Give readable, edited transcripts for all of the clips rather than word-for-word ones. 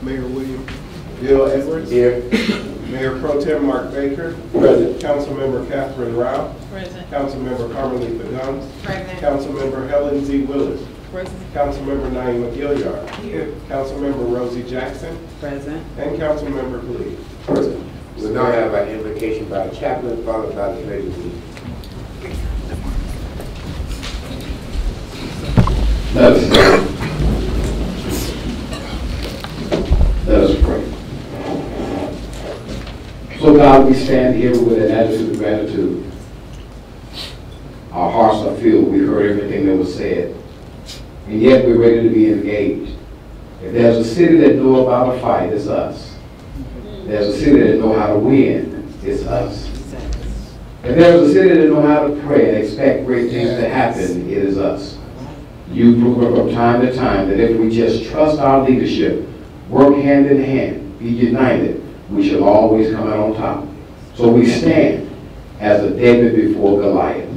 Mayor William Bill Edwards. Here. Mayor Pro Tem Mark Baker. Present. Councilmember Catherine Rao. Present. Councilmember Carmelita Gumbs. Present. Councilmember Helen Z. Willis. Present. Councilmember Naima Gilyard. Here. Councilmember Rosie Jackson. Present. And Councilmember Glee. Present. We now have our invocation by the chaplain, followed by the pledge of allegiance. Let us pray. Let us pray. So God, we stand here with an attitude of gratitude. Our hearts are filled. We heard everything that was said. And yet we're ready to be engaged. If there's a city that knows about a fight, it's us. There's a city that knows how to win, it's us. If there's a city that knows how to pray and expect great things to happen, it is us. You prove from time to time that if we just trust our leadership, work hand in hand, be united, we shall always come out on top. So we stand as a David before Goliath,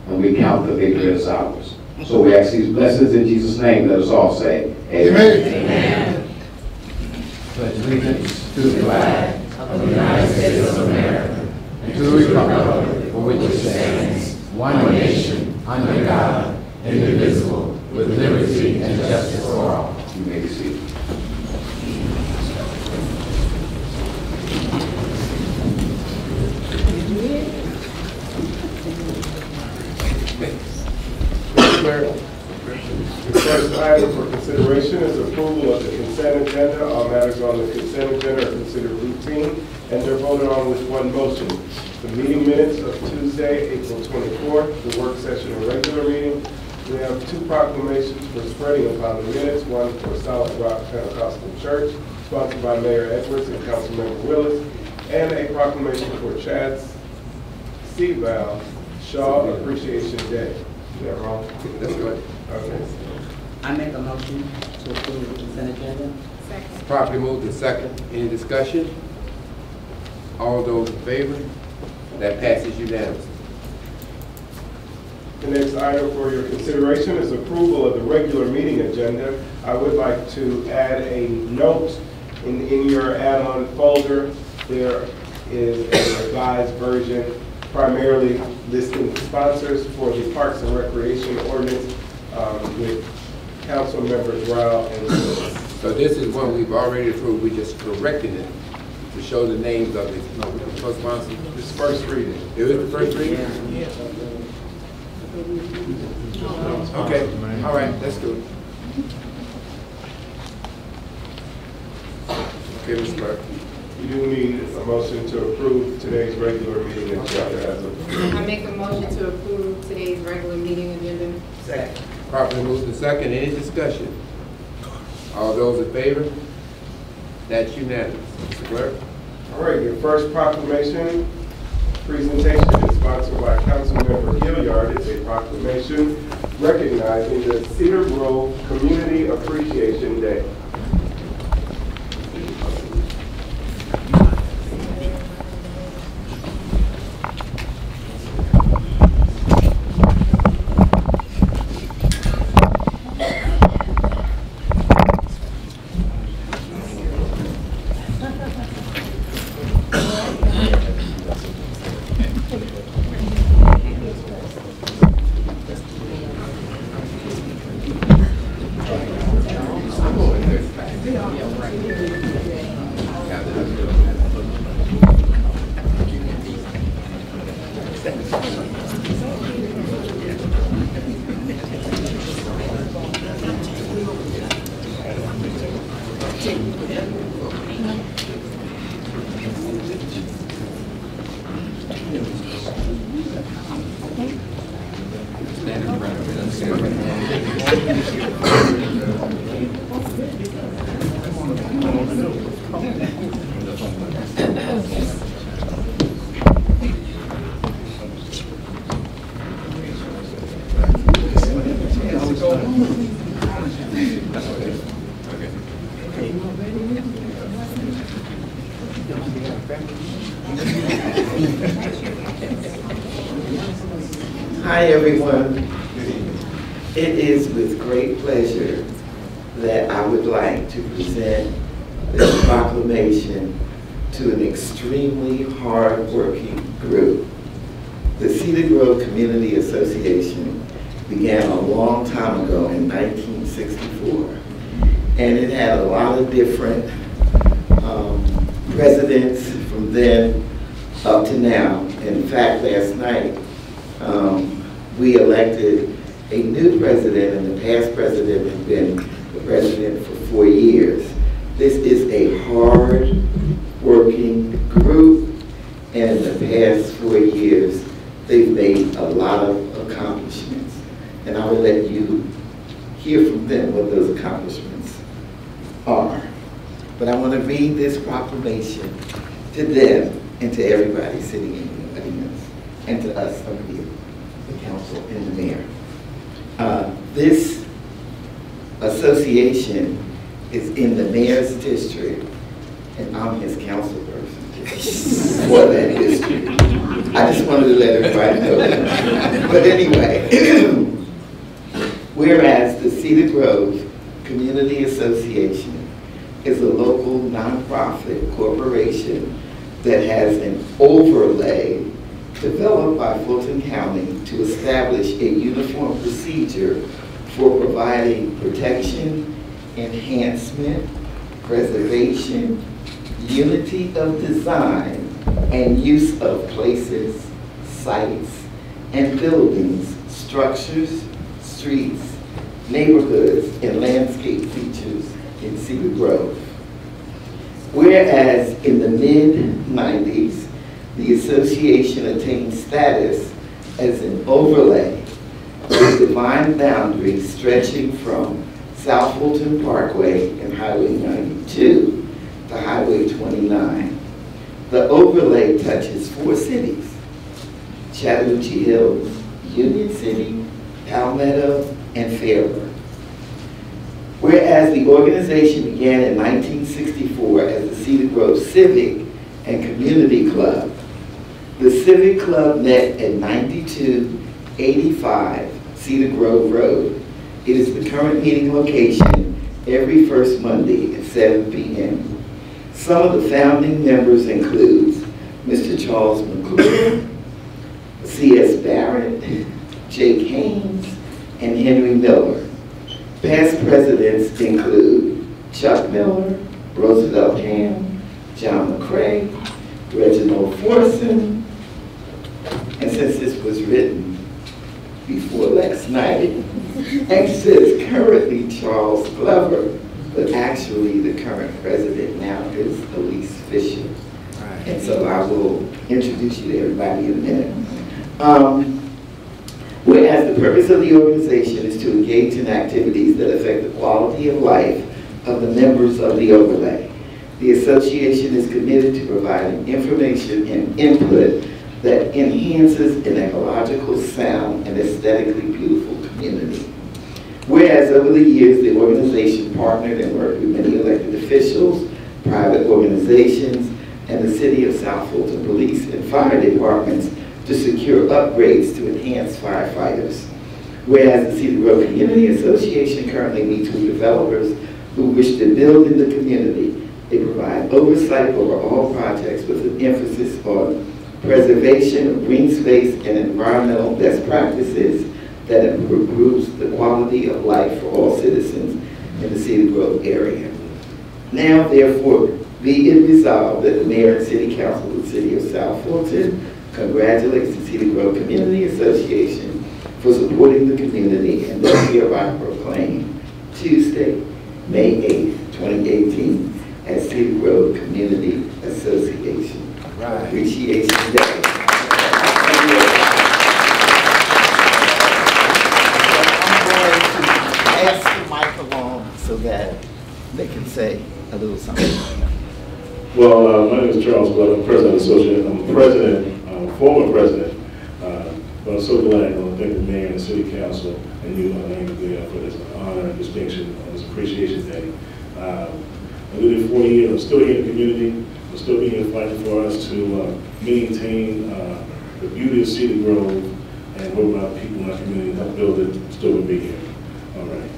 and we count the victory as ours. So we ask these blessings in Jesus' name. Let us all say, Amen. Amen. Pledge allegiance to the flag Of the United States of America, and to the republic for which it stands, one nation, under God, indivisible, with liberty and justice for all. You may be seated. The first item for consideration is approval of the consent agenda. All matters on the consent agenda are considered routine, and they're voted on with one motion. The meeting minutes of Tuesday, April 24th, the work session and regular meeting. We have two proclamations for spreading upon the minutes, one for Solid Rock Pentecostal Church, sponsored by Mayor Edwards and Councilmember Willis, and a proclamation for Chad's Seville Shaw Appreciation Day. Is that wrong? That's good. Okay. I make a motion to approve the consent agenda. Second. Properly moved and second. Any discussion? All those in favor? That passes unanimously. The next item for your consideration is approval of the regular meeting agenda. I would like to add a note in your add-on folder. There is a revised version primarily listing sponsors for the Parks and Recreation Ordinance with council members Rao and Willis. So this is one we've already approved. We're just correcting it to show the names of the co-sponsors. This first reading. It was the first reading? Okay, all right, that's good. Okay, Mr. Clerk. You do need a motion to approve today's regular meeting agenda as of. I make a motion to approve today's regular meeting agenda. Second. Properly moved and second. Any discussion? All those in favor? That's unanimous. Mr. Clerk. All right, your first proclamation presentation is sponsored by Councilmember Gilyard. It's a proclamation recognizing the Cedar Grove Community Appreciation Day. Hi, everyone. It is with great pleasure that I would like to present this proclamation to an extremely hard-working group. The Cedar Grove Community Association began a long time ago in 1964, and it had a lot of different presidents from then up to now. In fact, last night we elected a new president, and the past president has been the president for 4 years. This is a hard-working group, and in the past 4 years, they've made a lot of accomplishments. And I will let you hear from them what those accomplishments are. But I want to read this proclamation to them and to everybody sitting in the audience, and to us over here, the council and the mayor. This association is in the mayor's district, and I'm his council person for that district. I just wanted to let everybody know that. But anyway, whereas the Cedar Grove Community Association is a local nonprofit corporation that has an overlay developed by Fulton County to establish a uniform procedure for providing protection, enhancement, preservation, unity of design, and use of places, sites, and buildings, structures, streets, neighborhoods, and landscape features in Cedar Grove. Whereas in the mid-90s, the association attained status as an overlay with defined boundaries stretching from South Fulton Parkway and Highway 92 to Highway 29. The overlay touches 4 cities: Chattahoochee Hills, Union City, Palmetto, and Fairburn. Whereas the organization began in 1964 as the Cedar Grove Civic and Community Club, the Civic Club met at 9285 Cedar Grove Road. It is the current meeting location every first Monday at 7 p.m. Some of the founding members include Mr. Charles McQueen, C.S. Barrett, Jake Haynes, and Henry Miller. Past presidents include Chuck Miller, Roosevelt Ham, John McCrae, Reginald Forson, and since this was written before last night, and says currently Charles Glover, but actually the current president now is Elise Fisher. Right. And so I will introduce you to everybody in a minute. Whereas the purpose of the organization is to engage in activities that affect the quality of life of the members of the overlay. The association is committed to providing information and input that enhances an ecological sound and aesthetically beautiful community. Whereas over the years, the organization partnered and worked with many elected officials, private organizations, and the City of South Fulton Police and Fire Departments to secure upgrades to enhance firefighters. Whereas the Cedar Grove Community Association currently meets with developers who wish to build in the community. They provide oversight over all projects with an emphasis on preservation of green space and environmental best practices that improves the quality of life for all citizens in the Cedar Grove area. Now, therefore, be it resolved that the Mayor and City Council of the City of South Fulton congratulates the Cedar Grove Community Association for supporting the community, and does hereby proclaim Tuesday, May 8th, 2018, as Cedar Grove Community Association Appreciation Day. Pass the mic along so that they can say a little something. Well, my name is Charles Blood. I'm president of the association. I'm former president. But I'm so glad to thank the mayor and the city council and you, for this honor and distinction on this appreciation day. I lived here 40 years. I'm still here in the community. I'm still being here fighting for us to maintain the beauty of Cedar Grove and work with our people in our community, help build it, still will be here. All right.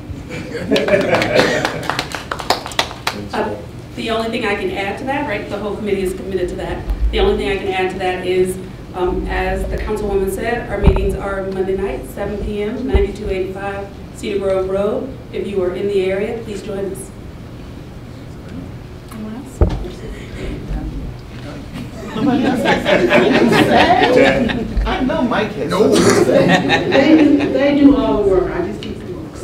The only thing I can add to that, right, the whole committee is committed to that. The only thing I can add to that is, as the councilwoman said, our meetings are Monday night, 7 p.m., 9285 Cedar Grove Road. If you are in the area, please join us. Anyone else? Nobody else has anything to say? I know Mike has something to say. They do all the work, I just keep the books.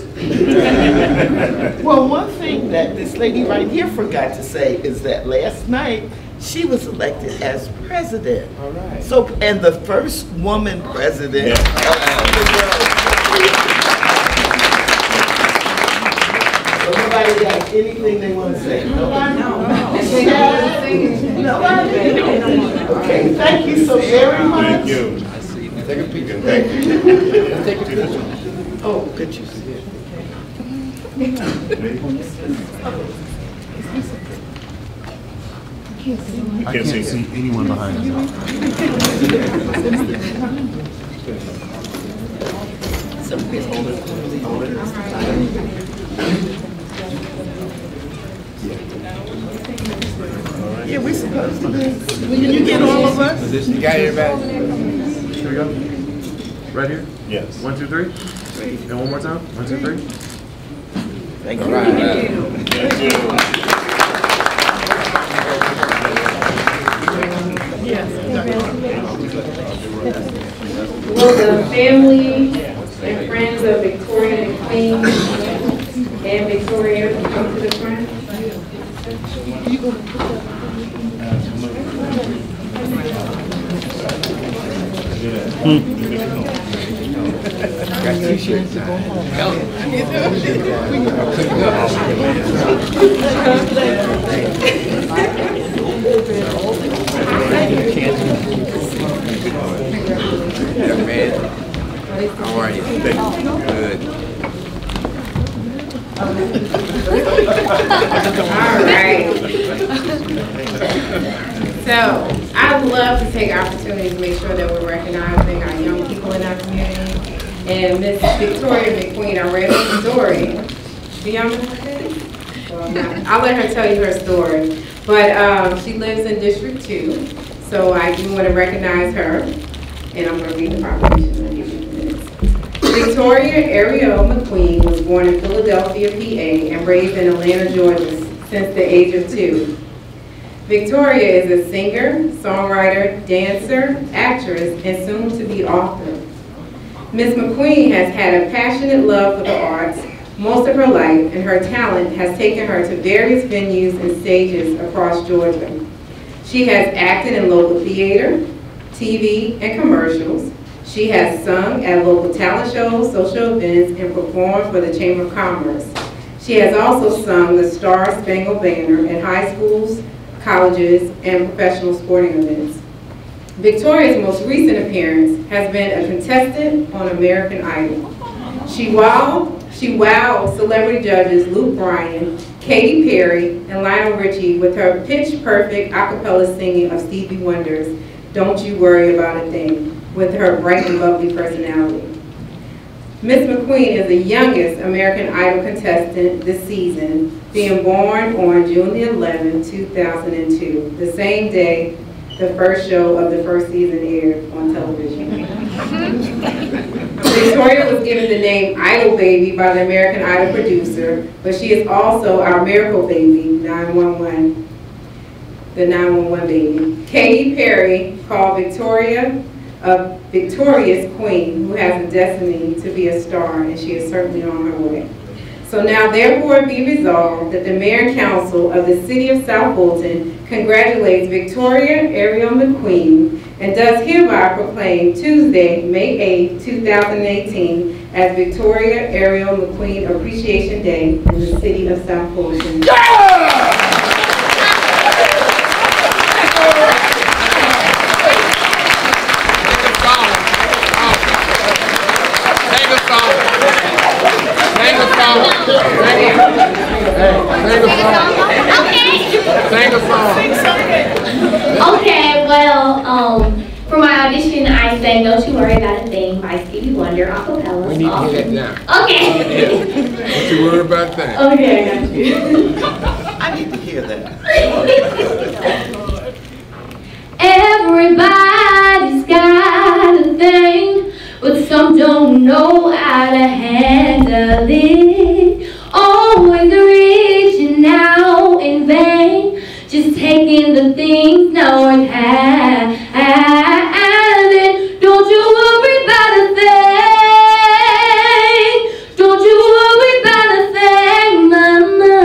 Well, one thing that this lady right here forgot to say is that last night, she was elected as president. All right. So, and the first woman president of the world. So nobody got anything they want to say? Nobody? Nobody? Okay, thank you so very much. Thank you. Take a peek. Thank you. Take a picture. Oh, pictures. I can't see anyone behind us. Yeah, we supposed to be. Can you get all of us? You got everybody? Here we go. Right here? Yes. 1, 2, 3. And one more time. 1, 2, 3. Thank you. All right. Thank you. Will the family and friends of Victoria and Queen and Victoria come to the front? Got t-shirts Yeah, man. How are you? Good. All right. So I'd love to take opportunities to make sure that we're recognizing our young people in our community. And Miss Victoria McQueen, I read her story. Do y'all know this? Well, I'll let her tell you her story. But she lives in District 2, so I do want to recognize her. And I'm going to read the proclamation. I'll give you 2 minutes. Victoria Ariel McQueen was born in Philadelphia, PA, and raised in Atlanta, Georgia since the age of 2. Victoria is a singer, songwriter, dancer, actress, and soon-to-be author. Ms. McQueen has had a passionate love for the arts most of her life, and her talent has taken her to various venues and stages across Georgia. She has acted in local theater, TV, and commercials. She has sung at local talent shows, social events, and performed for the Chamber of Commerce. She has also sung the Star Spangled Banner at high schools, colleges, and professional sporting events. Victoria's most recent appearance has been a contestant on American Idol. She wowed celebrity judges Luke Bryan, Katy Perry, and Lionel Richie with her pitch-perfect a cappella singing of Stevie Wonder's Don't You Worry About a Thing, with her bright and bubbly personality. Ms. McQueen is the youngest American Idol contestant this season, being born on June the 11th, 2002, the same day the first show of the first season aired on television. Victoria was given the name Idol Baby by the American Idol producer, but she is also our miracle baby, 911, the 911 baby. Katy Perry called Victoria a victorious queen who has a destiny to be a star, and she is certainly on her way. So now therefore be resolved that the Mayor and Council of the City of South Fulton congratulates Victoria Ariel McQueen and does hereby proclaim Tuesday, May 8, 2018 as Victoria Ariel McQueen Appreciation Day in the City of South Fulton. Yeah! Okay, well, for my audition, I sang Don't You Worry About a Thing by Stevie Wonder a cappella. We need to hear that now. Okay. Don't you worry about that. Okay, I got you. I need to hear that. Everybody's got a thing, but some don't know how to handle it. Always reaching out in vain, just taking the things no one has. Don't you worry about a thing. Don't you worry about a thing, mama.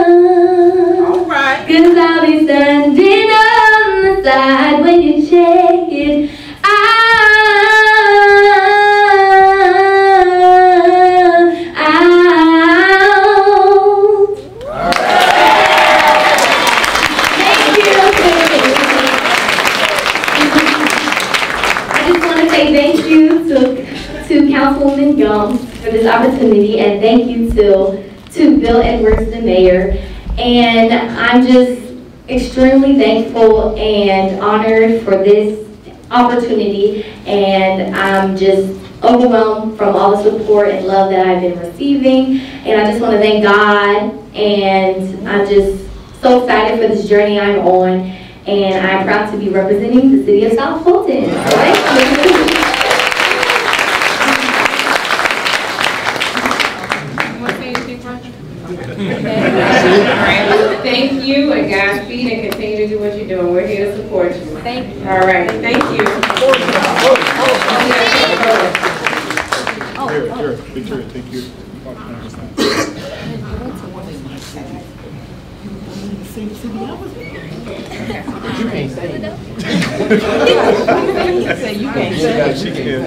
All right. 'Cause I'll be standing on the side when you check it out. Thank you to Councilwoman Gumbs for this opportunity, and thank you to Bill Edwards, the mayor. And I'm just extremely thankful and honored for this opportunity, and I'm just overwhelmed from all the support and love that I've been receiving. And I just want to thank God, and I'm just so excited for this journey I'm on, and I'm proud to be representing the city of South Fulton. So thank you. Thank you, and Godspeed, and continue to do what you're doing. We're here to support you. Thank you. All right, thank you. Here, picture, thank you. You can't say it. You can't say it. She can.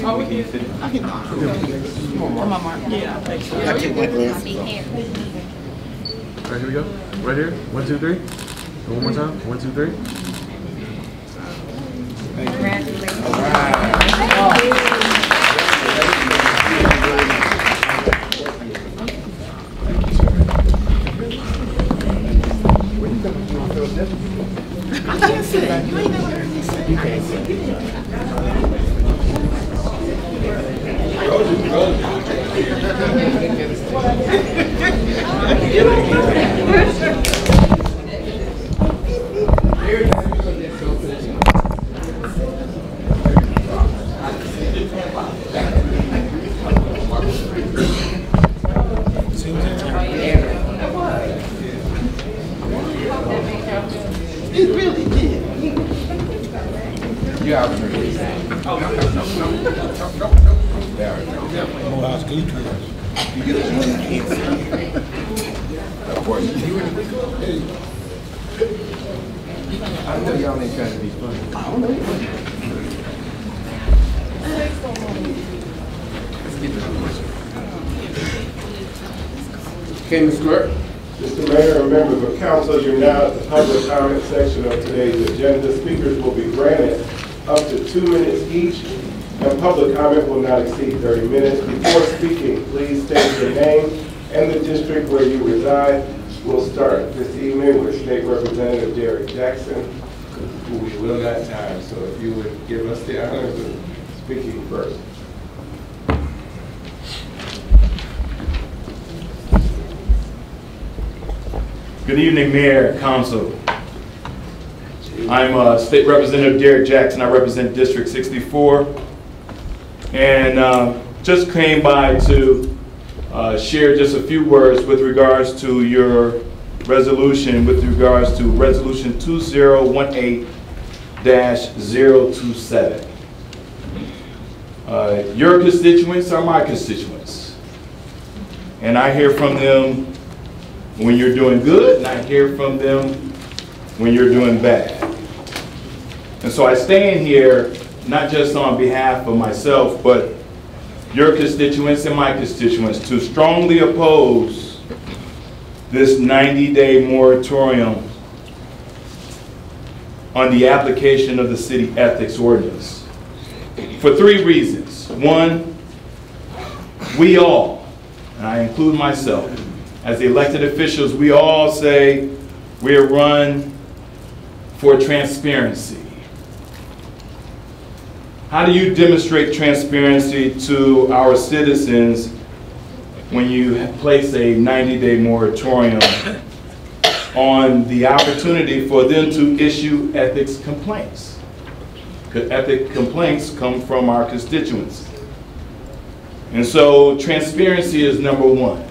Oh, we can. I can. Come on, Mark. Yeah, I'll take sure. I take my glasses off. All right, here we go. Right here. 1, 2, 3. One more time. 1, 2, 3. Congratulations. All right. I can't sit. You ain't never heard me say. You can't sit. It really did. You out there. Oh, no. There we go. Oh, I was good to us. You get a can't see. Of course, you in the I know y'all ain't trying to be funny. I don't know. Let's get this question. Okay, Ms. Clerk. Mr. Mayor and members of council, you're now at the public comment section of today's agenda. Speakers will be granted up to 2 minutes each, and public comment will not exceed 30 minutes. Before speaking, please state your name and the district where you reside. We'll start this evening with State Representative Derek Jackson, who we will got time, so if you would give us the honors of speaking first. Good evening, Mayor, Council. I'm State Representative Derek Jackson. I represent District 64. And just came by to share just a few words with regards to your resolution, with regards to Resolution 2018-027. Your constituents are my constituents. And I hear from them when you're doing good, and I hear from them when you're doing bad. And so I stand here not just on behalf of myself, but your constituents and my constituents to strongly oppose this 90-day moratorium on the application of the city ethics ordinance for 3 reasons. One, we all, and I include myself, as the elected officials, we all say we're run for transparency. How do you demonstrate transparency to our citizens when you place a 90-day moratorium on the opportunity for them to issue ethics complaints? Because ethics complaints come from our constituents. And so transparency is number one.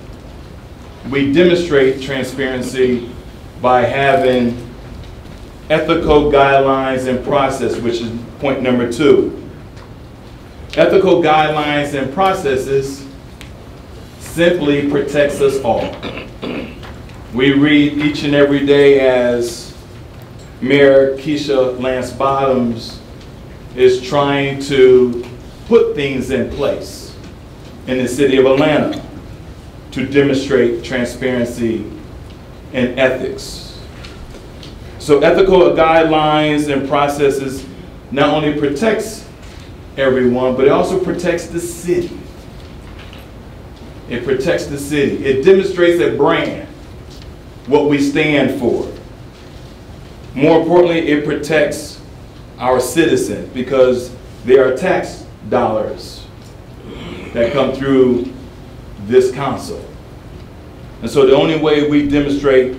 We demonstrate transparency by having ethical guidelines and process, which is point number two. Ethical guidelines and processes simply protects us all. We read each and every day as Mayor Keisha Lance Bottoms is trying to put things in place in the city of Atlanta to demonstrate transparency and ethics. So ethical guidelines and processes not only protects everyone, but it also protects the city. It protects the city. It demonstrates a brand, what we stand for. More importantly, it protects our citizens because there are tax dollars that come through this council. And so the only way we demonstrate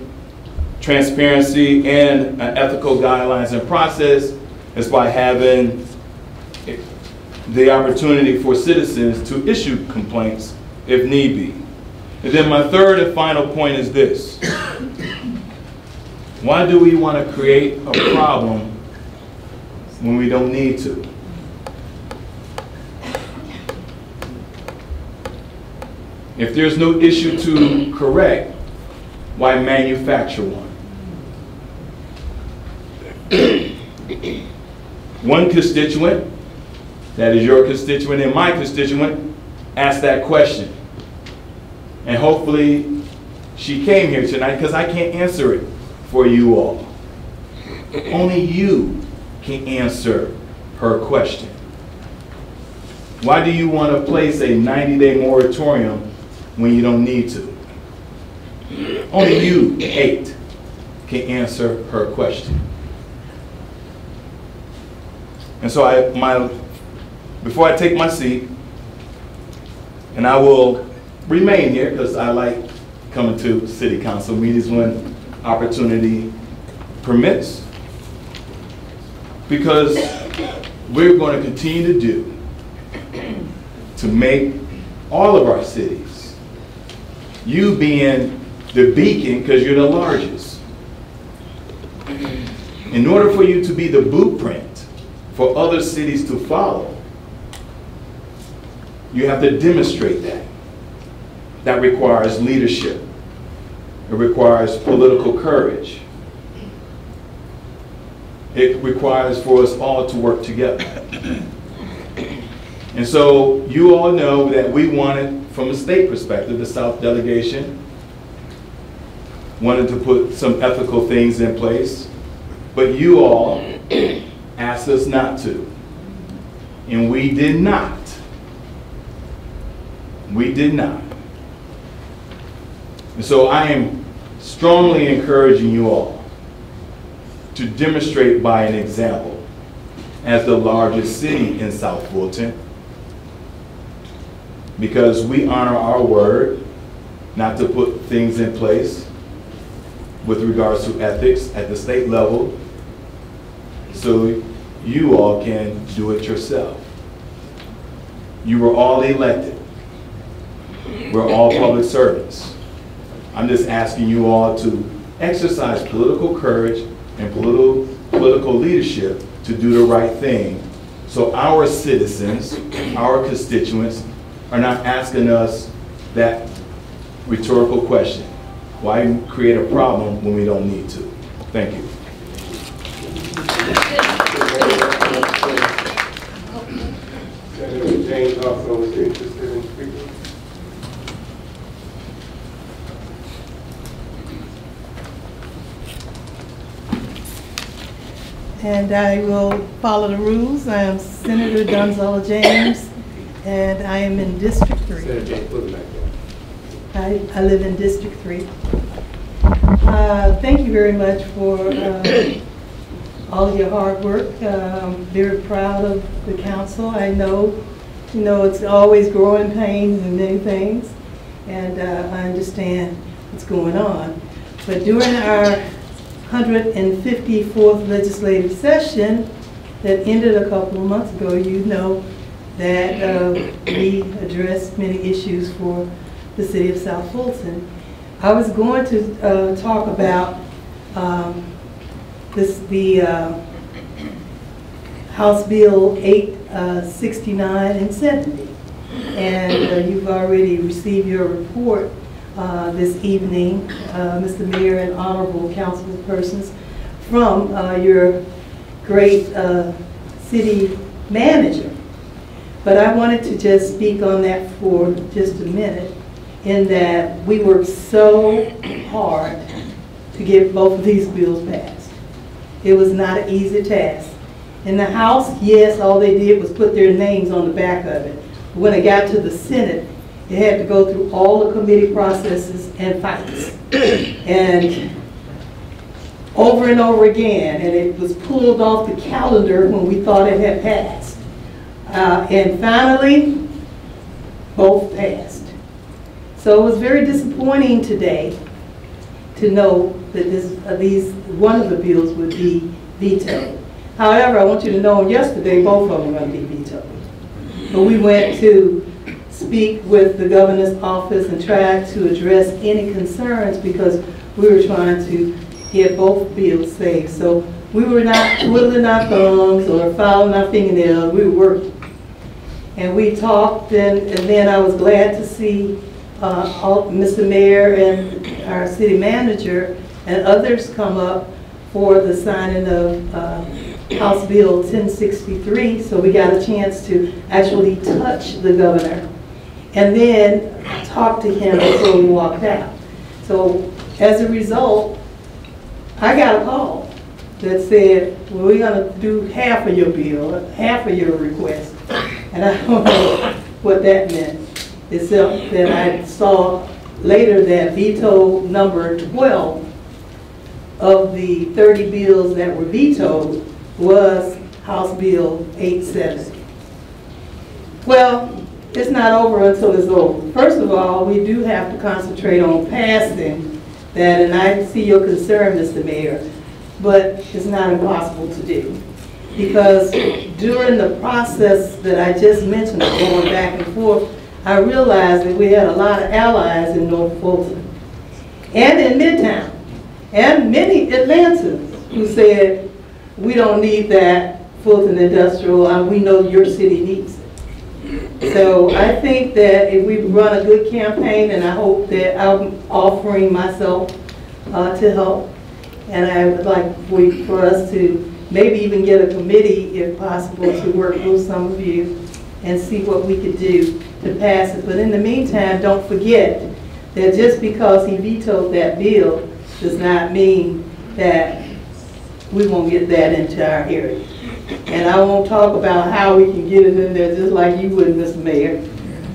transparency and ethical guidelines and process is by having the opportunity for citizens to issue complaints if need be. And then my third and final point is this. Why do we want to create a problem when we don't need to? If there's no issue to correct, why manufacture one? One constituent, that is your constituent and my constituent, asked that question. And hopefully she came here tonight because I can't answer it for you all. Only you can answer her question. Why do you want to place a 90-day moratorium when you don't need to? Only you, 8, can answer her question. And so before I take my seat, and I will remain here because I like coming to city council meetings when opportunity permits, because we're going to continue to do to make all of our cities, you being the beacon because you're the largest. In order for you to be the blueprint for other cities to follow, you have to demonstrate that. That requires leadership. It requires political courage. It requires for us all to work together. And so you all know that we wanted, from a state perspective, the South delegation wanted to put some ethical things in place, but you all asked us not to. And we did not. We did not. And so I am strongly encouraging you all to demonstrate by an example as the largest city in South Fulton, because we honor our word not to put things in place with regards to ethics at the state level, so you all can do it yourself. You were all elected. We're all public servants. I'm just asking you all to exercise political courage and political leadership to do the right thing, so our citizens, our constituents, are not asking us that rhetorical question. Why create a problem when we don't need to? Thank you. Senator James also is interested in speaking. And I will follow the rules. I am Senator Donzella James, and I am in District 3. Senator James, put it back there. I live in District 3. Thank you very much for all of your hard work. I'm very proud of the council. I know, it's always growing pains and many things, and I understand what's going on. But during our 154th legislative session that ended a couple of months ago, you know that we addressed many issues for the city of South Fulton. I was going to talk about the House Bill 869 and 70. And you've already received your report this evening, Mr. Mayor and honorable councilpersons, from your great city manager. But I wanted to just speak on that for just a minute, in that we worked so hard to get both of these bills passed. It was not an easy task. In the House, yes, all they did was put their names on the back of it. When it got to the Senate, it had to go through all the committee processes and fights. And over again, and it was pulled off the calendar when we thought it had passed. And finally, both passed. So it was very disappointing today to know that one of the bills would be vetoed. However, I want you to know yesterday both of them were going to be vetoed. But we went to speak with the governor's office and tried to address any concerns because we were trying to get both bills saved. So we were not twiddling our thumbs or filing our fingernails, we were working. And we talked, and then I was glad to see Mr. Mayor and our city manager and others come up for the signing of House Bill 1063, so we got a chance to actually touch the governor and then talk to him before we walked out. So as a result, I got a call that said, well, we're going to do half of your bill, half of your request. And I don't know what that meant, except that I saw later that veto number 12 of the 30 bills that were vetoed was House Bill 870. Well, it's not over until it's over. First of all, we do have to concentrate on passing that, and I see your concern, Mr. Mayor, but it's not impossible to do. Because during the process that I just mentioned, going back and forth, I realized that we had a lot of allies in North Fulton and in Midtown, and many Atlantans who said, we don't need that Fulton Industrial, and we know your city needs it. So I think that if we run a good campaign, and I hope that I'm offering myself to help, and I would like for us to maybe even get a committee, if possible, to work with some of you and see what we could do to pass it. But in the meantime, don't forget that just because he vetoed that bill does not mean that we won't get that into our area. And I won't talk about how we can get it in there just like you would, Mr. Mayor,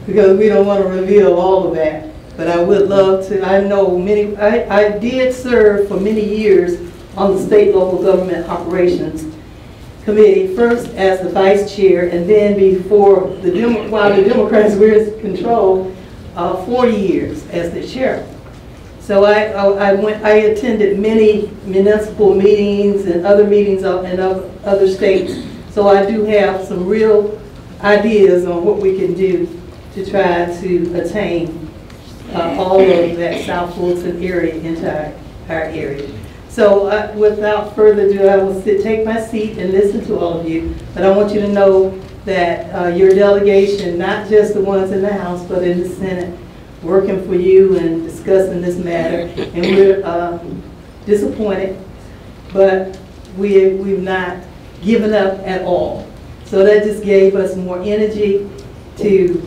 because we don't want to reveal all of that. But I would love to. I know I did serve for many years on the state local government operations committee, first as the vice chair, and then while the Democrats were in control, 4 years as the chair. So I attended many municipal meetings and other meetings in other states. So I do have some real ideas on what we can do to try to attain all of that South Fulton area into our area. So without further ado, I will take my seat and listen to all of you. But I want you to know that your delegation, not just the ones in the House, but in the Senate, working for you and discussing this matter. And we're disappointed, but we've not given up at all. So that just gave us more energy to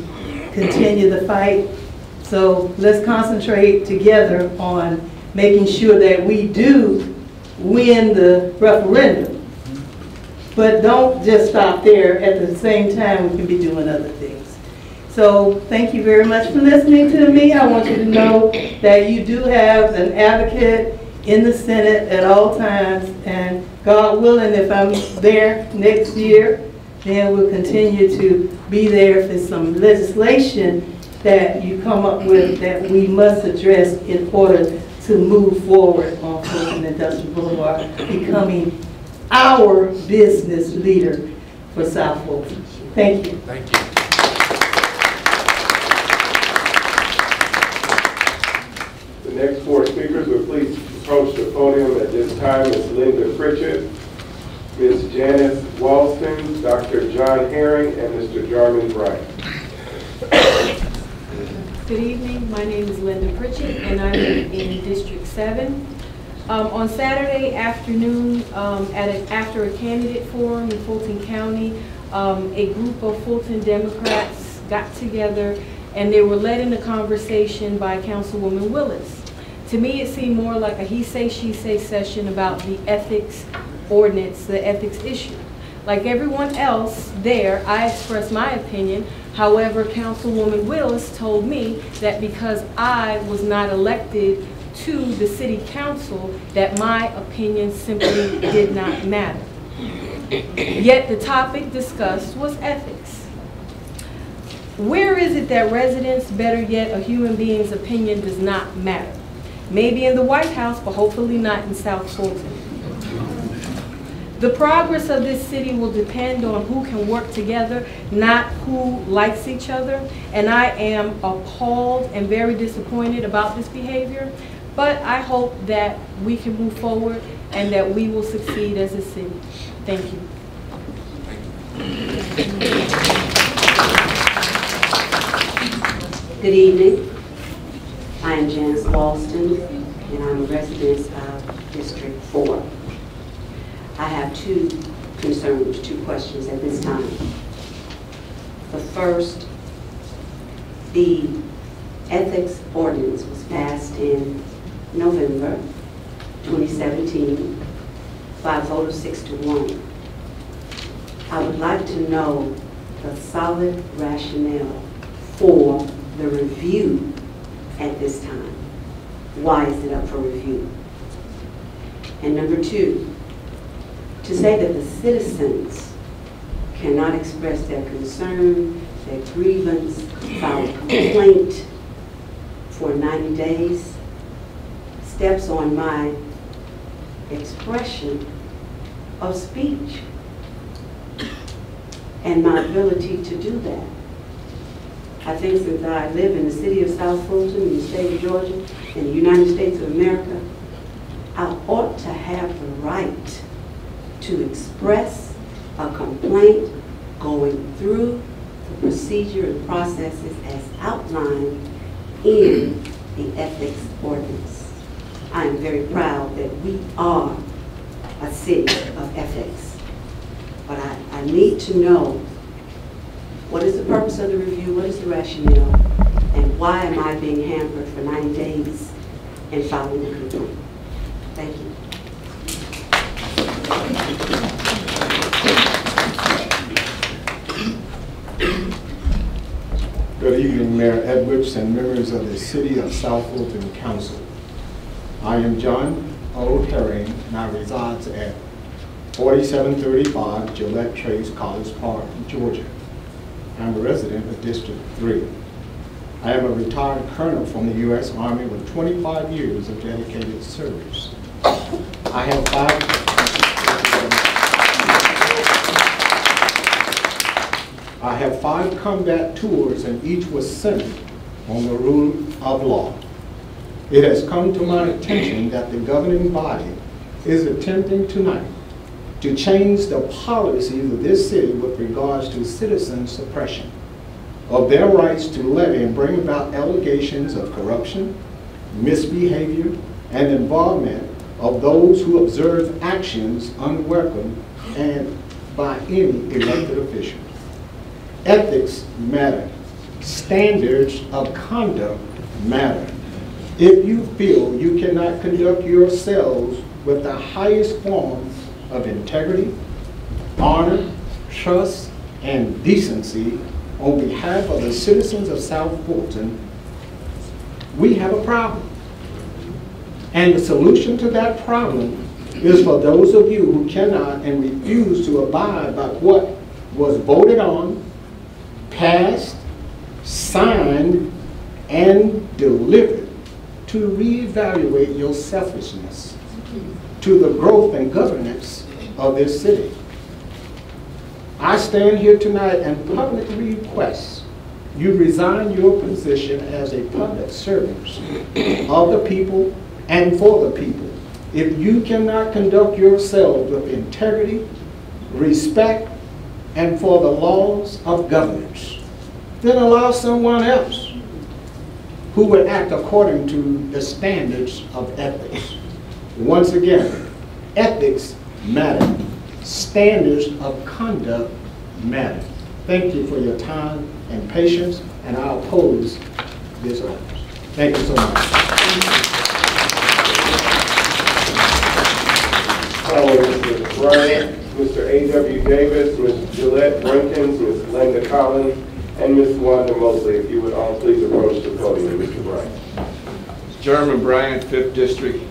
continue the fight. So let's concentrate together on making sure that we do win the referendum. But don't just stop there. At the same time, we can be doing other things. So thank you very much for listening to me. I want you to know that you do have an advocate in the Senate at all times, and God willing, if I'm there next year, then we'll continue to be there if there's some legislation that you come up with that we must address in order to move forward on Fulton Industrial Boulevard, becoming our business leader for South Fulton. Thank you. Thank you. The next four speakers will please approach the podium at this time. Ms. Linda Pritchett, Ms. Janice Walston, Dr. John Herring, and Mr. Jarman Bright. Good evening. My name is Linda Pritchett, and I live in District 7. On Saturday afternoon, after a candidate forum in Fulton County, a group of Fulton Democrats got together, and they were led in a conversation by Councilwoman Willis. To me, it seemed more like a he say, she say session about the ethics ordinance, the ethics issue. Like everyone else there, I expressed my opinion. However, Councilwoman Willis told me that because I was not elected to the city council, that my opinion simply did not matter. Yet the topic discussed was ethics. Where is it that residents, better yet, a human being's opinion does not matter? Maybe in the White House, but hopefully not in South Fulton. The progress of this city will depend on who can work together, not who likes each other. And I am appalled and very disappointed about this behavior. But I hope that we can move forward and that we will succeed as a city. Thank you. Good evening. I am Janice Walston, and I'm a resident of District 4. I have two concerns, two questions at this time. The first, the ethics ordinance was passed in November 2017 by a vote of 6-1. I would like to know the solid rationale for the review at this time. Why is it up for review? And number two, to say that the citizens cannot express their concern, their grievance, file a complaint for 90 days, steps on my expression of speech and my ability to do that. I think since I live in the city of South Fulton, in the state of Georgia, in the United States of America, I ought to have the right to express a complaint going through the procedure and processes as outlined in the ethics ordinance. I am very proud that we are a city of ethics. But I need to know what is the purpose of the review, what is the rationale, and why am I being hampered for 90 days in filing a complaint? Thank you. Good evening, Mayor Edwards and members of the City of South Fulton Council. I am John O. Herring, and I reside at 4735 Gillette Trace, College Park, Georgia. I'm a resident of District 3. I am a retired colonel from the U.S. Army with 25 years of dedicated service. I have five combat tours, and each was centered on the rule of law. It has come to my attention that the governing body is attempting tonight to change the policies of this city with regards to citizen suppression of their rights to levy and bring about allegations of corruption, misbehavior, and involvement of those who observe actions unwelcome and by any elected official. Ethics matter. Standards of conduct matter. If you feel you cannot conduct yourselves with the highest form of integrity, honor, trust, and decency on behalf of the citizens of South Fulton, we have a problem. And the solution to that problem is for those of you who cannot and refuse to abide by what was voted on, passed, signed, and delivered to reevaluate your selfishness to the growth and governance of this city. I stand here tonight and publicly request you resign your position as a public servant of the people and for the people. If you cannot conduct yourselves with integrity, respect, and for the laws of governance, then allow someone else who would act according to the standards of ethics. Once again, ethics matter. Standards of conduct matter. Thank you for your time and patience, and I oppose this ordinance. Thank you so much. Following Mr. Bryant, Mr. A.W. Davis, Ms. Gillette Brinkins, Ms. Linda Collins, and Ms. Wanda Mosley. If you would all please approach the podium, Mr. Bryant. German Bryant, 5th District.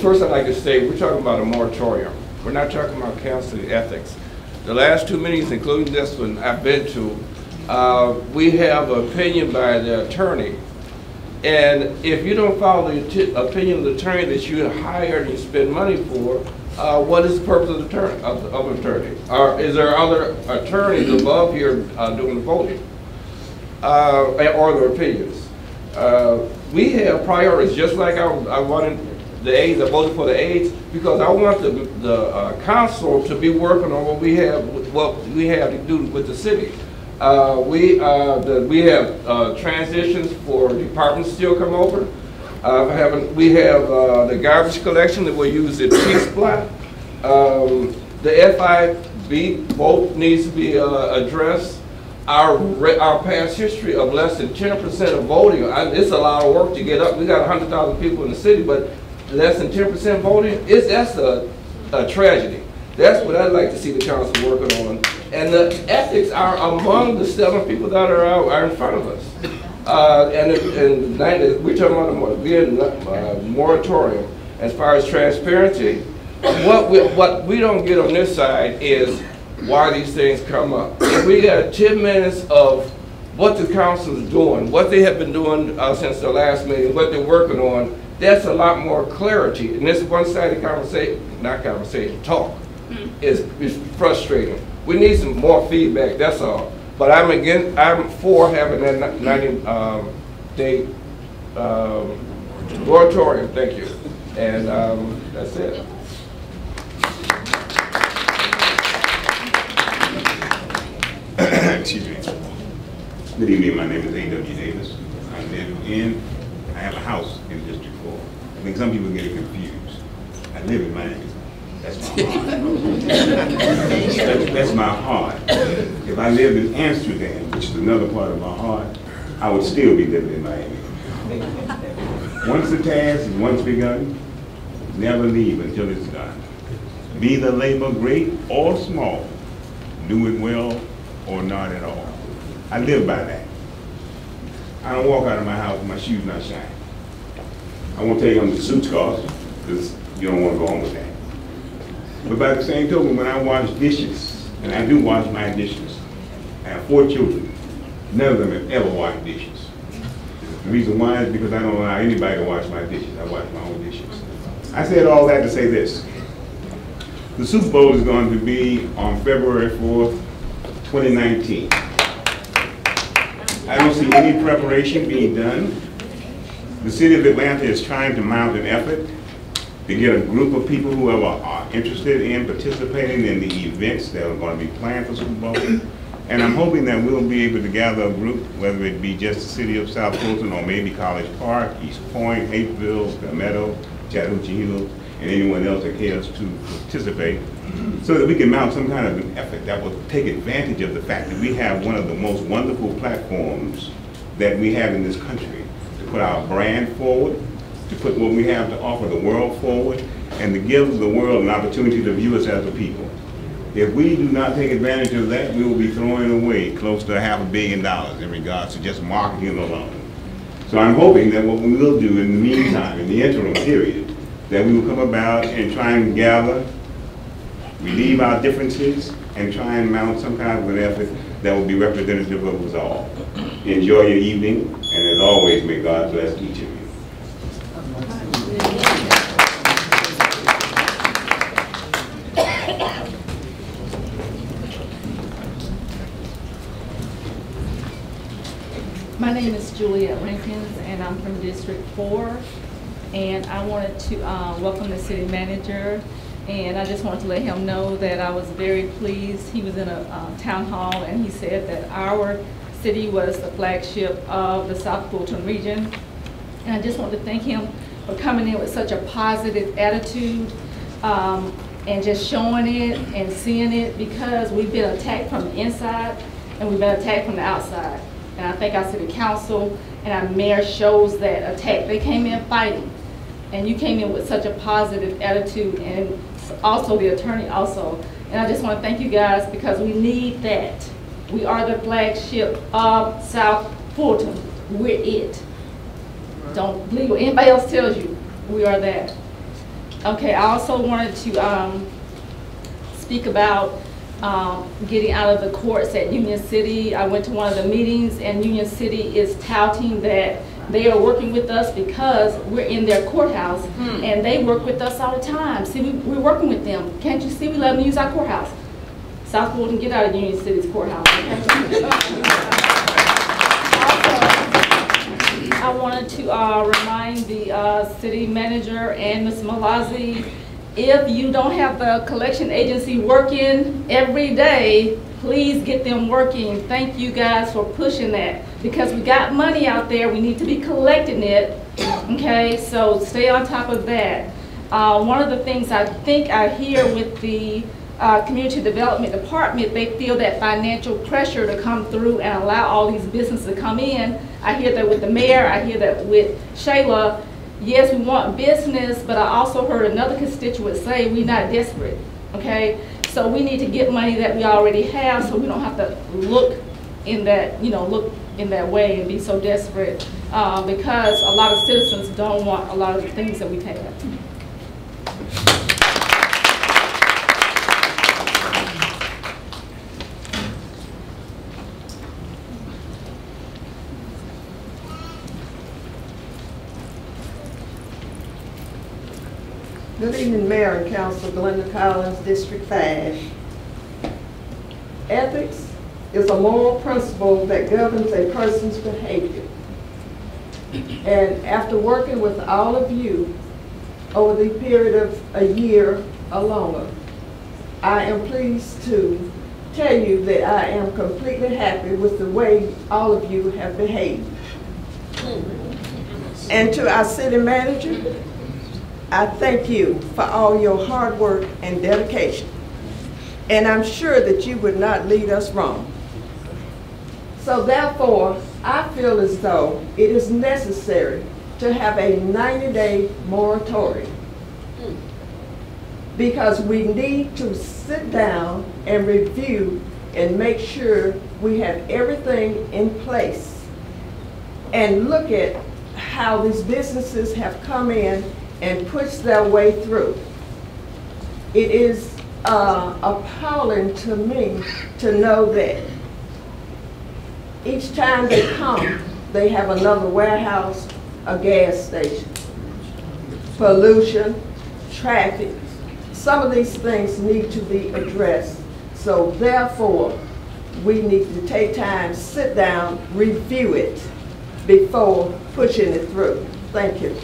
First I'd like to say we're talking about a moratorium. We're not talking about canceling ethics. The last 2 meetings, including this one I've been to, we have an opinion by the attorney. And if you don't follow the opinion of the attorney that you hired and you spend money for, what is the purpose of the attorney? Is there other attorneys above here doing the voting? Or their opinions? We have priorities, just like I wanted the aides, I voted for the aides, because I want the council to be working on what we have to do with the city. We have transitions for departments still come over. We have the garbage collection that we'll use at P-Splat. The FIB vote needs to be addressed. Our past history of less than 10% of voting, it's a lot of work to get up. We got 100,000 people in the city, but less than 10% voting, that's a tragedy. That's what I'd like to see the council working on. And the ethics are among the 7 people that are in front of us. And we're talking about a moratorium. As far as transparency, what we don't get on this side is why these things come up. If we got 10 minutes of what the council is doing, what they have been doing since the last meeting, what they're working on, that's a lot more clarity. And this one-sided talk is frustrating. We need some more feedback, that's all. But I'm for having that 90-day moratorium, thank you. And that's it. Excuse me. Good evening, my name is A.W. Davis. I have a house in District 4. I think some people get confused. I live in Miami. That's my heart. That's my heart. If I lived in Amsterdam, which is another part of my heart, I would still be living in Miami. Once the task is once begun, never leave until it's done. Be the labor great or small, do it well or not at all. I live by that. I don't walk out of my house with my shoes not shining. I won't tell you how much the suits cost, because you don't want to go home with that. But by the same token, when I wash dishes, and I do wash my dishes, I have 4 children. None of them have ever washed dishes. The reason why is because I don't allow anybody to wash my dishes. I wash my own dishes. I said all that to say this. The Super Bowl is going to be on February 4th, 2019. I don't see any preparation being done. The city of Atlanta is trying to mount an effort to get a group of people who are interested in participating in the events that are going to be planned for Super Bowl. And I'm hoping that we'll be able to gather a group, whether it be just the city of South Fulton or maybe College Park, East Point, Hapeville, Palmetto, Chattahoochee Hills, and anyone else that cares to participate, so that we can mount some kind of an effort that will take advantage of the fact that we have one of the most wonderful platforms that we have in this country to put our brand forward, to put what we have to offer the world forward, and to give the world an opportunity to view us as a people. If we do not take advantage of that, we will be throwing away close to $500 million in regards to just marketing alone. So I'm hoping that what we will do in the meantime, in the interim period, that we will come about and try and gather, relieve our differences, and try and mount some kind of an effort that will be representative of us all. Enjoy your evening, and as always, may God bless each of you. My name is Juliet Rankins, and I'm from District 4. And I wanted to welcome the city manager. And I just wanted to let him know that I was very pleased. He was in a town hall, and he said that our city was the flagship of the South Fulton region. And I just want to thank him for coming in with such a positive attitude and just showing it and seeing it, because we've been attacked from the inside and we've been attacked from the outside. And I think our city council and our mayor shows that attack. They came in fighting, and you came in with such a positive attitude, and also the attorney also. And I just want to thank you guys, because we need that. We are the flagship of South Fulton. We're it. Don't believe what anybody else tells you. We are that. Okay, I also wanted to speak about getting out of the courts at Union City. I went to one of the meetings, and Union City is touting that they are working with us because we're in their courthouse, and they work with us all the time. See, we're working with them. Can't you see? We let them use our courthouse. South Fulton, get out of Union City's courthouse. Also, I wanted to remind the city manager and Ms. Malazi, if you don't have the collection agency working every day, please get them working. Thank you guys for pushing that, because we got money out there. We need to be collecting it. Okay, so stay on top of that. One of the things I think I hear with the Community Development Department, they feel that financial pressure to come through and allow all these businesses to come in. I hear that with the mayor. I hear that with Shayla. Yes, we want business, but I also heard another constituent say we're not desperate, okay? So we need to get money that we already have, so we don't have to look in that, look in that way and be so desperate, because a lot of citizens don't want a lot of the things that we've had. Good evening, Mayor and Council. Glenda Collins, District 5. Ethics is a moral principle that governs a person's behavior. And after working with all of you over the period of a year or longer, I am pleased to tell you that I am completely happy with the way all of you have behaved. And to our city manager, I thank you for all your hard work and dedication. And I'm sure that you would not lead us wrong. So therefore, I feel as though it is necessary to have a 90-day moratorium, because we need to sit down and review and make sure we have everything in place and look at how these businesses have come in and push their way through. It is appalling to me to know that each time they come, they have another warehouse, a gas station, pollution, traffic. Some of these things need to be addressed. So therefore, we need to take time, sit down, review it before pushing it through. Thank you.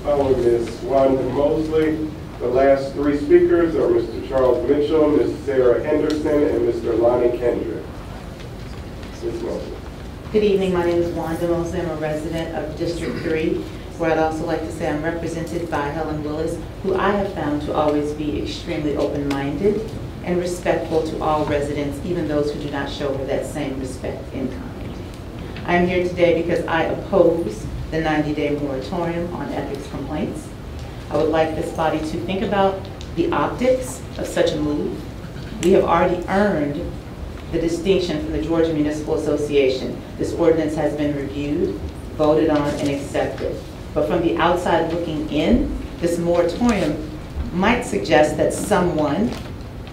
Following Ms. Wanda Mosley, the last three speakers are Mr. Charles Mitchell, Ms. Sarah Henderson, and Mr. Lonnie Kendrick. Ms. Mosley. Good evening, my name is Wanda Mosley. I'm a resident of District 3, where I'd also like to say I'm represented by Helen Willis, who I have found to always be extremely open-minded and respectful to all residents, even those who do not show her that same respect in kind. I am here today because I oppose the 90-day moratorium on ethics complaints. I would like this body to think about the optics of such a move. We have already earned the distinction from the Georgia Municipal Association. This ordinance has been reviewed, voted on, and accepted. But from the outside looking in, this moratorium might suggest that someone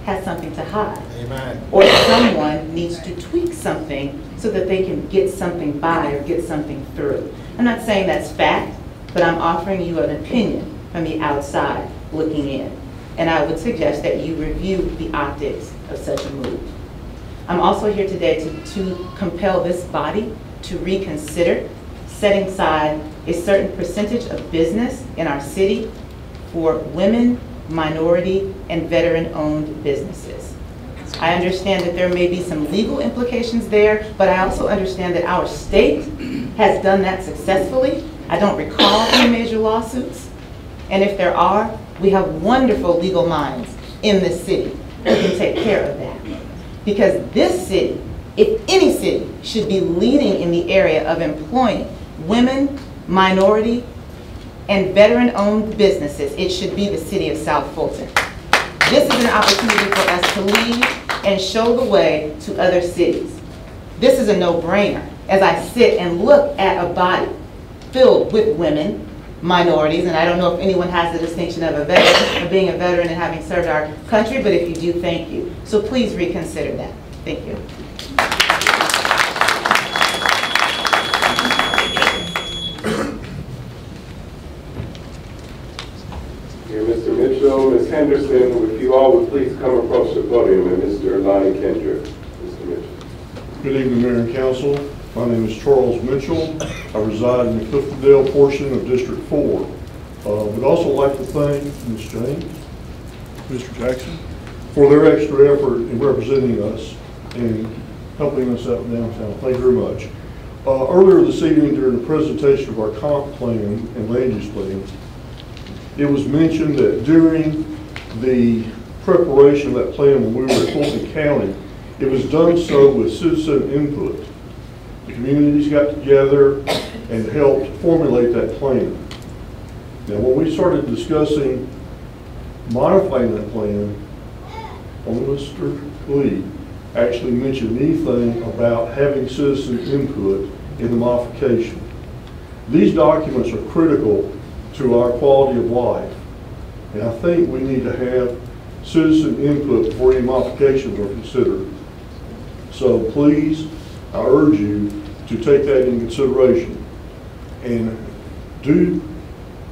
has something to hide. Amen. Or someone needs to tweak something so that they can get something by or get something through. I'm not saying that's fact, but I'm offering you an opinion from the outside looking in. And I would suggest that you review the optics of such a move. I'm also here today to compel this body to reconsider setting aside a certain percentage of business in our city for women, minority, and veteran-owned businesses. I understand that there may be some legal implications there, but I also understand that our state has done that successfully. I don't recall any major lawsuits, and if there are, we have wonderful legal minds in this city who can take care of that. Because this city, if any city, should be leading in the area of employing women, minority, and veteran-owned businesses. It should be the city of South Fulton. This is an opportunity for us to lead and show the way to other cities. This is a no-brainer as I sit and look at a body filled with women, minorities, and I don't know if anyone has the distinction of a veteran, of being a veteran and having served our country, but if you do, thank you. So please reconsider that. Thank you. Mr. Mitchell, Ms. Henderson, if you all would please come approach the podium, and Mr. Lonnie Kendrick. Mr. Mitchell. Good evening, Mayor and Council. My name is Charles Mitchell. I reside in the Cliftondale portion of District 4. Would also like to thank Ms. James, Mr. Jackson, for their extra effort in representing us and helping us out downtown. Thank you very much. Earlier this evening, during the presentation of our comp plan and land use plan, it was mentioned that during the preparation of that plan when we were in Fulton County, it was done so with citizen input. The communities got together and helped formulate that plan. Now, when we started discussing modifying that plan, only Mr. Lee actually mentioned anything about having citizen input in the modification. These documents are critical to our quality of life, and I think we need to have citizen input before any modifications are considered. So please, I urge you to take that into consideration and do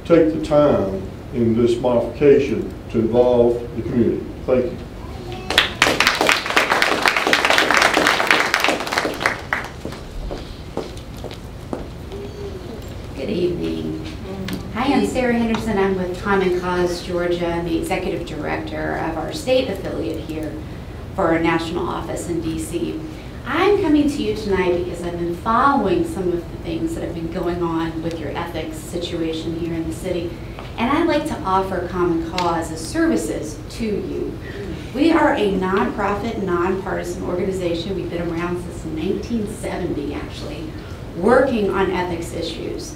take the time in this modification to involve the community. Thank you. Good evening. Hi, I'm Sarah Henderson. I'm with Common Cause Georgia. I'm the executive director of our state affiliate here for our national office in DC. I'm coming to you tonight because I've been following some of the things that have been going on with your ethics situation here in the city, and I'd like to offer Common Cause as services to you. We are a nonprofit, nonpartisan organization. We've been around since 1970, actually, working on ethics issues.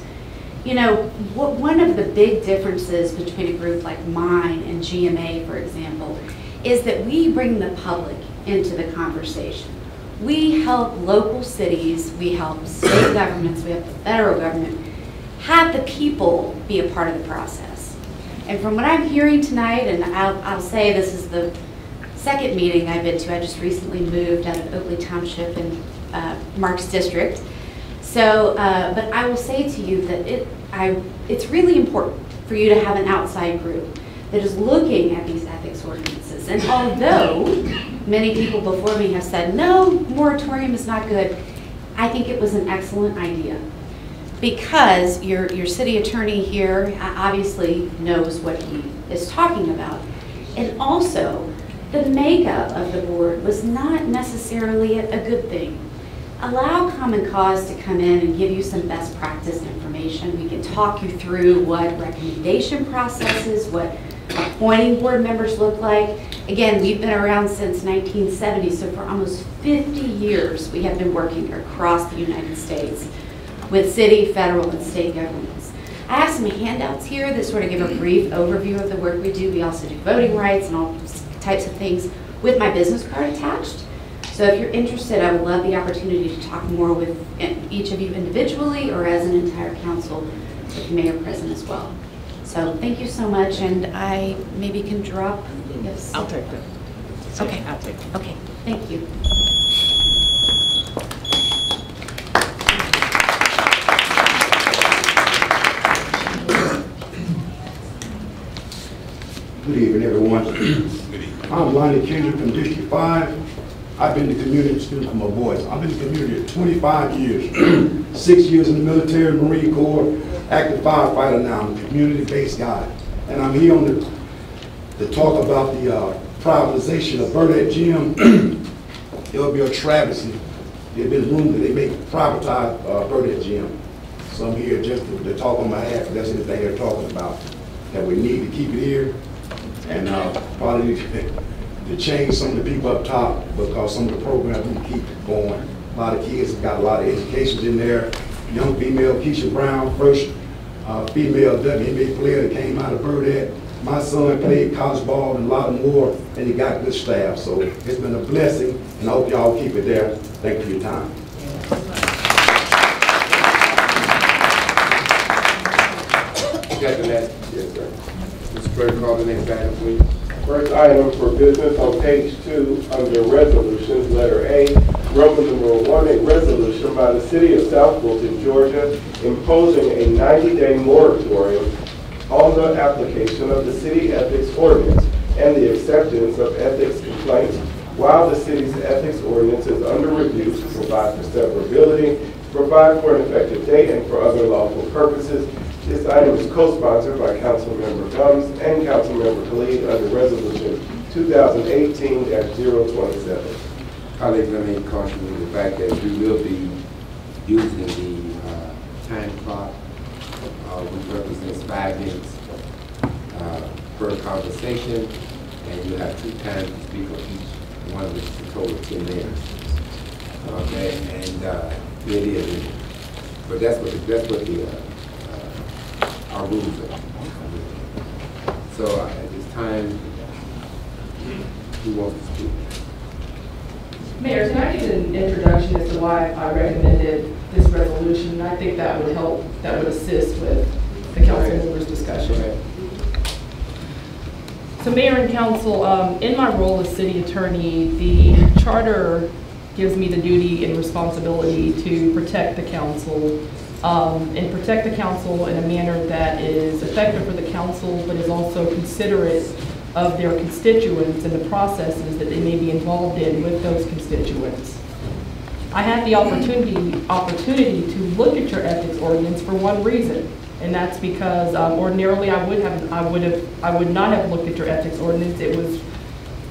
You know, one of the big differences between a group like mine and GMA, for example, is that we bring the public into the conversation. We help local cities, we help state governments, we help the federal government, have the people be a part of the process. And from what I'm hearing tonight, and I'll say this is the second meeting I've been to. I just recently moved out of Oakley Township in Mark's district. So, but I will say to you that it's really important for you to have an outside group that is looking at these ethics ordinances. And although many people before me have said, no, moratorium is not good, I think it was an excellent idea. Because your city attorney here obviously knows what he is talking about. And also, the makeup of the board was not necessarily a good thing. Allow Common Cause to come in and give you some best practice information. We can talk you through what recommendation processes, what appointing board members look like. Again, we've been around since 1970, so for almost 50 years we have been working across the United States with city, federal, and state governments. I have some handouts here that sort of give a brief overview of the work we do. We also do voting rights and all types of things with my business card attached. So if you're interested, I would love the opportunity to talk more with each of you individually or as an entire council, with the mayor present as well. So thank you so much, and I maybe can drop. Yes. I'll take that. Okay. I'll take it. Okay. Thank you. Good evening, everyone. I'm Lonnie Kendrick from District 5. I've been the community student from my boys. I've been in the community 25 years, 6 years in the military, Marine Corps, active firefighter now. I'm a community-based guy. And I'm here to talk about the privatization of Burdette Gym. It would be a travesty. There's been rumors that they may privatize Burdette Gym. So I'm here just to talk on behalf. That's the thing they're talking about, that we need to keep it here. And probably to change some of the people up top, because some of the programs need to keep going. A lot of kids have got a lot of educations in there. Young female Keisha Brown, first female WNBA player that came out of Burdette. My son played college ball and a lot more, and he got good staff. So it's been a blessing, and I hope y'all keep it there. Thank you for your time. Got the next? Yes, sir. Mr. Clerk, call the next item, please. First item for business on page 2 under resolutions, letter A, Roman numeral 1, a resolution by the city of South Fulton, Georgia, imposing a 90-day moratorium on the application of the city ethics ordinance and the acceptance of ethics complaints while the city's ethics ordinance is under review to provide for severability, to provide for an effective date, and for other lawful purposes. This item is co-sponsored by Councilmember Gumbs and Councilmember Khalid under Resolution 2018-027. Colleagues, let me caution you the fact that we will be using the time clock, which represents 5 minutes per conversation, and you have 2 times to speak on each one, which is a total of 10 minutes. Okay, and it is, but that's what our rules are. So at this time, who wants to speak? Mayor, can I give an introduction as to why I recommended this resolution? I think that would help, that would assist with the council members' discussion. So Mayor and Council, in my role as city attorney, the charter gives me the duty and responsibility to protect the council and protect the council in a manner that is effective for the council, but is also considerate of their constituents and the processes that they may be involved in with those constituents. I had the opportunity to look at your ethics ordinance for one reason, and that's because ordinarily I would not have looked at your ethics ordinance. It was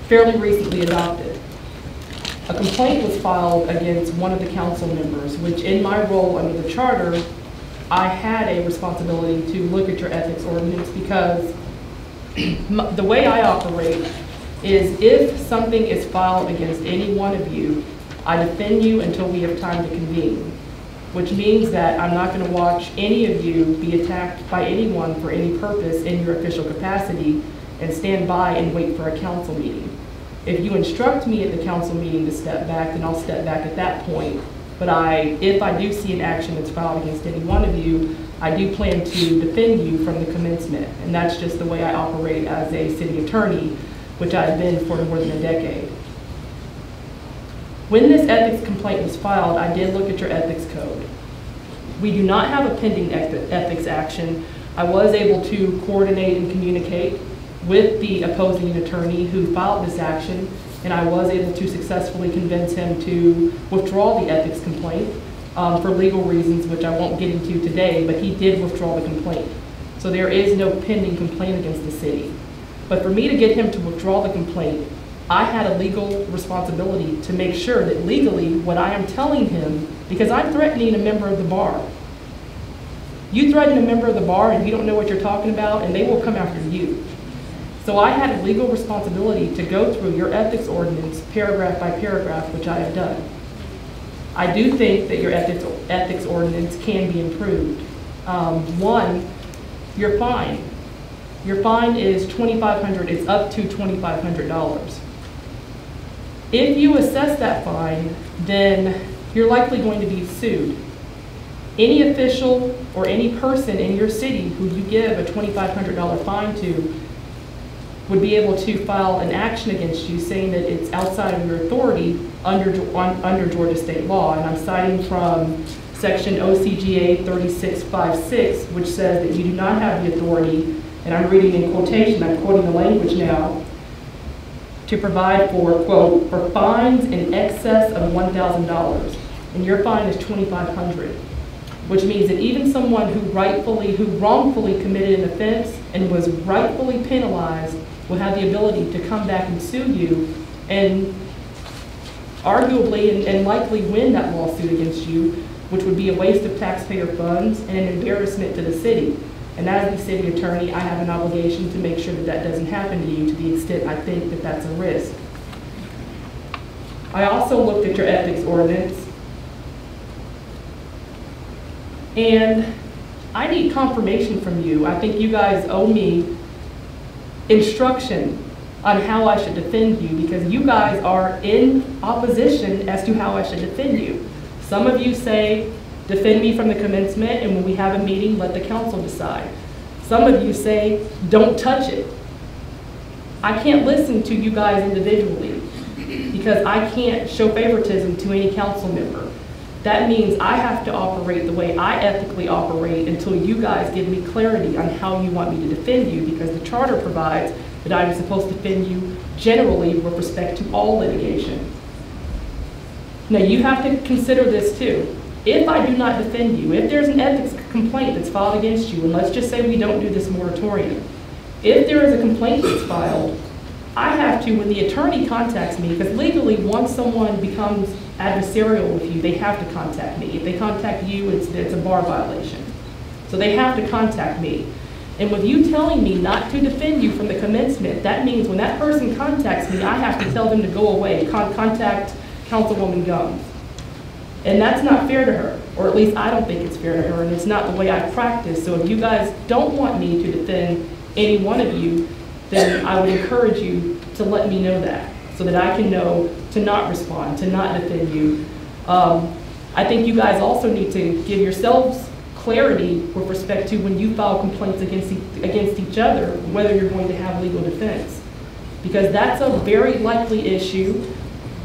fairly recently adopted. A complaint was filed against one of the council members, which in my role under the charter, I had a responsibility to look at your ethics ordinance, because the way I operate is if something is filed against any one of you, I defend you until we have time to convene, which means that I'm not going to watch any of you be attacked by anyone for any purpose in your official capacity and stand by and wait for a council meeting. If you instruct me at the council meeting to step back, then I'll step back at that point. But if I do see an action that's filed against any one of you, I do plan to defend you from the commencement. And that's just the way I operate as a city attorney, which I've been for more than a decade. When this ethics complaint was filed, I did look at your ethics code. We do not have a pending ethics action. I was able to coordinate and communicate with the opposing attorney who filed this action, and I was able to successfully convince him to withdraw the ethics complaint for legal reasons, which I won't get into today, but he did withdraw the complaint. So there is no pending complaint against the city. But for me to get him to withdraw the complaint, I had a legal responsibility to make sure that legally what I am telling him, because I'm threatening a member of the bar. You threaten a member of the bar and you don't know what you're talking about, and they will come after you. So I had a legal responsibility to go through your ethics ordinance paragraph by paragraph, which I have done. I do think that your ethics ordinance can be improved. One, your fine. Your fine is $2,500, it's up to $2,500. If you assess that fine, then you're likely going to be sued. Any official or any person in your city who you give a $2,500 fine to would be able to file an action against you saying that it's outside of your authority under Georgia state law. And I'm citing from section OCGA 3656, which says that you do not have the authority, and I'm reading in quotation, I'm quoting the language now, to provide for, quote, for fines in excess of $1,000. And your fine is $2,500, which means that even someone who wrongfully committed an offense and was rightfully penalized will have the ability to come back and sue you and arguably and likely win that lawsuit against you, which would be a waste of taxpayer funds and an embarrassment to the city. And as the city attorney, I have an obligation to make sure that that doesn't happen to you to the extent I think that that's a risk. I also looked at your ethics ordinance, and I need confirmation from you. I think you guys owe me instruction on how I should defend you, because you guys are in opposition as to how I should defend you. Some of you say, defend me from the commencement, and when we have a meeting, let the council decide. Some of you say, don't touch it. I can't listen to you guys individually because I can't show favoritism to any council member. That means I have to operate the way I ethically operate until you guys give me clarity on how you want me to defend you, because the charter provides that I'm supposed to defend you generally with respect to all litigation. Now you have to consider this too. If I do not defend you, if there's an ethics complaint that's filed against you, and let's just say we don't do this moratorium, if there is a complaint that's filed, I have to, when the attorney contacts me, because legally once someone becomes adversarial with you, they have to contact me. If they contact you, it's a bar violation. So they have to contact me. And with you telling me not to defend you from the commencement, that means when that person contacts me, I have to tell them to go away, contact Councilwoman Gumbs. And that's not fair to her, or at least I don't think it's fair to her, and it's not the way I practice. So if you guys don't want me to defend any one of you, then I would encourage you to let me know that, so that I can know to not respond, to not defend you. I think you guys also need to give yourselves clarity with respect to when you file complaints against each other, whether you're going to have legal defense. Because that's a very likely issue.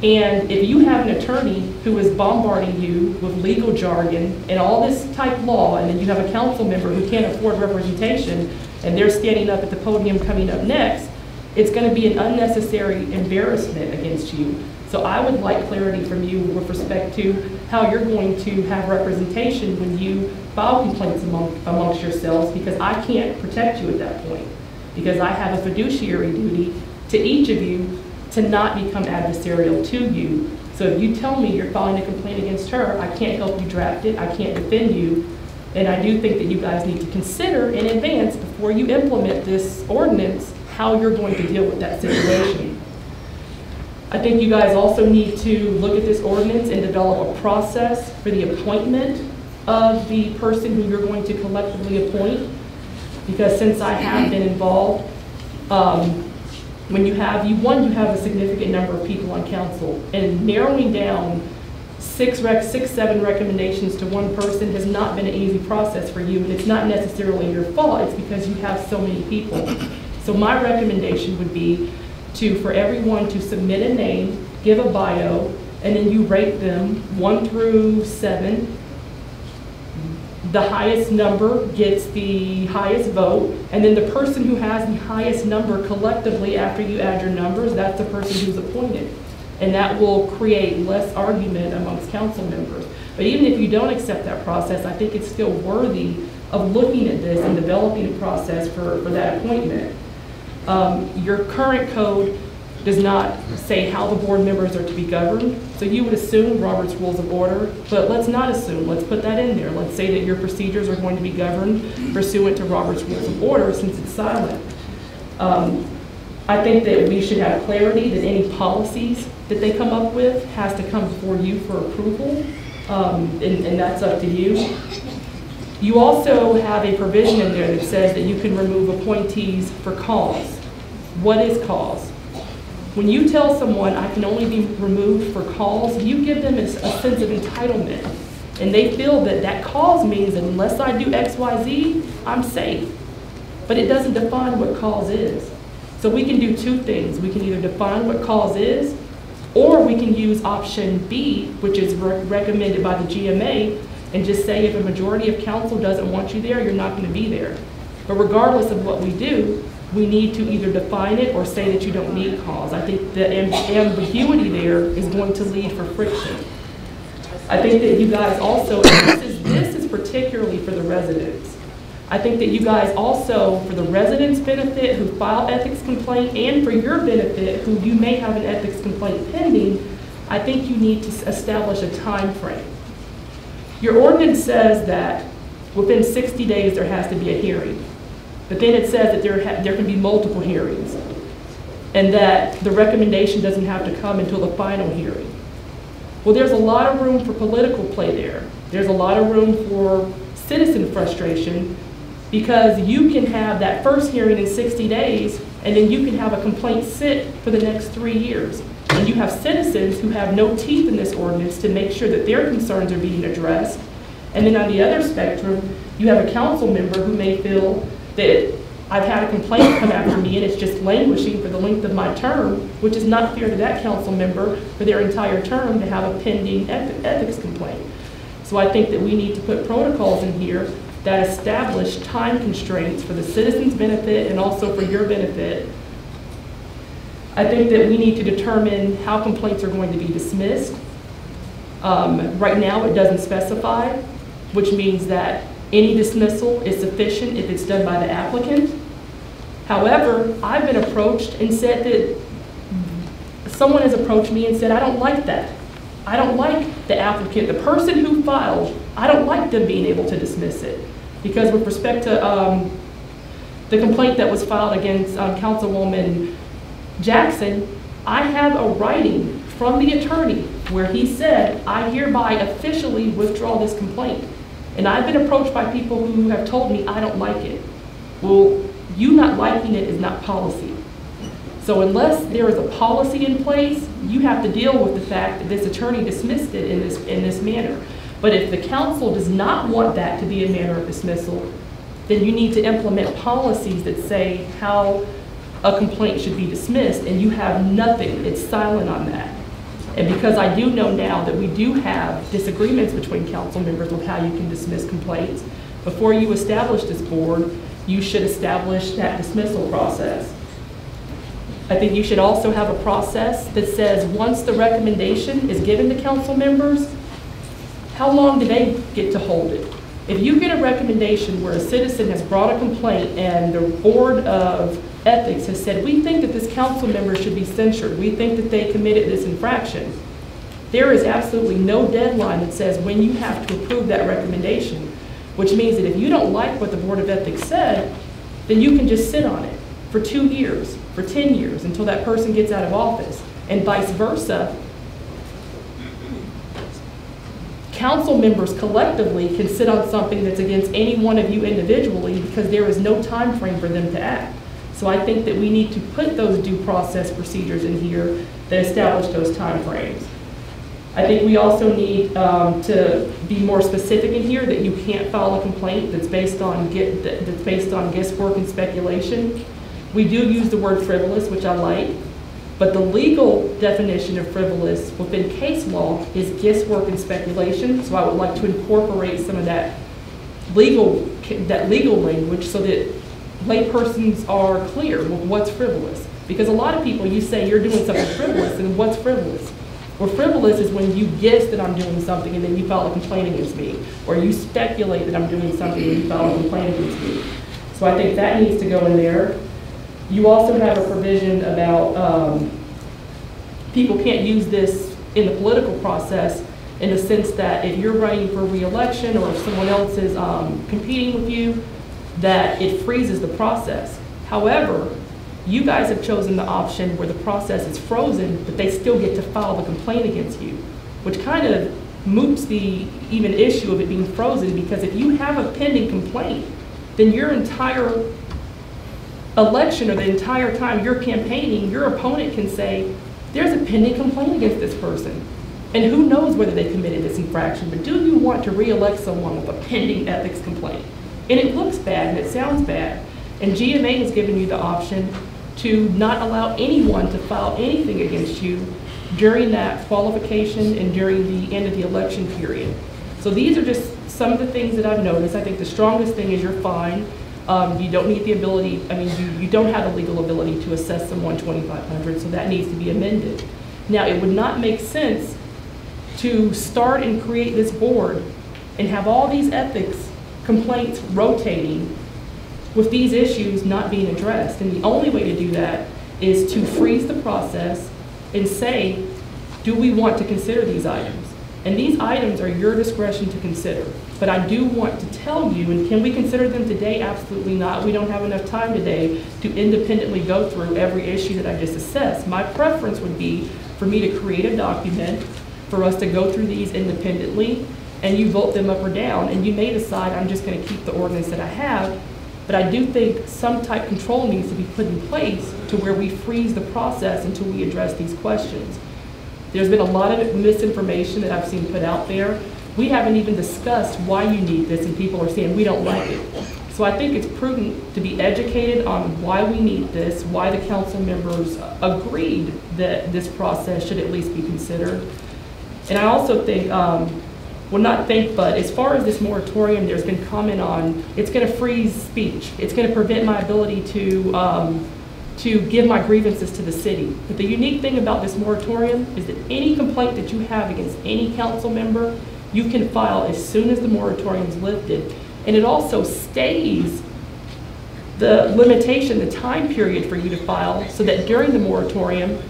And if you have an attorney who is bombarding you with legal jargon and all this type law, and then you have a council member who can't afford representation, and they're standing up at the podium coming up next, it's going to be an unnecessary embarrassment against you. So I would like clarity from you with respect to how you're going to have representation when you file complaints amongst yourselves, because I can't protect you at that point, because I have a fiduciary duty to each of you to not become adversarial to you. So if you tell me you're filing a complaint against her, I can't help you draft it, I can't defend you, and I do think that you guys need to consider in advance, before you implement this ordinance, how you're going to deal with that situation. I think you guys also need to look at this ordinance and develop a process for the appointment of the person who you're going to collectively appoint, because since I have been involved, when you have a significant number of people on council, and narrowing down six, seven recommendations to one person has not been an easy process for you, and it's not necessarily your fault, it's because you have so many people. So my recommendation would be for everyone to submit a name, give a bio, and then you rate them 1 through 7. The highest number gets the highest vote, and then the person who has the highest number collectively after you add your numbers, that's the person who's appointed. And that will create less argument amongst council members. But even if you don't accept that process, I think it's still worthy of looking at this and developing a process for that appointment. Your current code does not say how the board members are to be governed. So you would assume Robert's Rules of Order, but let's not assume, let's put that in there. Let's say that your procedures are going to be governed pursuant to Robert's Rules of Order, since it's silent. I think that we should have clarity that any policies that they come up with has to come before you for approval, and that's up to you. You also have a provision in there that says that you can remove appointees for cause. What is cause? When you tell someone I can only be removed for cause, you give them a sense of entitlement. And they feel that that cause means that unless I do X, Y, Z, I'm safe. But it doesn't define what cause is. So we can do two things. We can either define what cause is, or we can use option B, which is recommended by the GMA, and just say if a majority of council doesn't want you there, you're not going to be there. But regardless of what we do, we need to either define it or say that you don't need cause. I think the ambiguity there is going to lead for friction. I think that you guys also, and this is particularly for the residents, I think that you guys also, for the residents' benefit who file ethics complaint and for your benefit who you may have an ethics complaint pending, I think you need to establish a time frame. Your ordinance says that within 60 days there has to be a hearing. But then it says that there can be multiple hearings and that the recommendation doesn't have to come until the final hearing. Well, there's a lot of room for political play there. There's a lot of room for citizen frustration because you can have that first hearing in 60 days and then you can have a complaint sit for the next 3 years. And you have citizens who have no teeth in this ordinance to make sure that their concerns are being addressed. And then on the other spectrum, you have a council member who may feel that I've had a complaint come after me and it's just languishing for the length of my term, which is not fair to that council member for their entire term to have a pending ethics complaint. So I think that we need to put protocols in here that establish time constraints for the citizens' benefit and also for your benefit. I think that we need to determine how complaints are going to be dismissed. Right now it doesn't specify, which means that any dismissal is sufficient if it's done by the applicant. However, I've been approached and said that someone has approached me and said, I don't like that. I don't like the applicant, the person who filed, I don't like them being able to dismiss it. Because with respect to the complaint that was filed against Councilwoman Jackson, I have a writing from the attorney where he said, I hereby officially withdraw this complaint. And I've been approached by people who have told me I don't like it. Well, you not liking it is not policy. So unless there is a policy in place, you have to deal with the fact that this attorney dismissed it in this manner. But if the council does not want that to be a manner of dismissal, then you need to implement policies that say how a complaint should be dismissed, and you have nothing. It's silent on that. And because I do know now that we do have disagreements between council members with how you can dismiss complaints, before you establish this board, you should establish that dismissal process. I think you should also have a process that says once the recommendation is given to council members, how long do they get to hold it? If you get a recommendation where a citizen has brought a complaint and the Board of Ethics has said, we think that this council member should be censured, we think that they committed this infraction, there is absolutely no deadline that says when you have to approve that recommendation, which means that if you don't like what the Board of Ethics said, then you can just sit on it for 2 years, for 10 years, until that person gets out of office, and vice versa. Council members collectively can sit on something that's against any one of you individually because there is no time frame for them to act. So I think that we need to put those due process procedures in here that establish those time frames. I think we also need to be more specific in here that you can't file a complaint that's based on guesswork and speculation. We do use the word frivolous, which I like, but the legal definition of frivolous within case law is guesswork and speculation. So I would like to incorporate some of that legal language so that laypersons are clear with what's frivolous. Because a lot of people, you say you're doing something frivolous, and what's frivolous? Well, frivolous is when you guess that I'm doing something and then you file a complaint against me, or you speculate that I'm doing something and you file a complaint against me. So I think that needs to go in there. You also have a provision about people can't use this in the political process in the sense that if you're running for re-election or if someone else is competing with you, that it freezes the process. However, you guys have chosen the option where the process is frozen, but they still get to file the complaint against you, which kind of moots the even issue of it being frozen, because if you have a pending complaint, then your entire election or the entire time you're campaigning, your opponent can say, there's a pending complaint against this person. And who knows whether they committed this infraction, but do you want to re-elect someone with a pending ethics complaint? And it looks bad and it sounds bad. And GMA has given you the option to not allow anyone to file anything against you during that qualification and during the end of the election period. So these are just some of the things that I've noticed. I think the strongest thing is you're fine. You don't need the ability, I mean, you don't have the legal ability to assess someone $2,500, so that needs to be amended. Now, it would not make sense to start and create this board and have all these ethics complaints rotating with these issues not being addressed. And the only way to do that is to freeze the process and say, do we want to consider these items? And these items are your discretion to consider. But I do want to tell you, and can we consider them today? Absolutely not. We don't have enough time today to independently go through every issue that I just assessed. My preference would be for me to create a document for us to go through these independently, and you vote them up or down, and you may decide I'm just going to keep the ordinance that I have, but I do think some type control needs to be put in place to where we freeze the process until we address these questions. There's been a lot of misinformation that I've seen put out there. We haven't even discussed why you need this, and people are saying we don't like it. So I think it's prudent to be educated on why we need this, why the council members agreed that this process should at least be considered. And I also think, well, not think, but as far as this moratorium, there's been comment on it's going to freeze speech. It's going to prevent my ability to give my grievances to the city. But the unique thing about this moratorium is that any complaint that you have against any council member, you can file as soon as the moratorium is lifted. And it also stays the limitation, the time period for you to file, so that during the moratorium,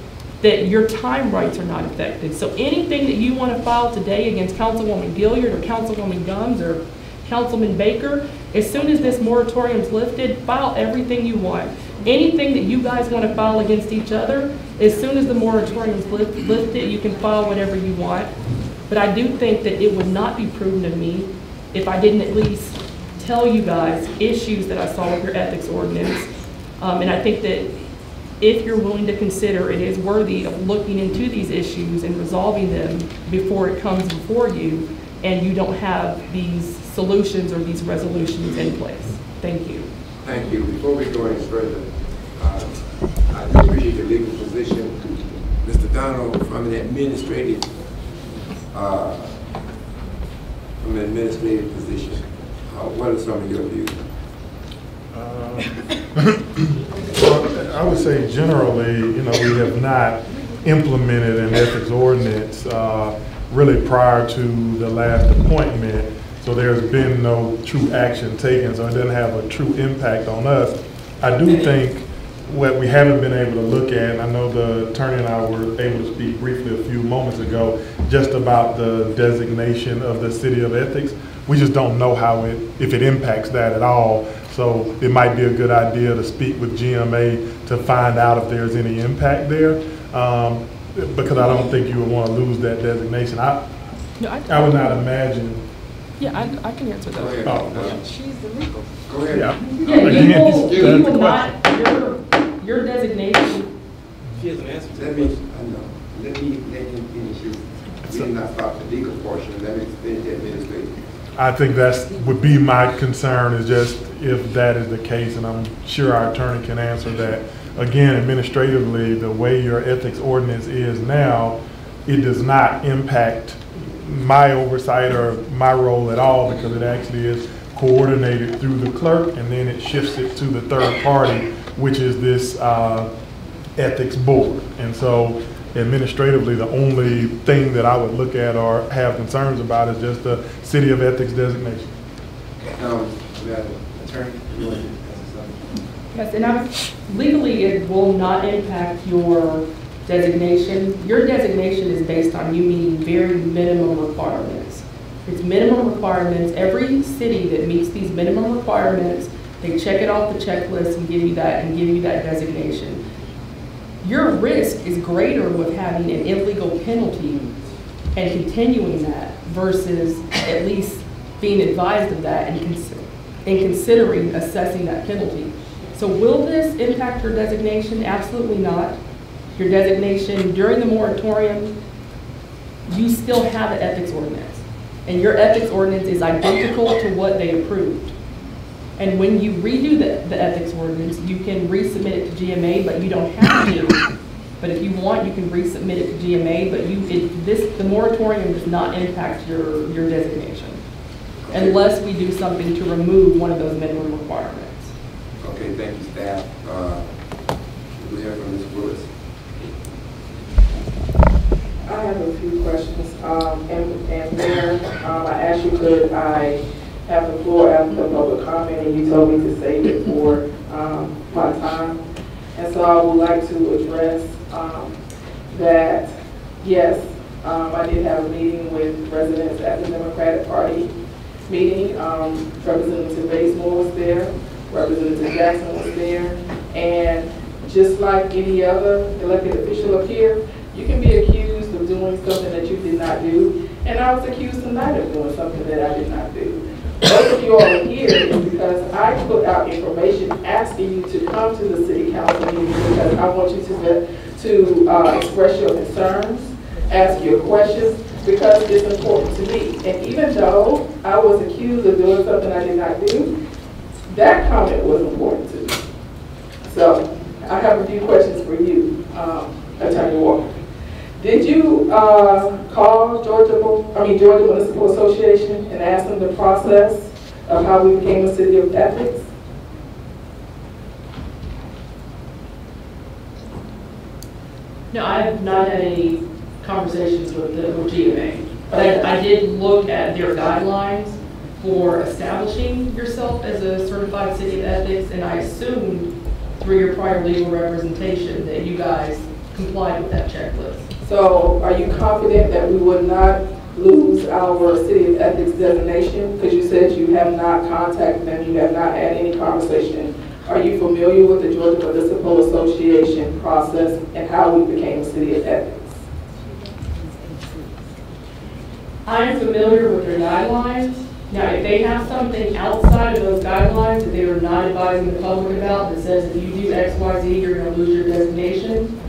that your time rights are not affected. So anything that you want to file today against Councilwoman Gilyard or Councilwoman Gumbs or Councilman Baker, as soon as this moratorium is lifted, file everything you want. Anything that you guys want to file against each other, as soon as the moratorium is lifted, you can file whatever you want. But I do think that it would not be prudent of me if I didn't at least tell you guys issues that I saw with your ethics ordinance. And I think that if you're willing to consider, it is worthy of looking into these issues and resolving them before it comes before you and you don't have these solutions or these resolutions in place. Thank you. Thank you. Before we go any further, I do appreciate your legal position. Mr. Donald, from an administrative position, what are some of your views? Well, I would say generally, we have not implemented an ethics ordinance really prior to the last appointment, so there's been no true action taken, so it doesn't have a true impact on us. I do think what we haven't been able to look at, and I know the attorney and I were able to speak briefly a few moments ago, just about the designation of the City of Ethics. We just don't know if it impacts that at all. So it might be a good idea to speak with GMA to find out if there's any impact there, because I don't think you would want to lose that designation. I would not imagine. Yeah, I can answer that. Oh, she's the legal. Go ahead. Yeah, you will not, your designation. She has an answer. Let me finish. We did not stop the legal portion. Let me finish the administrative. I think would be my concern, is just if that is the case, and I'm sure our attorney can answer that. Again, administratively, the way your ethics ordinance is now, it does not impact my oversight or my role at all, because it actually is coordinated through the clerk, and then it shifts it to the third party, which is this ethics board. And so administratively, the only thing that I would look at or have concerns about is just the City of Ethics designation. Attorney, you want to answer something? Yes, and legally it will not impact your designation. Your designation is based on you meeting very minimum requirements. It's minimum requirements. Every city that meets these minimum requirements, they check it off the checklist and give you that designation. Your risk is greater with having an illegal penalty and continuing that versus at least being advised of that and considering assessing that penalty. So will this impact your designation? Absolutely not. Your designation during the moratorium, you still have an ethics ordinance. And your ethics ordinance is identical to what they approved. And when you redo the ethics ordinance, you can resubmit it to GMA, but you don't have to. But if you want, you can resubmit it to GMA, but the moratorium does not impact your designation unless we do something to remove one of those minimum requirements. Okay, thank you, staff. We have from Ms. Willis. I have a few questions. And Mayor, I asked you could I have the floor after the public comment, and you told me to save it for my time. And so I would like to address that, yes, I did have a meeting with residents at the Democratic Party meeting. Representative Basemore was there, Representative Jackson was there, and just like any other elected official up here, you can be accused of doing something that you did not do, and I was accused tonight of doing something that I did not do. Most of you all are here is because I put out information asking you to come to the city council meeting because I want you to express your concerns, ask your questions, because it's important to me. And even though I was accused of doing something I did not do, that comment was important to me. So I have a few questions for you, Attorney Walker. Did you call Georgia Municipal Association and ask them the process of how we became a city of ethics? No, I have not had any conversations with GMA, but I did look at their guidelines for establishing yourself as a certified city of ethics, and I assumed through your prior legal representation that you guys complied with that checklist. So are you confident that we would not lose our city of ethics designation? Because you said you have not contacted them, you have not had any conversation. Are you familiar with the Georgia Municipal Association process and how we became a city of ethics? I am familiar with their guidelines. Now, if they have something outside of those guidelines that they are not advising the public about that says if you do X, Y, Z, you're going to lose your designation,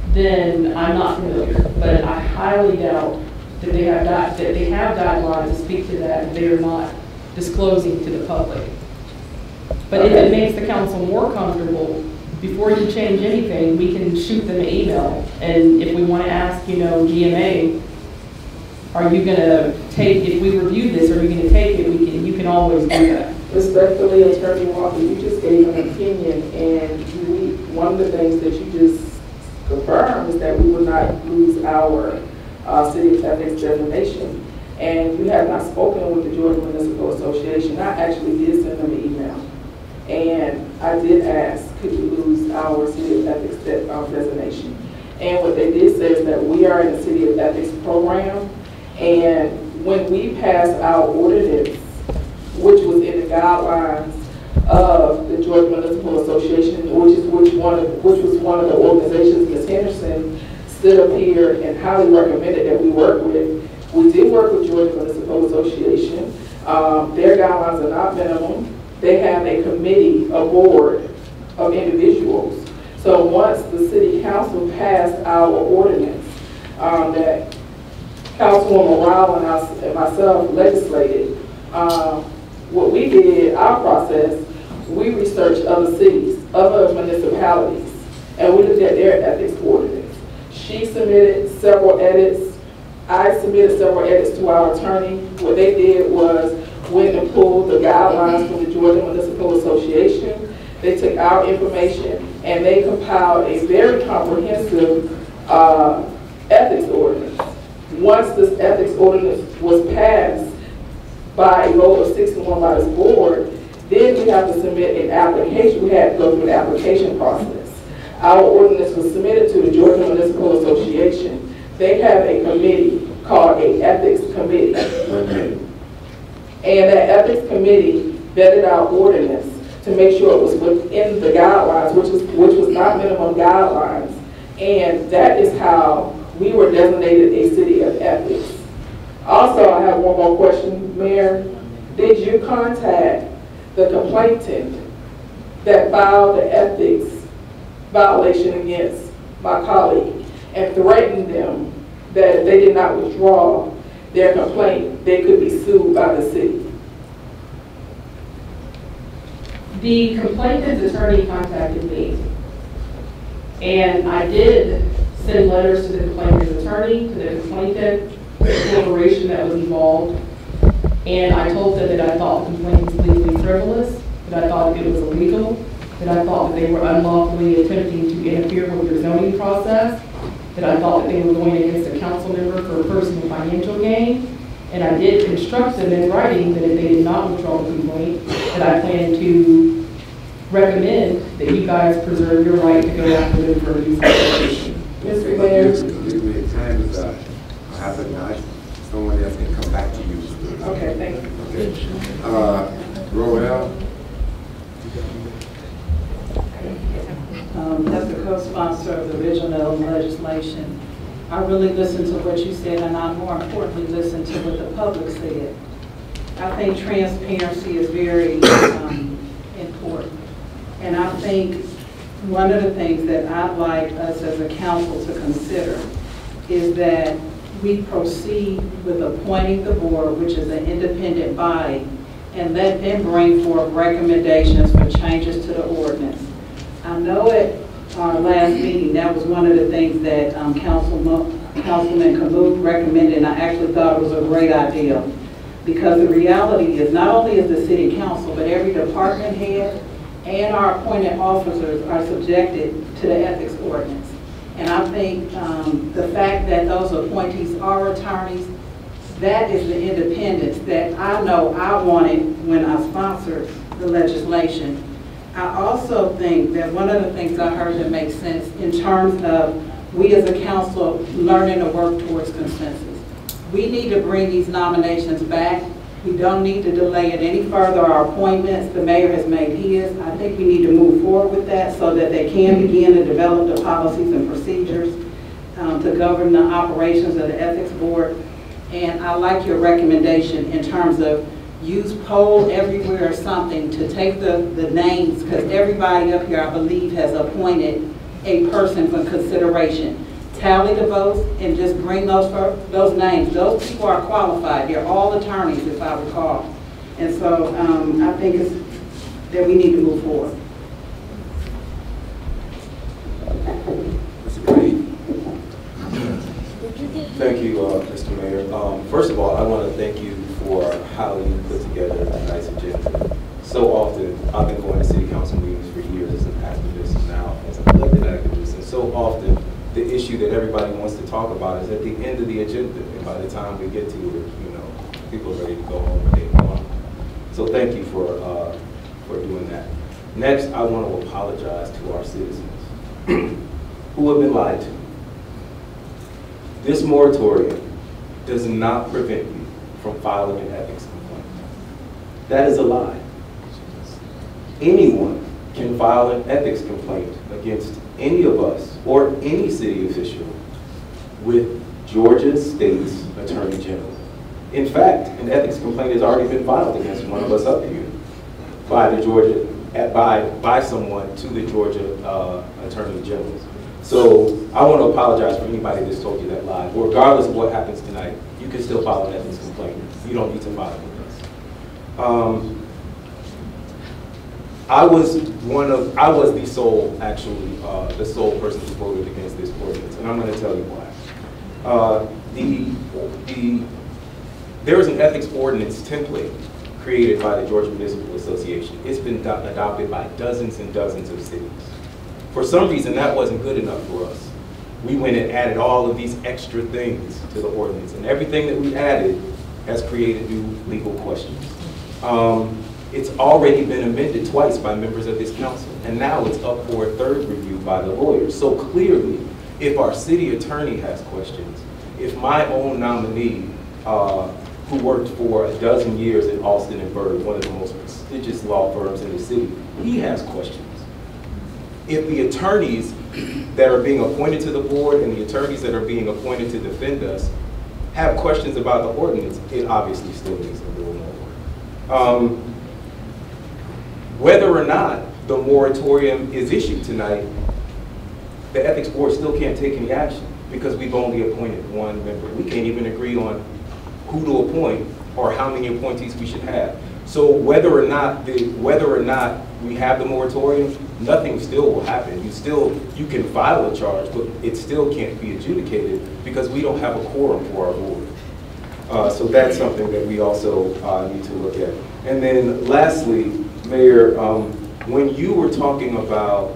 then I'm not familiar. But I highly doubt that they have guidelines to speak to that and they are not disclosing to the public. But if it makes the council more comfortable, before you change anything, we can shoot them an email. And if we want to ask, GMA, are you going to take, if we review this, are you going to take it? You can always do that. Respectfully, Attorney Walker, you just gave an opinion, and one of the things that you just confirmed is that we will not lose our city of ethics designation. And you have not spoken with the Georgia Municipal Association. I actually did send them an email. And I did ask, could we lose our city of ethics designation? And what they did say is that we are in the city of ethics program. And when we passed our ordinance, which was in the guidelines of the Georgia Municipal Association, which was one of the organizations Ms. Henderson stood up here and highly recommended that we work with. We did work with Georgia Municipal Association. Their guidelines are not minimum. They have a committee, a board of individuals. So once the city council passed our ordinance that Councilwoman Morale and myself legislated, what we did, our process, we researched other cities, other municipalities, and we looked at their ethics ordinance. She submitted several edits. I submitted several edits to our attorney. What they did was went and pulled the guidelines from the Georgia Municipal Association. They took our information and they compiled a very comprehensive ethics ordinance. Once this ethics ordinance was passed by a vote of 6-1 by this board, then we have to submit an application. We had to go through an application process. Our ordinance was submitted to the Georgia Municipal Association. They have a committee called an ethics committee. And that ethics committee vetted our ordinance to make sure it was within the guidelines, which was not minimum guidelines. And that is how we were designated a city of ethics. Also, I have one more question, Mayor. Did you contact the complainant that filed the ethics violation against my colleague and threatened them that if they did not withdraw their complaint, they could be sued by the city. The complainant's attorney contacted me, and I did send letters to the complainant's attorney, to the complainant, the corporation that was involved, and I told them that I thought the complaint was legally frivolous, that I thought it was illegal, that I thought that they were unlawfully attempting to interfere with their zoning process, that I thought that they were going against a council member for personal financial gain, and I did instruct them in writing that if they did not withdraw the complaint, that I plan to recommend that you guys preserve your right to go after them for abuse of probation. Mr. Mayor. Usually time is half now. Someone else can come back to you. Okay, thank you. Okay. Roel. As the co-sponsor of the original legislation, I really listened to what you said, and I more importantly listened to what the public said. I think transparency is very important. And I think one of the things that I'd like us as a council to consider is that we proceed with appointing the board, which is an independent body, and let them bring forth recommendations for changes to the ordinance. I know at our last meeting, that was one of the things that Councilman Kamut recommended, and I actually thought it was a great idea. Because the reality is, not only is the city council, but every department head and our appointed officers are subjected to the ethics ordinance. And I think the fact that those appointees are attorneys, that is the independence that I know I wanted when I sponsored the legislation. I also think that one of the things I heard that makes sense in terms of we as a council learning to work towards consensus. We need to bring these nominations back. We don't need to delay it any further. Our appointments, the mayor has made his. I think we need to move forward with that so that they can begin to develop the policies and procedures to govern the operations of the ethics board. And I like your recommendation in terms of use poll everywhere or something to take the names, because everybody up here, I believe, has appointed a person for consideration. Tally the votes and just bring those names. Those people are qualified. They're all attorneys, if I recall. And so I think that we need to move forward. Thank you, Mr. Mayor. First of all, I want to thank you for how you put together a nice agenda. So often, I've been going to city council meetings for years as an activist and now as an elected activist, and so often the issue that everybody wants to talk about is at the end of the agenda, and by the time we get to it, people are ready to go home and they go on. So thank you for doing that. Next, I want to apologize to our citizens who have been lied to. This moratorium does not prevent you from filing an ethics complaint. That is a lie. Anyone can file an ethics complaint against any of us or any city official with Georgia State's Attorney General. In fact, an ethics complaint has already been filed against one of us up here by someone to the Georgia Attorney General. So I want to apologize for anybody that's told you that lie. Regardless of what happens tonight, you can still file an ethics complaint. You don't need to file it with us. I was the sole person who voted against this ordinance, and I'm going to tell you why. There is an ethics ordinance template created by the Georgia Municipal Association. It's been adopted by dozens and dozens of cities. For some reason, that wasn't good enough for us. We went and added all of these extra things to the ordinance, and everything that we added has created new legal questions. It's already been amended twice by members of this council, and now it's up for a third review by the lawyers. So clearly, if our city attorney has questions, if my own nominee, who worked for a dozen years in Alston and Bird, one of the most prestigious law firms in the city, he has questions. If the attorneys that are being appointed to the board and the attorneys that are being appointed to defend us have questions about the ordinance, it obviously still needs a little more work. Whether or not the moratorium is issued tonight, the ethics board still can't take any action because we've only appointed one member. We can't even agree on who to appoint or how many appointees we should have. So whether or not we have the moratorium, nothing still will happen. You can file a charge, but it still can't be adjudicated because we don't have a quorum for our board. So that's something that we also need to look at. And then lastly, Mayor, when you were talking about,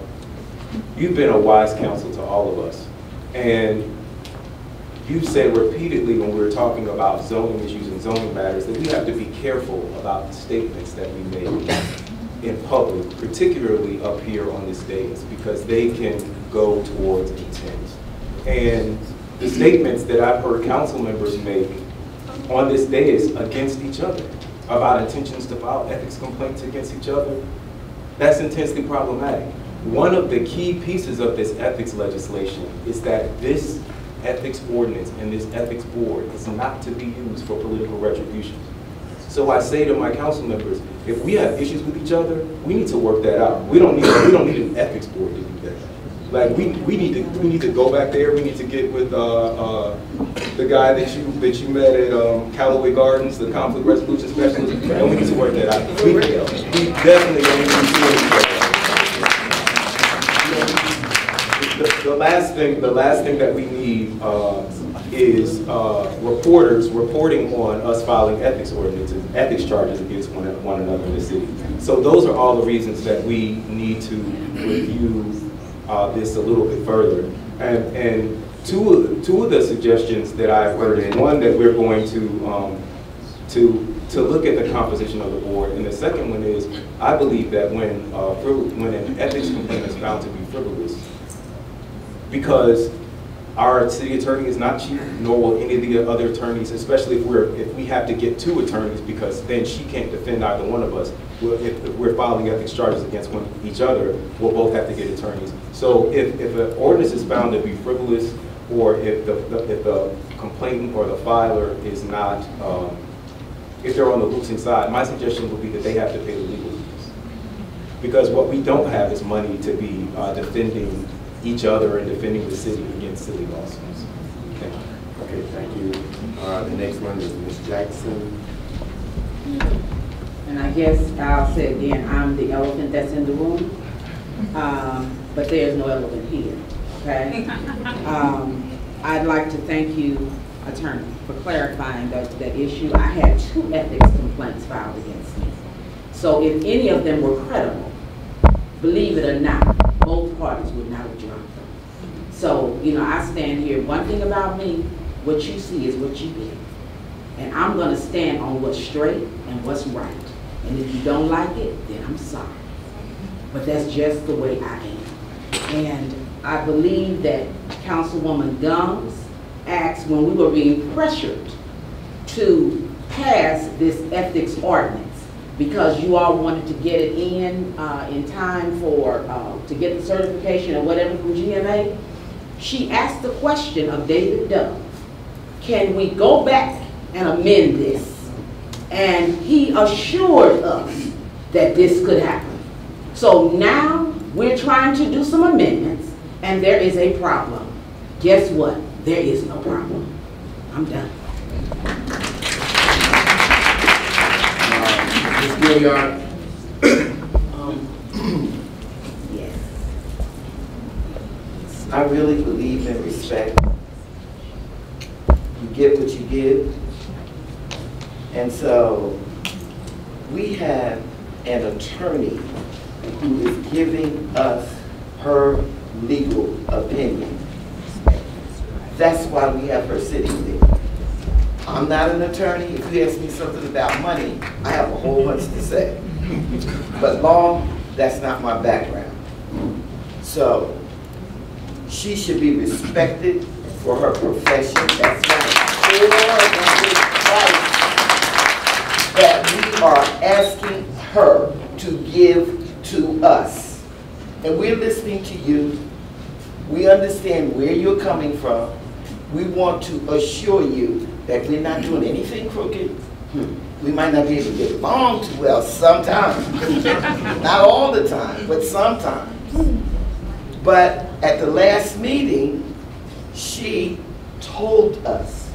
you've been a wise counsel to all of us, and you said repeatedly when we were talking about zoning issues and zoning matters that we have to be careful about statements that we make in public, particularly up here on this dais, because they can go towards intent. And the statements that I've heard council members make on this dais against each other about intentions to file ethics complaints against each other, that's intensely problematic. One of the key pieces of this ethics legislation is that this ethics ordinance and this ethics board is not to be used for political retribution. So I say to my council members, if we have issues with each other, we need to work that out. We don't need an ethics board to do that. Like we need to go back there. We need to get with the guy that you met at Callaway Gardens, the conflict resolution specialist, and we need to work that out. We definitely don't need to do it. The last thing that we need is reporters reporting on us filing ethics ordinances, ethics charges against one another in the city. So those are all the reasons that we need to review this a little bit further. And two of the suggestions that I've heard, and one that we're going to look at the composition of the board, and the second one is I believe that when an ethics complaint is found to be frivolous, because our city attorney is not cheap, nor will any of the other attorneys, especially if we have to get two attorneys, because then she can't defend either one of us. If we're filing ethics charges against each other, we'll both have to get attorneys. So if an ordinance is found to be frivolous, or if the complainant or the filer is not, if they're on the losing side, my suggestion would be that they have to pay the legal fees. Because what we don't have is money to be defending each other and defending the city against city lawsuits. Thank you. Okay, thank you. The next one is Ms. Jackson. And I guess I'll say again, I'm the elephant that's in the room, but there's no elephant here, okay? I'd like to thank you, Attorney, for clarifying that issue. I had 2 ethics complaints filed against me. So if any of them were credible, believe it or not, both parties would not have dropped them. So, I stand here, one thing about me, what you see is what you get. And I'm going to stand on what's straight and what's right. And if you don't like it, then I'm sorry. But that's just the way I am. And I believe that Councilwoman Gumbs asked when we were being pressured to pass this ethics ordinance, because you all wanted to get it in time for, to get the certification or whatever from GMA, she asked the question of David Dove, can we go back and amend this? And he assured us that this could happen. So now we're trying to do some amendments, and there is a problem. Guess what? There is no problem. I'm done. Ms. Gilyard. Yes. I really believe in respect. You get what you give. And so we have an attorney who is giving us her legal opinion. That's why we have her sitting there. I'm not an attorney. If you ask me something about money, I have a whole bunch to say. But law, that's not my background. So she should be respected for her profession. That's right. That we are asking her to give to us. And we're listening to you. We understand where you're coming from. We want to assure you that we're not doing anything crooked. we might not be able to get along too well sometimes. Not all the time, but sometimes. But at the last meeting, she told us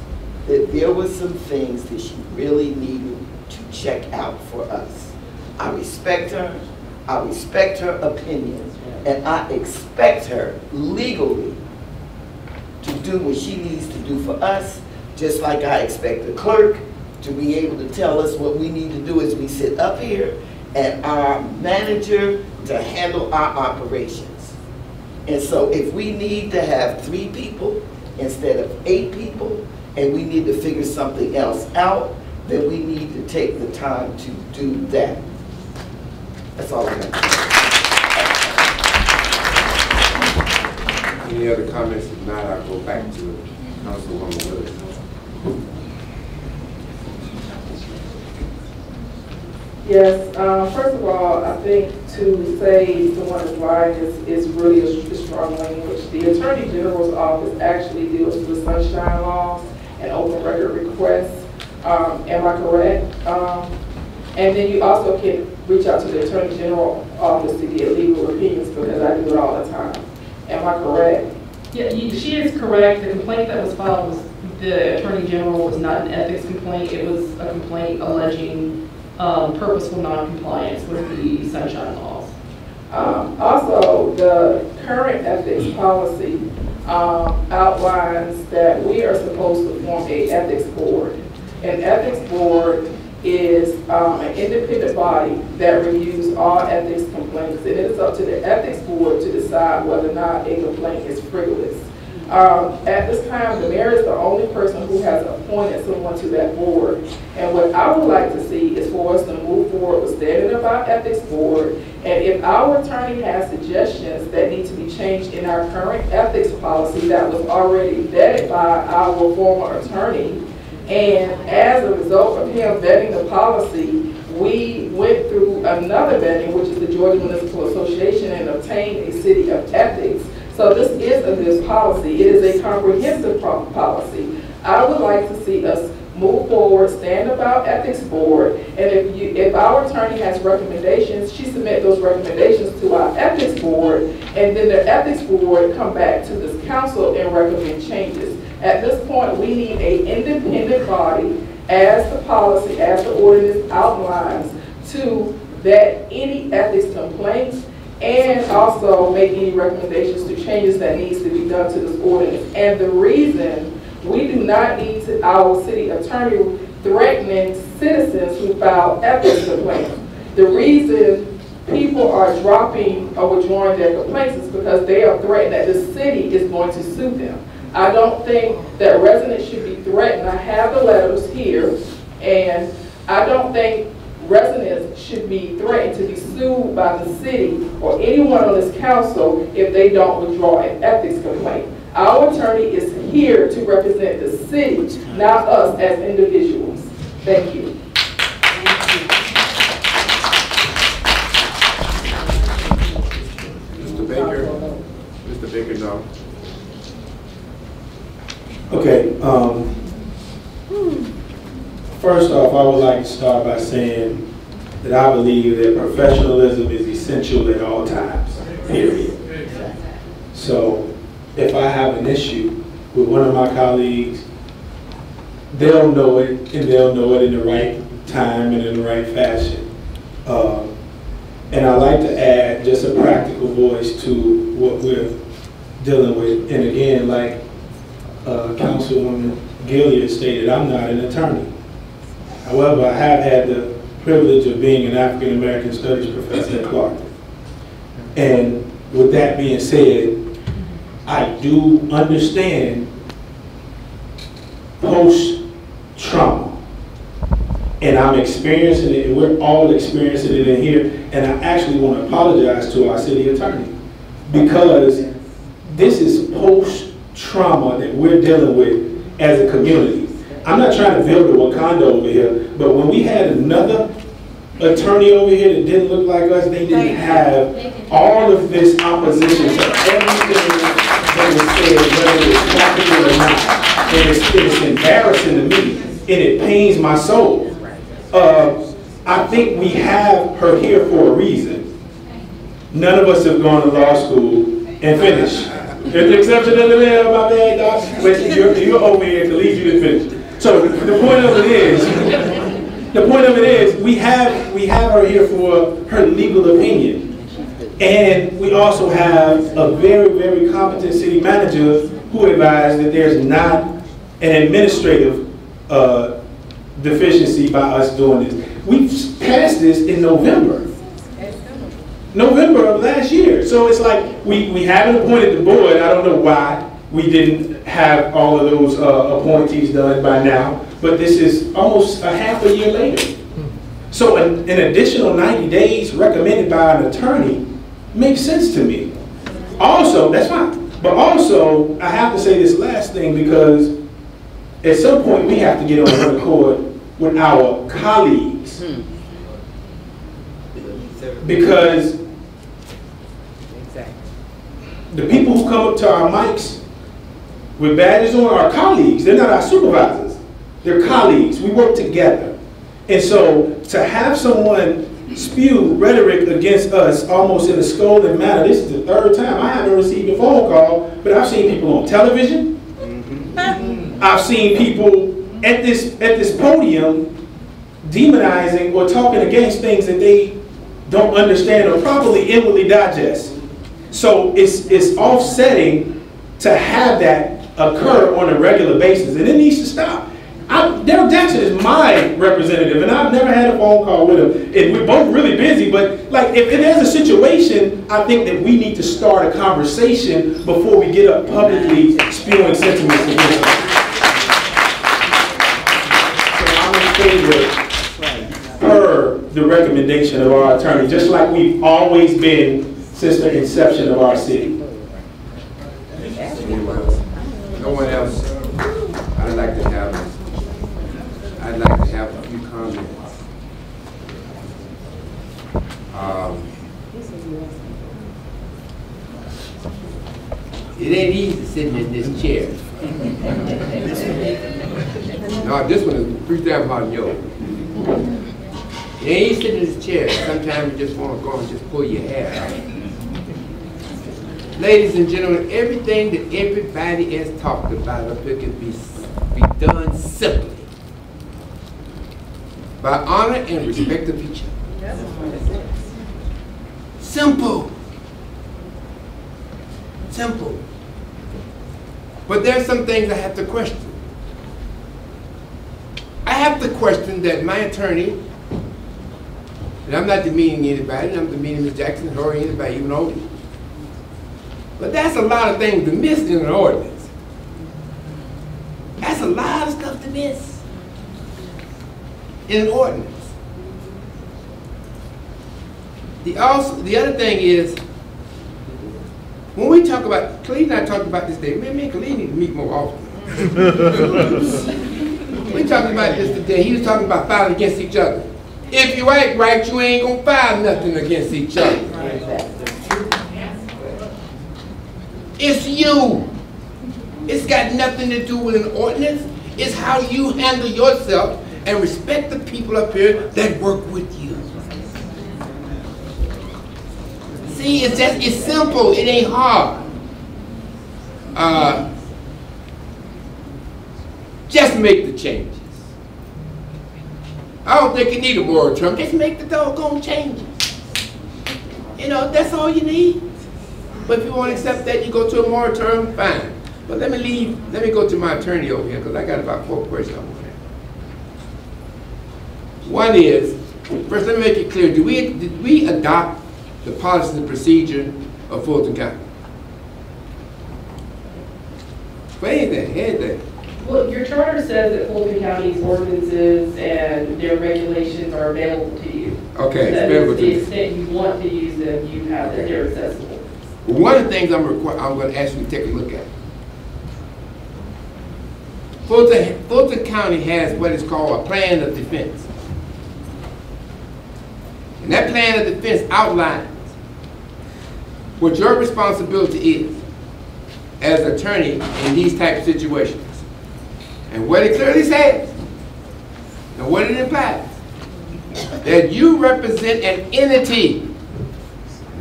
that there were some things that she really needed to check out for us. I respect her. I respect her opinion. And I expect her legally to do what she needs to do for us, just like I expect the clerk to be able to tell us what we need to do as we sit up here, and our manager to handle our operations. And so if we need to have 3 people instead of 8 people, and we need to figure something else out, then we need to take the time to do that. That's all I have. Any other comments? If not, I'll go back to Councilwoman Willis. Yes, first of all, I think to say someone is lying is really a strong language. The Attorney General's office actually deals with sunshine laws and open record requests. Am I correct? And then you also can reach out to the Attorney General's office to get legal opinions, because I do it all the time. Am I correct? Yeah, she is correct. The complaint that was filed was the Attorney General was not an ethics complaint. It was a complaint alleging purposeful non-compliance with the sunshine laws. Also, the current ethics policy outlines that we are supposed to form an ethics board. An ethics board is an independent body that reviews all ethics complaints, and it is up to the ethics board to decide whether or not a complaint is frivolous. At this time, the mayor is the only person who has appointed someone to that board. And what I would like to see is for us to move forward with standing up our ethics board. And if our attorney has suggestions that need to be changed in our current ethics policy that was already vetted by our former attorney, and as a result of him vetting the policy, we went through another vetting, which is the Georgia Municipal Association, and obtained a city of ethics. So this is a good policy. It is a comprehensive policy. I would like to see us move forward, stand up our ethics board, and if our attorney has recommendations, she submit those recommendations to our ethics board, and then the ethics board come back to this council and recommend changes. At this point, we need an independent body, as the policy, as the ordinance outlines, to vet any ethics complaints and also make any recommendations to changes that needs to be done to this ordinance. And the reason we do not need our city attorney threatening citizens who file ethics complaints. The reason people are dropping or withdrawing their complaints is because they are threatened that the city is going to sue them. I don't think that residents should be threatened. I have the letters here, and I don't think residents should be threatened to be sued by the city or anyone on this council if they don't withdraw an ethics complaint. Our attorney is here to represent the city, not us as individuals. Thank you. Mr. Baker? Mr. Baker, no. Okay, first off, I would like to start by saying that I believe that professionalism is essential at all times, period. So if I have an issue with one of my colleagues, they'll know it, and they'll know it in the right time and in the right fashion. And I like to add just a practical voice to what we're dealing with. And again, like Councilwoman Gilyard stated, I'm not an attorney. However, I have had the privilege of being an African American Studies professor at Clark. And with that being said, I do understand post-trauma. And I'm experiencing it, and we're all experiencing it in here. And I actually want to apologize to our city attorney, because this is post-trauma that we're dealing with as a community. I'm not trying to build a Wakanda over here, but when we had another attorney over here that didn't look like us, they didn't have all of this opposition to everything that was said, whether it was practical or not. And it's embarrassing to me, and it pains my soul. I think we have her here for a reason. None of us have gone to law school and finished. There's an exception of the man, my bad, Doc. But you're over here to lead you to finish. So the point of it is, we have her here for her legal opinion. And we also have a very, very competent city manager who advised that there's not an administrative deficiency by us doing this. We passed this in November of last year. So it's like we haven't appointed the board. I don't know why we didn't have all of those appointees done by now, but this is almost a half a year later. So an additional 90 days recommended by an attorney makes sense to me. Also, that's fine, but also I have to say this last thing because at some point we have to get on one accord with our colleagues. Because the people who come up to our mics with badges on are colleagues. They're not our supervisors. They're colleagues. We work together. And so to have someone spew rhetoric against us almost in a scolding manner, this is the third time. I haven't received a phone call, but I've seen people on television. I've seen people at this podium demonizing or talking against things that they don't understand or properly inwardly digest. So it's offsetting to have that occur on a regular basis, and it needs to stop. Daryl Jackson is my representative, and I've never had a phone call with him. And we're both really busy, but like if there's a situation, I think that we need to start a conversation before we get up publicly spewing sentiments against us. So I'm in favor per the recommendation of our attorney, just like we've always been since the inception of our city. No one else? I'd like to have a few comments. It ain't easy sitting in this chair. No, this one is pretty damn hard on yours. It ain't easy sitting in this chair. Sometimes you just want to go and just pull your hair out. Ladies and gentlemen, everything that everybody has talked about up here can be done simply by honor and respect of each other. Simple. Simple. But there's some things I have to question. I have to question that my attorney, and I'm not demeaning anybody, I'm demeaning Ms. Jackson or anybody, even older. But that's a lot of things to miss in an ordinance. That's a lot of stuff to miss in an ordinance. The other thing is, when we talk about, Khalid and I talked about this today, me and Khalid need to meet more often. We talked about this today, he was talking about filing against each other. If you act right, you ain't gonna file nothing against each other. It's you. It's got nothing to do with an ordinance. It's how you handle yourself and respect the people up here that work with you. See, it's simple. It ain't hard. Just make the changes. I don't think you need a moratorium. Just make the doggone changes. You know, that's all you need. But if you won't accept that, you go to a moratorium, fine. But let me go to my attorney over here, because I got about 4 questions I want to ask. One is, first let me make it clear, did we adopt the policy and procedure of Fulton County? Wait a minute. Well, your charter says that Fulton County's ordinances and their regulations are available to you. Okay, that available to to the me. extent you want to use them, you have that they're accessible. One of the things I'm going to ask you to take a look at. Fulton County has what is called a plan of defense. And that plan of defense outlines what your responsibility is as attorney in these type of situations. And what it clearly says, and what it implies, that you represent an entity,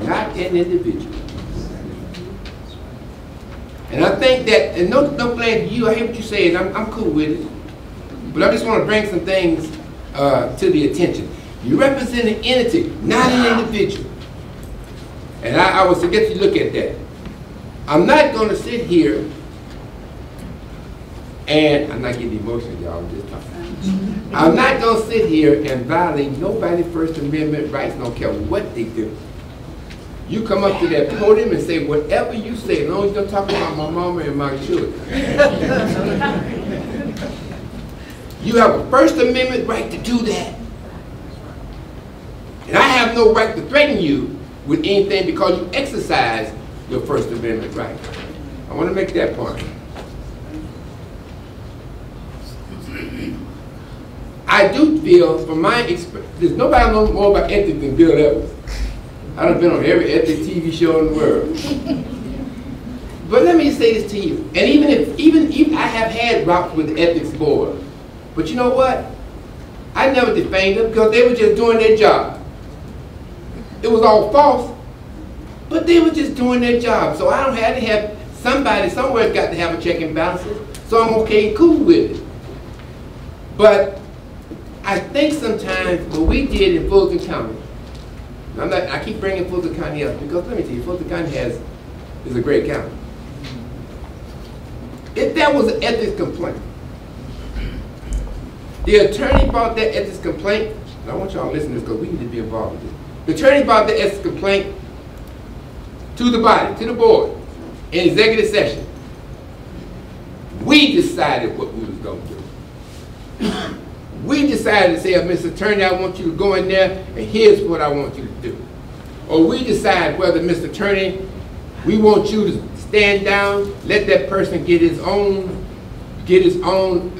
not an individual. And I think that, and no blame to you, I hear what you say, and I'm cool with it. But I just want to bring some things to the attention. You represent an entity, not an individual. And I would suggest you look at that. I'm not going to sit here, and I'm not getting emotional, y'all, I'm just talking. I'm not going to sit here and violate nobody's First Amendment rights, don't care what they do. You come up to that podium and say whatever you say, as long as you don't talk about my mama and my children. You have a First Amendment right to do that. And I have no right to threaten you with anything because you exercise your First Amendment right. I want to make that point. I do feel, from my experience, there's nobody knows more about ethics than Bill Evans. I've been on every ethics TV show in the world. But let me say this to you, and even if I have had routes with the ethics board, but you know what? I never defamed them because they were just doing their job. It was all false, but they were just doing their job. So I don't have to have somebody somewhere's got to have a check and balances. So I'm okay and cool with it. But I think sometimes what we did in Fulton County, I keep bringing Fulton County up because let me tell you, Fulton County is a great county. If that was an ethics complaint, the attorney brought that ethics complaint, and I want y'all to listen to this because we need to be involved with this. The attorney brought the ethics complaint to the body, to the board, in executive session. We decided what we was going to do. We decided to say, Mr. Attorney, I want you to go in there, and here's what I want you to do. Or we decide whether, Mr. Attorney, we want you to stand down, let that person get his own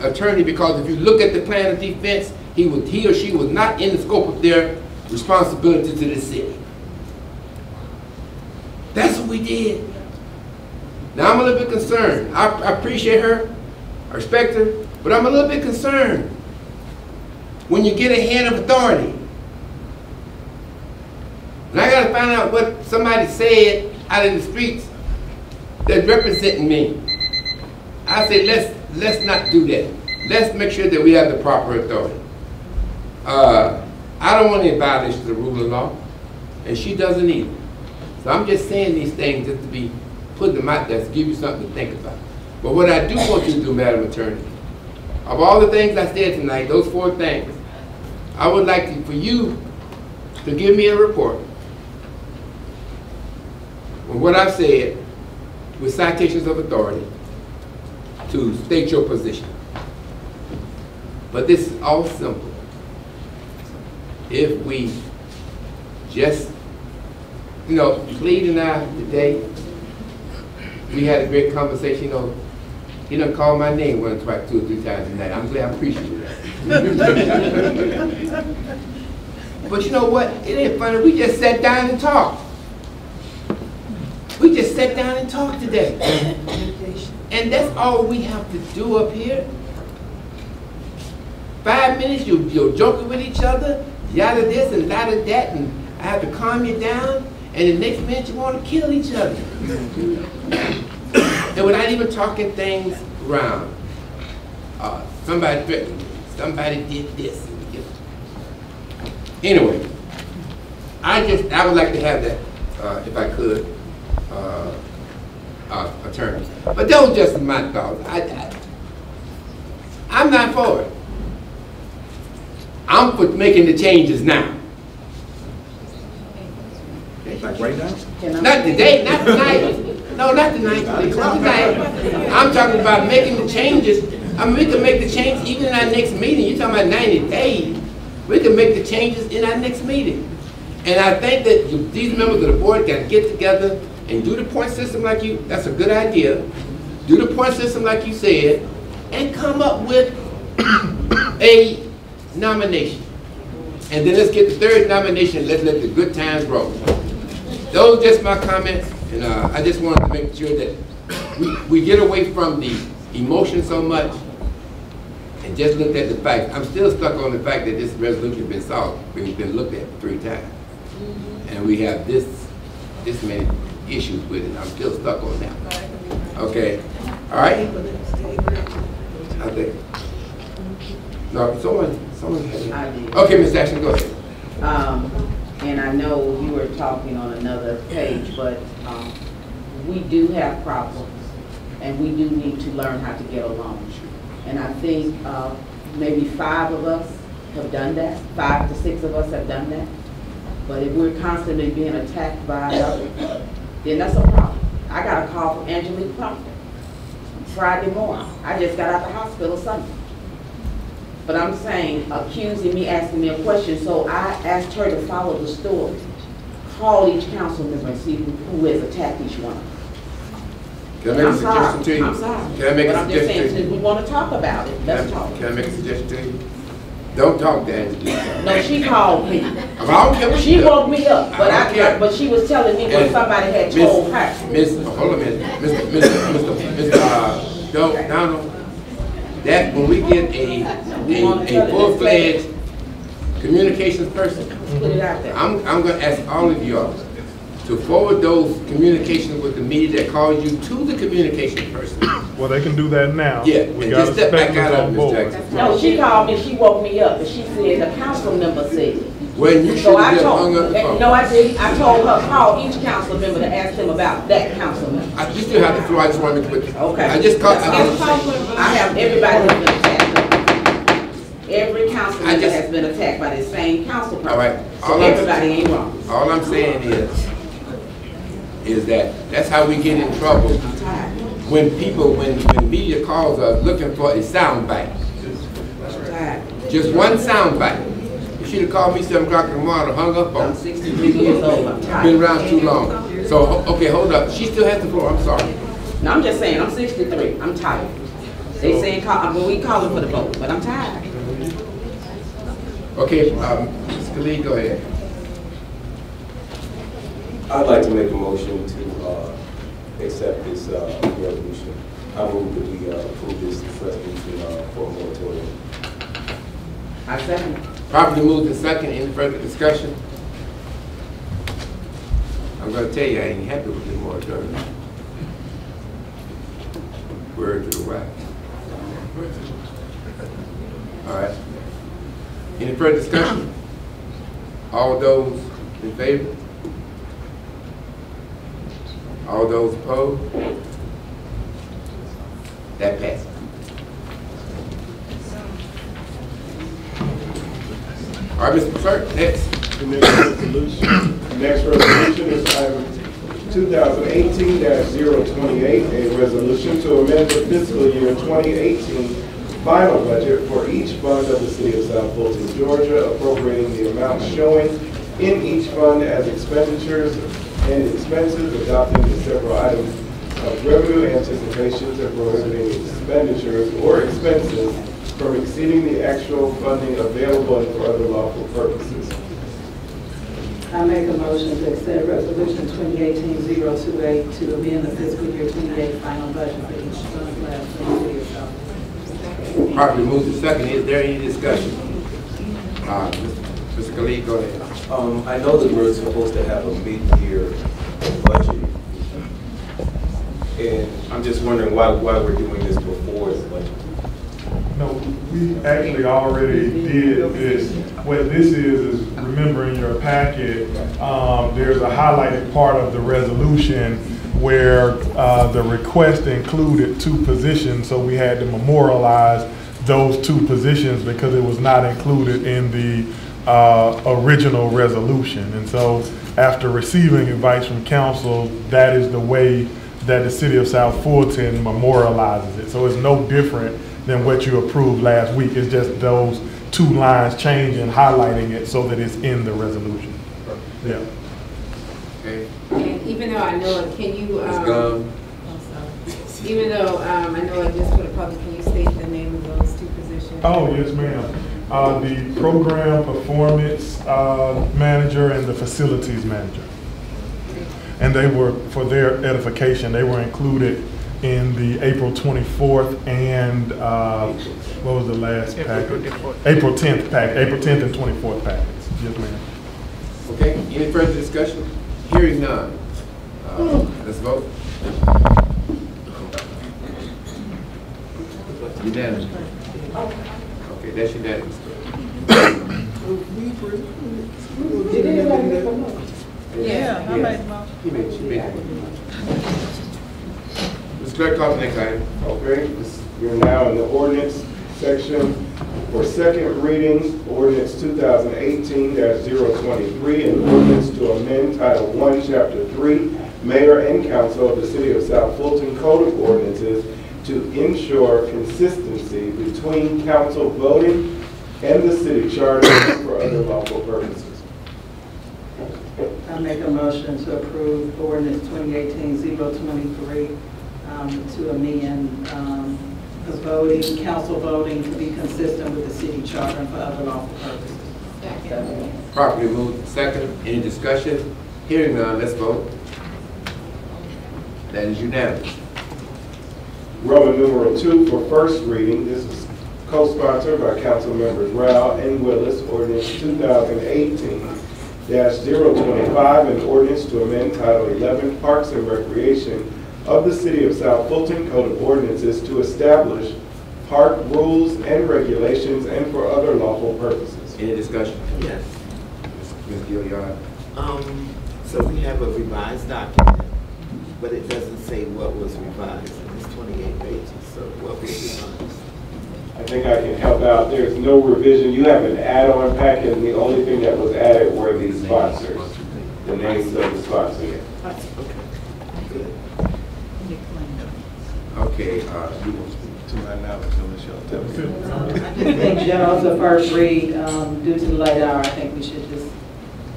attorney, because if you look at the plan of defense, he or she was not in the scope of their responsibility to the city. That's what we did. Now I'm a little bit concerned. I appreciate her, I respect her, but I'm a little bit concerned when you get a hand of authority. And I got to find out what somebody said out in the streets that's representing me. I say let's not do that. Let's make sure that we have the proper authority. I don't want any violations of the rule of law, and she doesn't either. So I'm just saying these things just to be putting them out there to give you something to think about. But what I do want you to do, Madam Attorney, of all the things I said tonight, those 4 things, I would like for you to give me a report on what I've said with citations of authority to state your position. But this is all simple. If we just, Cleve and I today, we had a great conversation. He done called my name once, twice, 2 or 3 times tonight. I'm glad, I appreciate that. But you know what? It ain't funny. We just sat down and talked. We just sat down and talked today. And that's all we have to do up here. 5 minutes, you're joking with each other, yada this and yada that, and I have to calm you down, and the next minute you want to kill each other. And without even talking things around. Somebody threatened me, somebody did this. Anyway, I would like to have that, if I could, attorney. But that was just my thoughts. I'm not for it. I'm for making the changes now. Like right now? Not today, not tonight. No, not tonight, please, not tonight. I'm talking about making the changes. I mean, we can make the change even in our next meeting. You're talking about 90 days. We can make the changes in our next meeting. And I think that these members of the board got to get together and do the point system like you, that's a good idea. Do the point system like you said, and come up with a nomination. And then let's get the 3rd nomination and let's let the good times roll. Those are just my comments, and I just wanted to make sure that we get away from the emotion so much and and just looked at the facts, I'm still stuck on the fact that this resolution has been solved, been looked at 3 times. And we have this many issues with it. I'm still stuck on that. Okay, all right? I think. No, someone had it. Okay, Ms. Jackson, go ahead. And I know you were talking on another page, but we do have problems, and we do need to learn how to get along. And I think maybe 5 of us have done that. 5 to 6 of us have done that. But if we're constantly being attacked by others, then that's a problem. I got a call from Angelique Proctor Friday morning. I just got out the hospital Sunday. But I'm saying, accusing me, asking me a question, so I asked her to follow the story. Call each council member and see who has attacked each one. Can I make a suggestion to you? I'm sorry. Can I make but a I'm just suggestion saying, since we want to talk about it, let's talk. Can I make a suggestion to you? Don't talk to Angela. No, she called me. I don't care what she woke me up, but but she was telling me what somebody had told her. Hold on a minute, Mr. Donald. That when we get a full-fledged communications person, put it out there. I'm going to ask all of y'all to forward those communications with the media that calls you to the communication person. Well, they can do that now. Yeah, we and got just step back out of it, Ms. Jackson. No, she called me, she woke me up, and she said the council member said it. When you should have just hung up the phone. No, I didn't. I told her, call each council member to ask them about that council member. You still have the floor, I just want to make it. Okay. I just called. I have everybody has been attacked. Every council member has been attacked by the same council person. All right. So everybody ain't wrong. All I'm saying is that that's how we get in trouble when media calls us looking for a sound bite. Just one sound bite. You should have called me 7 o'clock in the morning, hung up on. I'm 63 years old. I'm tired. Been around too long. So, okay, hold up. She still has the floor. I'm sorry. No, I'm just saying, I'm 63. I'm tired. They saying, we calling for the vote, but I'm tired. Okay, Ms. Khalid, go ahead. I'd like to make a motion to accept this resolution. I move that we approve this resolution for a moratorium. I second. Properly moved and second. Any further discussion? I'm going to tell you, I ain't happy with the moratorium. Word to the wise. All right. Any further discussion? All those in favor? All those opposed? That passes. All right, Mr. Clerk, next. The next resolution is item 2018-028, a resolution to amend the fiscal year 2018 final budget for each fund of the City of South Fulton, Georgia, appropriating the amount showing in each fund as expenditures and expenses, adopting the several items of revenue anticipations, and prohibiting expenditures or expenses from exceeding the actual funding available and for other lawful purposes. I make a motion to accept resolution 2018-028 to amend the fiscal year 28 final budget for each fund class for the City of South. Properly moved and second. Is there any discussion? Mr. Khalid, go ahead. I know that we're supposed to have a mid-year budget, and I'm just wondering why we're doing this before the budget. No, we actually already did this. What this is remember in your packet, there's a highlighted part of the resolution where the request included 2 positions, so we had to memorialize those 2 positions because it was not included in the original resolution. And so after receiving advice from council, that is the way that the City of South Fulton memorializes it. So it's no different than what you approved last week. It's just those 2 lines changing, highlighting it so that it's in the resolution. Yeah. Okay. And even though I know it, can you, even though I know it just for the public, can you state the name of those 2 positions? Oh, yes, ma'am. The program performance manager and the facilities manager. And they were, for their edification, they were included in the April 24th and, what was the last package? April 10th pack, April 10th and 24th packets. Yes, ma'am. Okay, any further discussion? Hearing none. Let's vote. Unanimous. Okay, that's unanimous. Yeah, I made the motion. She made it. Mr. Clerk, call the next item. Okay, we're now in the ordinance section. For second reading, ordinance 2018-023, an ordinance to amend Title 1, Chapter 3, Mayor and Council of the City of South Fulton Code of Ordinances to ensure consistency between council voting and the city charter for other lawful purposes. I make a motion to approve ordinance 2018-023 to amend the voting, council voting to be consistent with the city charter and for other lawful purposes. Properly moved second. Any discussion? Hearing none, let's vote. That is unanimous. Roman numeral 2 for first reading. This is co-sponsored by Council Members Rao and Willis. Ordinance 2018-025, an ordinance to amend Title 11 Parks and Recreation of the City of South Fulton Code of Ordinances to establish park rules and regulations and for other lawful purposes. Any discussion? Yes. Ms. Gilyard. So we have a revised document, but it doesn't say what was revised. It's 28 pages, so what was revised? I think I can help out. There's no revision. You have an add-on packet, and the only thing that was added were the sponsors, the names of the sponsors. Okay, I think general's the first read, due to the late hour, I think we should just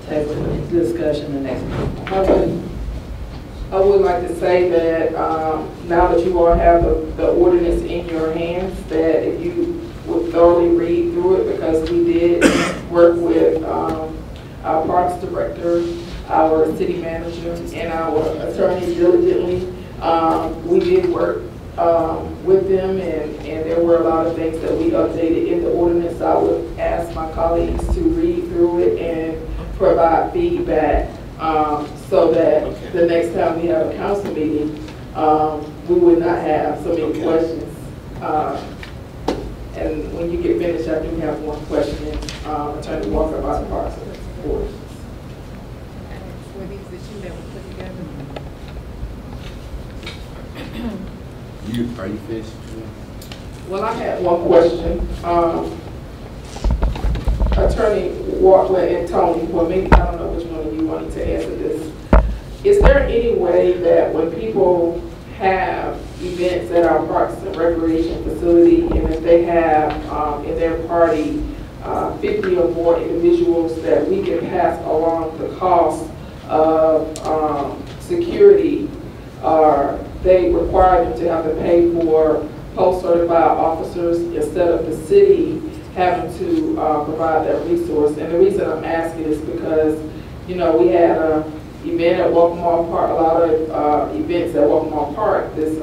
table the discussion the next week. I would like to say that now that you all have the ordinance in your hands, that if you would thoroughly read through it, because we did work with our Parks Director, our City Manager, and our attorney diligently. We did work with them, and there were a lot of things that we updated in the ordinance. I would ask my colleagues to read through it and provide feedback so that the next time we have a council meeting, we would not have so many questions. And when you get finished, I do have one question, Attorney Walker, about the parks and boards. Were these the two that were put together? Are you finished? Well, I had one question. Attorney Walker and Tony, well, maybe, I don't know which one of you wanted to answer this. Is there any way that when people have events at our Parks and Recreation facility, and if they have in their party 50 or more individuals, that we can pass along the cost of security, or they require them to have to pay for post-certified officers instead of the city having to provide that resource? And the reason I'm asking is because, you know, we had an event at Walkmore Park, a lot of events at Walkmore Park this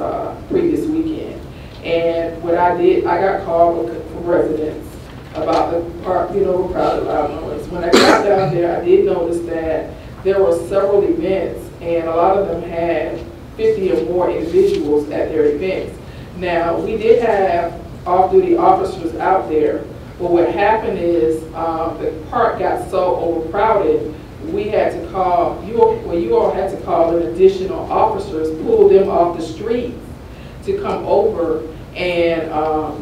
previous weekend. And what I did, I got called from residents about the park, you know, we're proud of loud noise. When I got down there, I did notice that there were several events, and a lot of them had 50 or more individuals at their events. Now, we did have off-duty officers out there, but what happened is the park got so overcrowded, we had to call, you all had to call in additional officers, pull them off the streets to come over and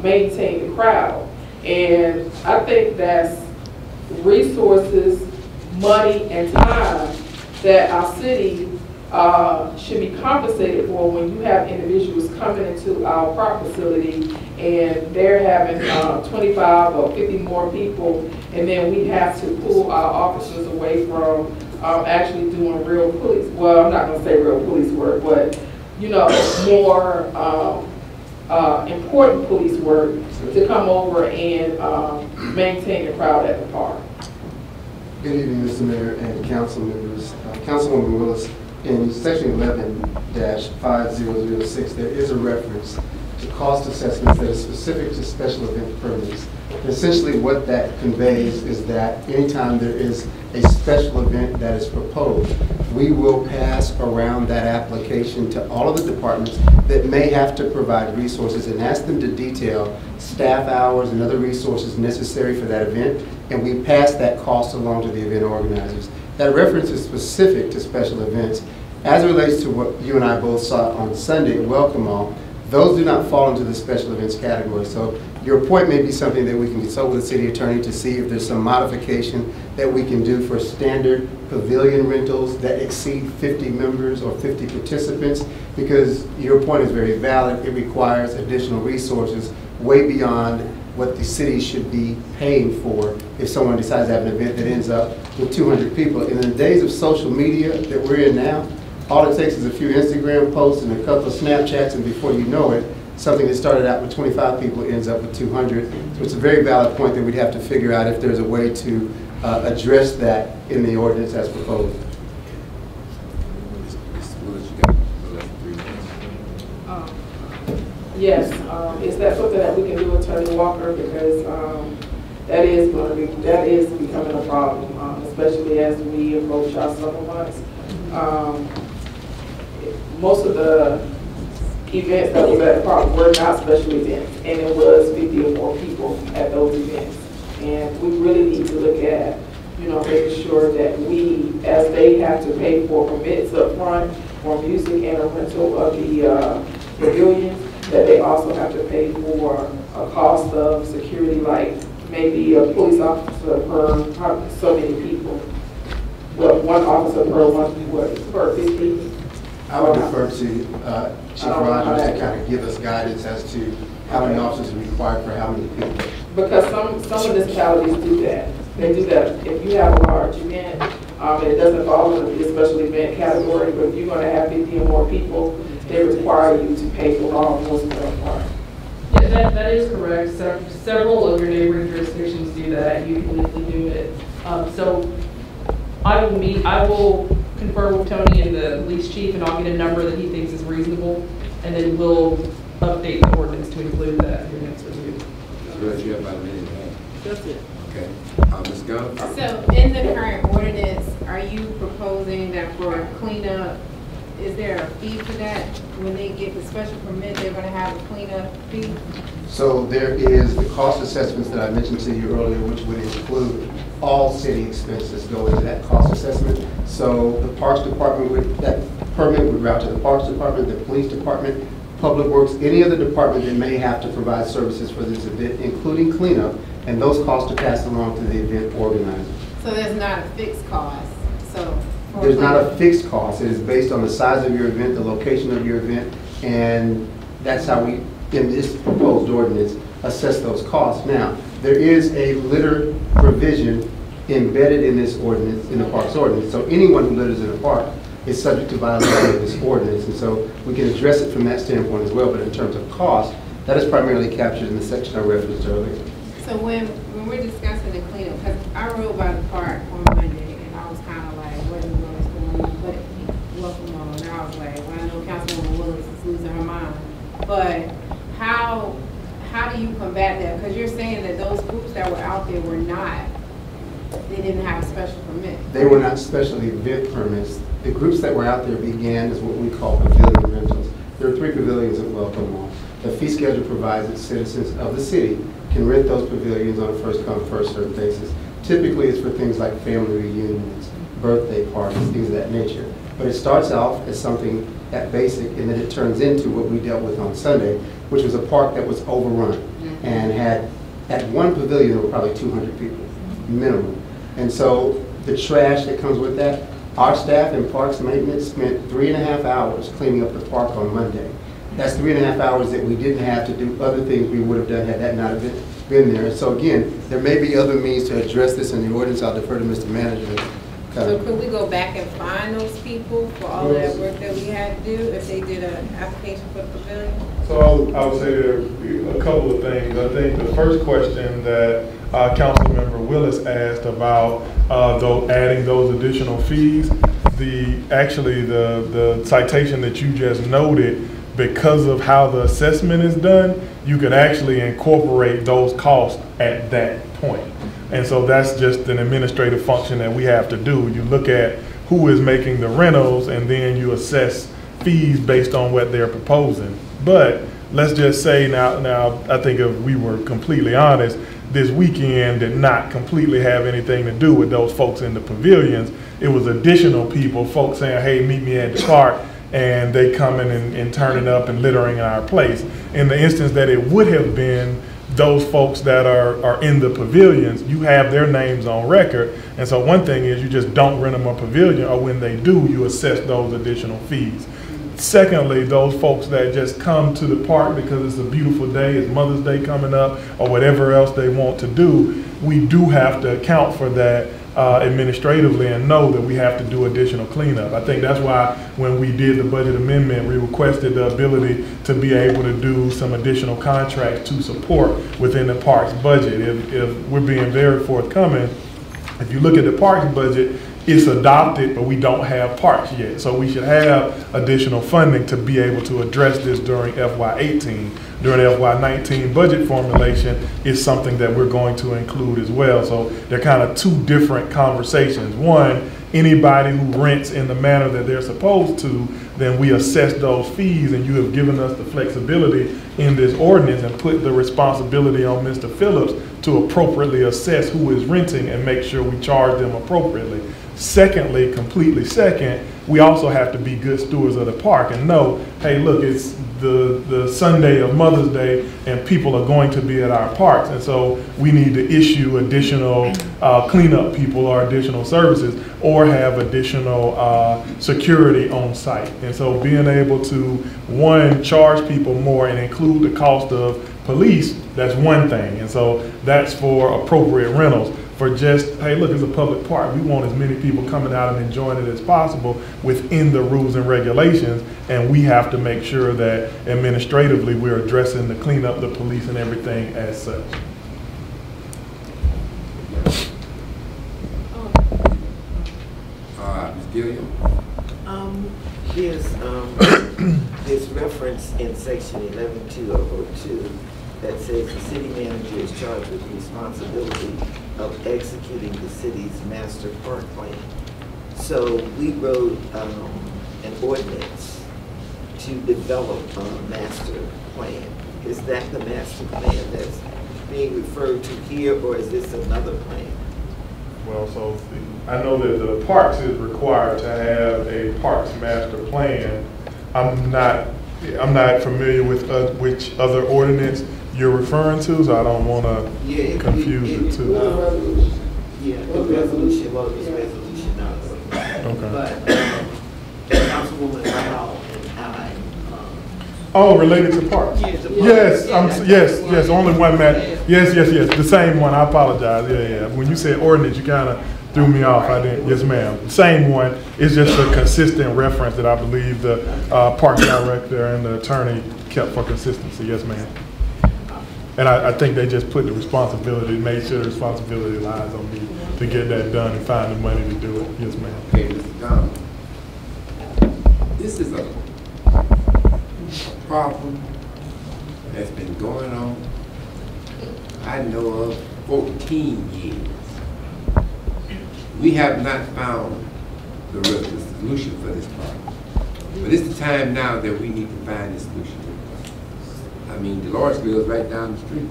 maintain the crowd. And I think that's resources, money, and time that our city should be compensated for when you have individuals coming into our park facility and they're having 25 or 50 more people, and then we have to pull our officers away from actually doing real police, well, I'm not going to say real police work, but, you know, more important police work to come over and maintain the crowd at the park. Good evening, Mr. Mayor and council members. Councilwoman Willis, in section 11-5006, there is a reference to cost assessments that is specific to special event permits. Essentially what that conveys is that anytime there is a special event that is proposed, we will pass around that application to all of the departments that may have to provide resources and ask them to detail staff hours and other resources necessary for that event, and we pass that cost along to the event organizers. That reference is specific to special events. As it relates to what you and I both saw on Sunday at Welcome All, those do not fall into the special events category. So your point may be something that we can consult with the city attorney to see if there's some modification that we can do for standard pavilion rentals that exceed 50 members or 50 participants, because your point is very valid. It requires additional resources way beyond what the city should be paying for if someone decides to have an event that ends up with 200 people. In the days of social media that we're in now, all it takes is a few Instagram posts and a couple of Snapchats, and before you know it, something that started out with 25 people ends up with 200. So it's a very valid point that we'd have to figure out if there's a way to address that in the ordinance as proposed. Yes, is that something that we can do, Attorney Walker? Because that is becoming a problem, especially as we approach our summer months. Most of the events that was at the park were not special events, and it was 50 or more people at those events. And we really need to look at, making sure that we, as they have to pay for permits up front for music and a rental of the pavilion, that they also have to pay for a cost of security, like maybe a police officer per so many people. Well, one officer per 50. I would defer to Chief Rogers to kind of give us guidance as to how many officers are required for how many people. Because some municipalities do that. They do that if you have a large event, and it doesn't fall under the special event category, but if you're going to have 50 or more people, they require you to pay for law enforcement up front. Yeah, that is correct. Several of your neighboring jurisdictions do that. You can legally do it. So I will confer with Tony and the police chief, and I'll get a number that he thinks is reasonable, and then we'll update the ordinance to include that in your next review. You have about a minute and a half. That's it. Okay. Ms. Gumbs? So in the current ordinance, are you proposing that for cleanup, is there a fee for that? When they get the special permit, they're going to have a cleanup fee? So there is the cost assessments that I mentioned to you earlier, which would include all city expenses go into that cost assessment. So the Parks Department, that permit would route to the Parks Department, the Police Department, Public Works, any other department that may have to provide services for this event, including cleanup, and those costs are passed along to the event organizer. So there's not a fixed cost? There's not a fixed cost. It is based on the size of your event, the location of your event, and that's how we, in this proposed ordinance, assess those costs. Now, there is a litter provision embedded in this ordinance, in the parks ordinance. So anyone who litters in a park is subject to violation of this ordinance, and so we can address it from that standpoint as well. But in terms of cost, that is primarily captured in the section I referenced earlier. So when we're discussing the cleanup, because I rode by the park on Monday, and I was kind of like, what is going on? But welcome on, and I was like, well, I know Councilwoman Willis is losing her mind. But how do you combat that? Because you're saying that those groups that were out there were not, they didn't have a special permit. They were not special event permits. The groups that were out there began as what we call pavilion rentals. There are 3 pavilions at Welcome All. The fee schedule provides that citizens of the city can rent those pavilions on a first-come, first-served basis. Typically, it's for things like family reunions, birthday parties, things of that nature. But it starts off as something that basic, and then it turns into what we dealt with on Sunday, which was a park that was overrun and had, at one pavilion, there were probably 200 people, minimum. And so the trash that comes with that, our staff in Parks Maintenance spent 3.5 hours cleaning up the park on Monday. That's 3.5 hours that we didn't have to do other things we would have done had that not been there. So again, there may be other means to address this in the ordinance. I'll defer to Mr. Manager. So could we go back and find those people for all that work that we had to do if they did an application for the pavilion? So I would say there are a couple of things. I think the first question that Councilmember Willis asked about adding those additional fees, actually the citation that you just noted, because of how the assessment is done, you could actually incorporate those costs at that point. And so that's just an administrative function that we have to do. You look at who is making the rentals, and then you assess fees based on what they're proposing. But let's just say now I think if we were completely honest, this weekend did not completely have anything to do with those folks in the pavilions. It was additional people, folks saying, hey, meet me at the park, and they coming and turning up and littering our place. In the instance that it would have been those folks that are in the pavilions, you have their names on record. And so one thing is you just don't rent them a pavilion, or when they do, you assess those additional fees. Secondly, those folks that just come to the park because it's a beautiful day, it's Mother's Day coming up, or whatever else they want to do, we do have to account for that administratively and know that we have to do additional cleanup. I think that's why when we did the budget amendment, we requested the ability to be able to do some additional contracts to support within the parks budget. If we're being very forthcoming, if you look at the parks budget, it's adopted, but we don't have parks yet. So we should have additional funding to be able to address this during FY18. During FY19 budget formulation is something that we're going to include as well. So they're kind of two different conversations. One, anybody who rents in the manner that they're supposed to, then we assess those fees, and you have given us the flexibility in this ordinance and put the responsibility on Mr. Phillips to appropriately assess who is renting and make sure we charge them appropriately. Secondly, completely second, we also have to be good stewards of the park and know, hey, look, it's the Sunday of Mother's Day and people are going to be at our parks. And so we need to issue additional cleanup people or additional services, or have additional security on site. And so being able to, one, charge people more and include the cost of police, that's one thing. And so that's for appropriate rentals. For just, hey, look, it's a public park. We want as many people coming out and enjoying it as possible within the rules and regulations. And we have to make sure that administratively we're addressing the cleanup, the police, and everything as such. Ms. Gilyard? There's reference in section 11.202 that says the city manager is charged with the responsibility of executing the city's master park plan. So we wrote an ordinance to develop a master plan. Is that the master plan that's being referred to here, or is this another plan? Well, so I know that the parks is required to have a parks master plan. I'm not familiar with which other ordinance you're referring to, so I don't want to confuse it too. Yeah, the resolution, well, it was resolution number. Okay. But Councilwoman Brown and I. Oh, related to parks? Yes, yes, only one matter. Yes, the same one, I apologize, yeah. When you said ordinance, you kind of threw me off, I didn't, yes ma'am. Same one, it's just a consistent reference that I believe the parks director and the attorney kept for consistency, yes ma'am. And I think they just put the responsibility, made sure the responsibility lies on me to get that done and find the money to do it. Yes, ma'am. Okay, Mr. Gumbs. This is a problem that's been going on, I know of, 14 years. We have not found the solution for this problem. But it's the time now that we need to find a solution. I mean, Dolores right down the street,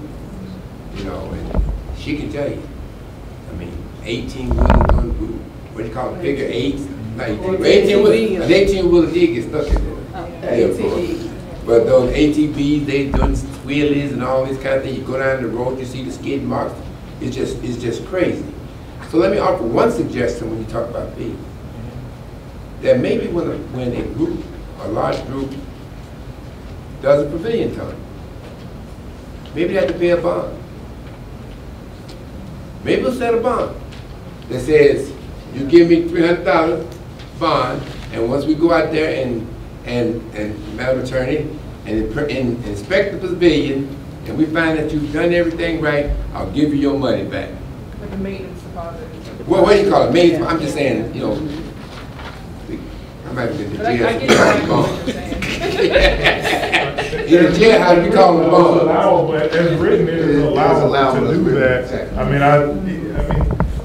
you know, and she can tell you. I mean, 18-wheeler, what do you call it, figure eights? Like, 18-wheeler did get stuck in there. But those ATVs, they doing wheelies and all this kind of thing. You go down the road, you see the skid marks. It's just crazy. So let me offer one suggestion when you talk about fees. That maybe when a group, a large group, does a pavilion time, maybe they have to pay a bond. Maybe we'll set a bond that says, you give me $300 bond, and once we go out there and Madam Attorney, and inspect the pavilion, and we find that you've done everything right, I'll give you your money back. Like a maintenance deposit. Well, what do you call it? Maintenance, I'm just saying, you know, I might be in the But I jail. get exactly what you're saying. In the jail, how do you call them It's bonds? allowable, as written, it is allowable to do that. I mean,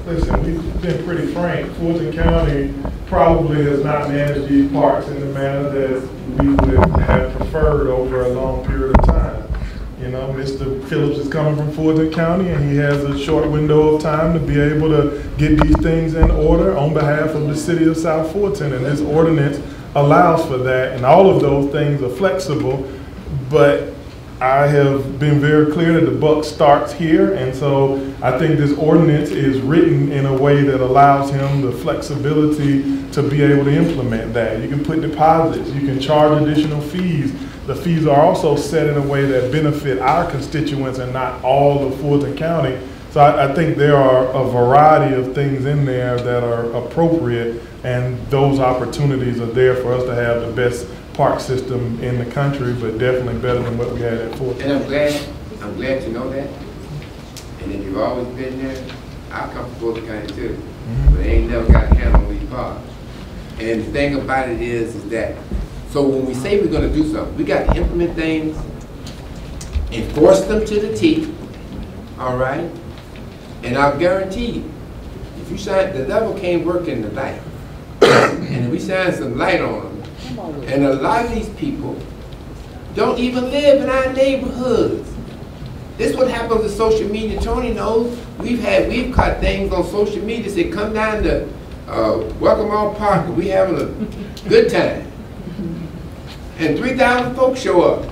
listen, we've been pretty frank. Fulton County probably has not managed these parks in the manner that we would have preferred over a long period of time. You know, Mr. Phillips is coming from Fulton County, and he has a short window of time to be able to get these things in order on behalf of the city of South Fulton. And this ordinance allows for that, and all of those things are flexible. But I have been very clear that the buck starts here, and so I think this ordinance is written in a way that allows him the flexibility to be able to implement that. You can put deposits, you can charge additional fees. The fees are also set in a way that benefit our constituents and not all of Fulton County. So I think there are a variety of things in there that are appropriate, and those opportunities are there for us to have the best park system in the country, but definitely better than what we had at Fulton. And I'm glad to know that. And if you've always been there, I come from Fulton County too. But they ain't never got a handle on these parks. And the thing about it is that, so when we say we're gonna do something, we got to implement things, enforce them to the T, all right? And I'll guarantee you, if you shine, the devil can't work in the light. And if we shine some light on them, and a lot of these people don't even live in our neighborhoods. This is what happens with social media. Tony knows we've caught things on social media that come down to Welcome All Park, and we having a good time. And 3,000 folks show up.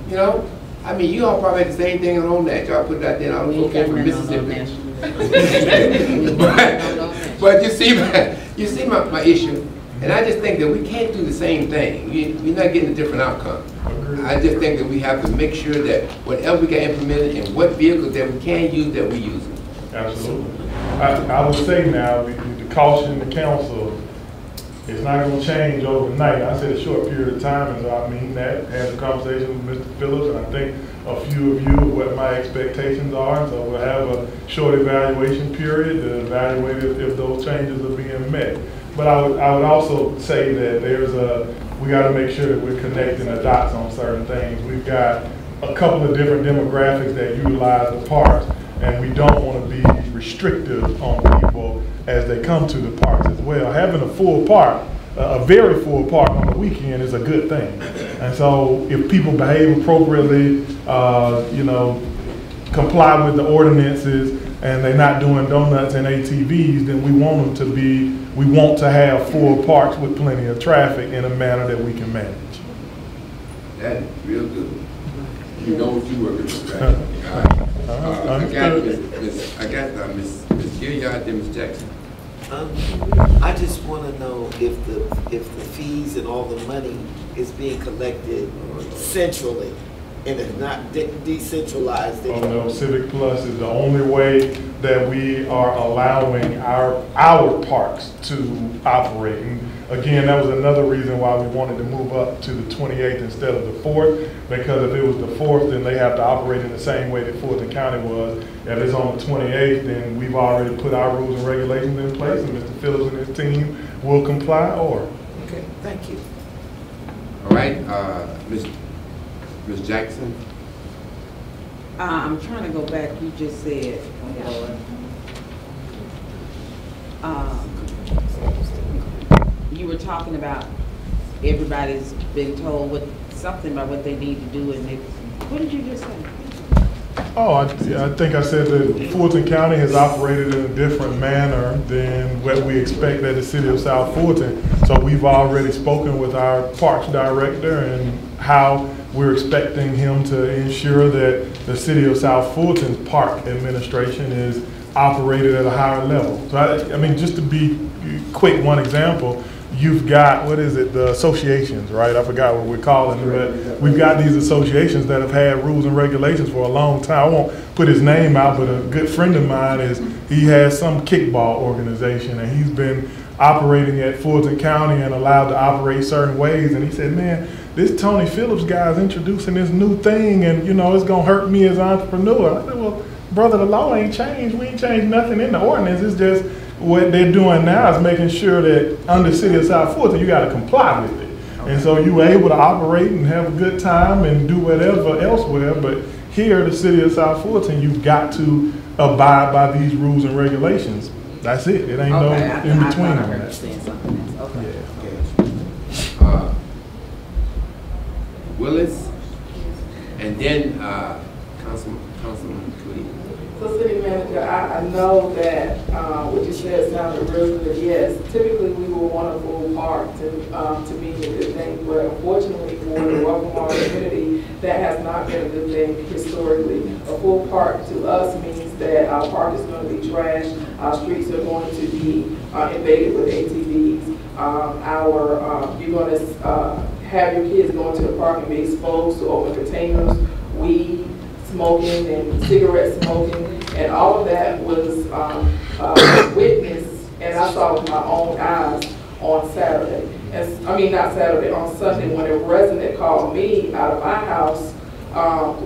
You know, I mean, you all probably had the same thing on that. Y'all put that there. I don't know if from Mississippi. But you see my issue. And I just think that we can't do the same thing. We're not getting a different outcome. I just think that we have to make sure that whatever we got implemented and what vehicles that we can use, that we use them. Absolutely. I would say now, the caution the council, it's not going to change overnight. I said a short period of time, and so I mean that. Had a conversation with Mr. Phillips, and I think a few of you what my expectations are. So we'll have a short evaluation period to evaluate if those changes are being met. But I would also say that we got to make sure that we're connecting the dots on certain things. We've got a couple of different demographics that utilize the parks, and we don't want to be restrictive on people as they come to the parks as well. Having a full park, a very full park on the weekend is a good thing. And so if people behave appropriately, comply with the ordinances, and they're not doing donuts and ATVs, then we want to have full parks with plenty of traffic in a manner that we can manage. That is real good. You know what you're working with, right? I got Miss Gilyard and Miss Jackson. I just want to know if the fees and all the money is being collected centrally and it's not decentralized. Oh no, Civic Plus is the only way that we are allowing our parks to operate. And again, that was another reason why we wanted to move up to the 28th instead of the 4th, because if it was the 4th, then they have to operate in the same way that Fulton County was. If it's on the 28th, then we've already put our rules and regulations in place, and Mr. Phillips and his team will comply or. Okay, thank you. All right, Ms. Jackson. I'm trying to go back. You just said, you were talking about everybody's been told something about what they need to do, and what did you just say? Oh, I think I said that Fulton County has operated in a different manner than what we expect at the city of South Fulton. So we've already spoken with our parks director and how we're expecting him to ensure that the city of South Fulton's park administration is operated at a higher level. So I mean, just to be quick, one example, you've got, the associations, right? I forgot what we're calling them, but we've got these associations that have had rules and regulations for a long time. I won't put his name out, but a good friend of mine he has some kickball organization, and he's been operating at Fulton County and allowed to operate certain ways. And he said, man, this Tony Phillips guy is introducing this new thing, and it's gonna hurt me as an entrepreneur. I said, well, brother, the law ain't changed. We ain't changed nothing in the ordinance. It's just what they're doing now is making sure that under City of South Fulton, you got to comply with it. And so you were able to operate and have a good time and do whatever elsewhere, but here, the City of South Fulton, you've got to abide by these rules and regulations. That's it. It ain't no in between on that. Willis, and then Councilman McQueen. So City Manager, I know that what you said sounded real good. Yes, typically we would want a full park to be a good thing, but unfortunately for the Welcome All community, that has not been a good thing historically. A full park to us means that our park is going to be trashed, our streets are going to be invaded with ATVs, you're going to have your kids going to the park and be exposed to open containers, weed, smoking and cigarette smoking, and all of that was witnessed, and I saw with my own eyes on Saturday. On Sunday, when a resident called me out of my house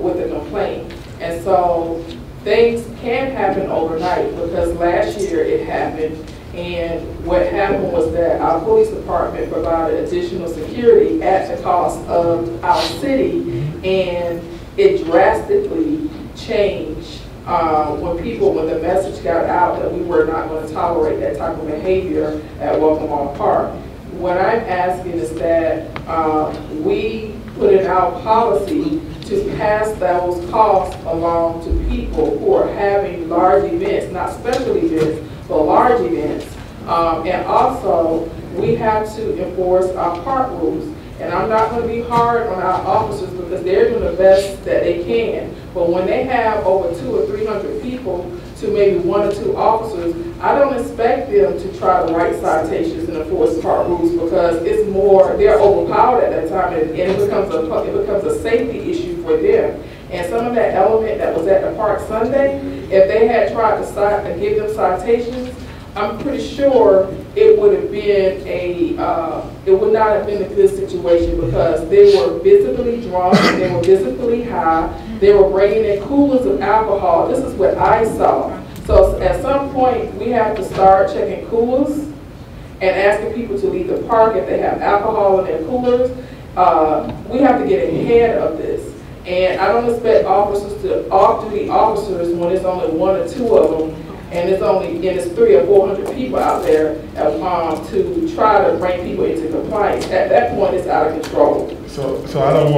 with a complaint. And so things can happen overnight, because last year it happened, and what happened was that our police department provided additional security at the cost of our city, and it drastically changed when the message got out that we were not going to tolerate that type of behavior at Welcome All Park. What I'm asking is that we put in our policy to pass those costs along to people who are having large events, not special events, but large events. And also, we have to enforce our park rules. And I'm not going to be hard on our officers, because they're doing the best that they can. But when they have over 200 or 300 people to maybe 1 or 2 officers, I don't expect them to try to write citations and enforce park rules, because it's more, they're overpowered at that time, and it becomes a safety issue for them. And some of that element that was at the park Sunday, if they had tried to give them citations, I'm pretty sure it would have been it would not have been a good situation, because they were visibly drunk, they were visibly high, they were bringing in coolers of alcohol. This is what I saw. So at some point, we have to start checking coolers and asking people to leave the park if they have alcohol in their coolers. We have to get ahead of this. And I don't expect officers to off-duty officers when it's only 1 or 2 of them, and it's 300 or 400 people out there to try to bring people into compliance. At that point, it's out of control. So I don't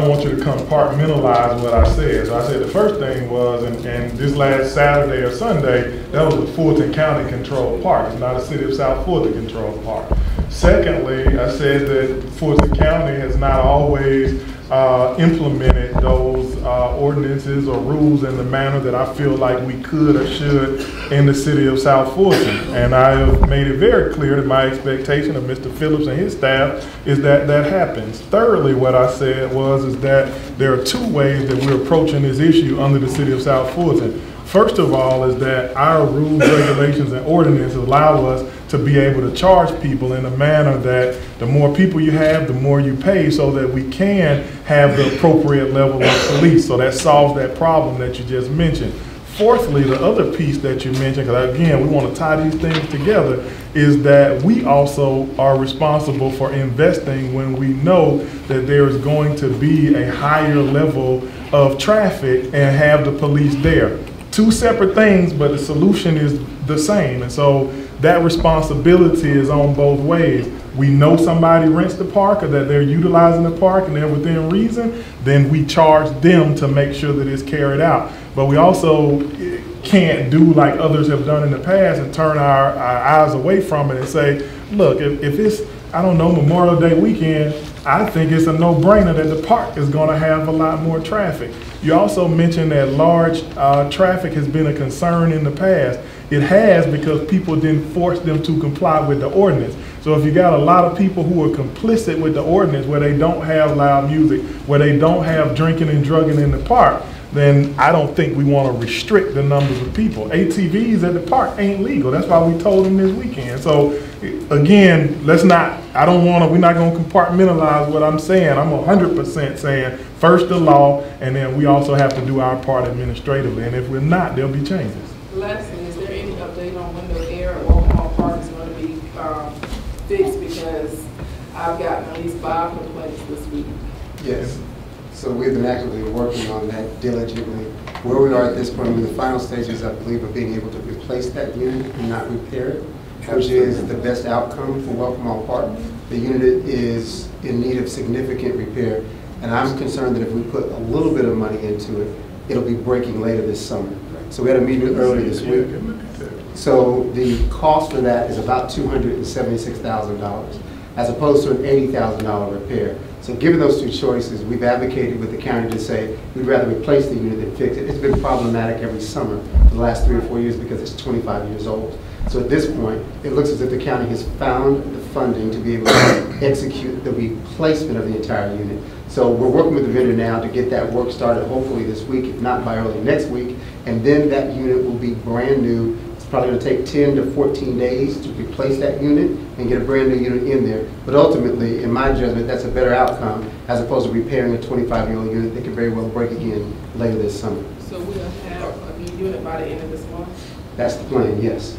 want you to compartmentalize what I said. So I said the first thing was, and this last Saturday or Sunday, that was a Fulton County controlled park. It's not a City of South Fulton controlled park. Secondly, I said that Fulton County has not always implemented those ordinances or rules in the manner that I feel like we could or should in the City of South Fulton. And I have made it very clear that my expectation of Mr. Phillips and his staff is that that happens. Thirdly, what I said is that there are 2 ways that we're approaching this issue under the City of South Fulton. First of all is that our rules, regulations, and ordinances allow us to be able to charge people in a manner that the more people you have, the more you pay, so that we can have the appropriate level of police. So that solves that problem that you just mentioned. Fourthly, the other piece that you mentioned, because again, we want to tie these things together, is that we also are responsible for investing when we know that there is going to be a higher level of traffic and have the police there. 2 separate things, but the solution is the same. And so that responsibility is on both ways. We know somebody rents the park or that they're utilizing the park and they're within reason, then we charge them to make sure that it's carried out. But we also can't do like others have done in the past and turn our eyes away from it and say, look, if it's, I don't know, Memorial Day weekend, I think it's a no-brainer that the park is going to have a lot more traffic. You also mentioned that large traffic has been a concern in the past. It has, because people didn't force them to comply with the ordinance. So if you got a lot of people who are complicit with the ordinance, where they don't have loud music, where they don't have drinking and drugging in the park, then I don't think we want to restrict the numbers of people. ATVs at the park ain't legal. That's why we told them this weekend. So again, we're not going to compartmentalize what I'm saying. I'm 100% saying first the law, and then we also have to do our part administratively. And if we're not, there'll be changes. Lastly, is there any update update on when the air at Walmart Park is going to be fixed, because I've gotten at least 5 complaints this week. Yes. So we've been actively working on that diligently. Where we are at this point, we're in the final stages, I believe, of being able to replace that unit and not repair it, which is the best outcome for Welcome All Park. The unit is in need of significant repair, and I'm concerned that if we put a little bit of money into it, it'll be breaking later this summer. So we had a meeting earlier this week. So the cost for that is about $276,000, as opposed to an $80,000 repair. So given those two choices, we've advocated with the county to say we'd rather replace the unit than fix it. It's been problematic every summer for the last 3 or 4 years because it's 25 years old. So at this point, it looks as if the county has found the funding to be able to execute the replacement of the entire unit. So we're working with the vendor now to get that work started hopefully this week, if not by early next week. And then that unit will be brand new. It's probably going to take 10 to 14 days to replace that unit and get a brand new unit in there. But ultimately, in my judgment, that's a better outcome as opposed to repairing a 25-year-old unit that could very well break again later this summer. So we'll have a new unit by the end of this month? That's the plan, yes.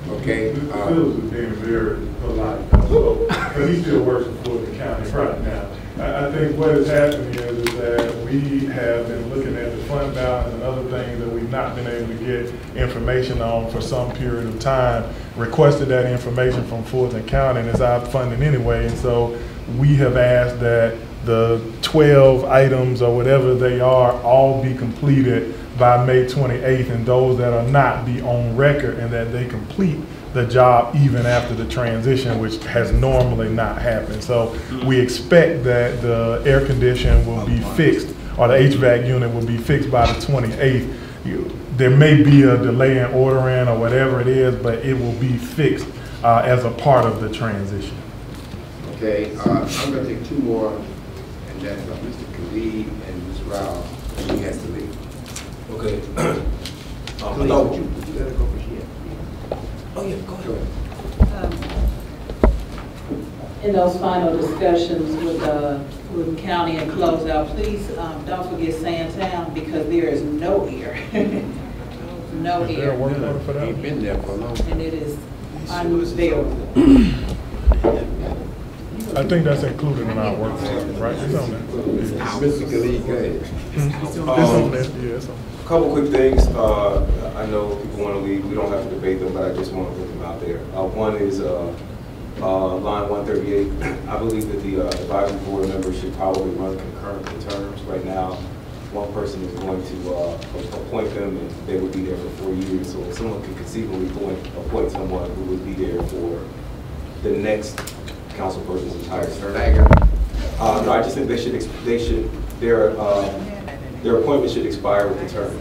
Okay. Willis is being very polite, but he still works for the county right now. I think what has happened is that we have been looking at the fund balance and other things that we've not been able to get information on for some period of time, requested that information from Fulton County, and it's our funding anyway, and so we have asked that the 12 items or whatever they are all be completed by May 28th, and those that are not be on record, and that they complete the job even after the transition, which has normally not happened. So we expect that the air condition will be fixed, or the HVAC unit will be fixed by the 28th. There may be a delay in ordering or whatever it is, but it will be fixed as a part of the transition. Okay, I'm going to take 2 more, and that's Mr. Khalid and Ms. Rao, and he has to leave. Okay. You gotta go for here. Oh yeah, go ahead. In those final discussions with the county and closeout, please don't forget Sandtown, because there is no air. No air. Ain't been there for a long time. And it is unbearable. I think that's included in our work plan, right? It's on there. Mr. Khalid, go ahead. It's on there, yeah, it's on there. A couple quick things. I know people want to leave. We don't have to debate them, but I just want to put them out there. One is line 138. I believe that the advisory board members should probably run concurrent terms. Right now, one person is going to appoint them, and they would be there for 4 years. So someone could conceivably appoint someone who would be there for the next council person's entire term. No, I just think their appointment should expire with the term.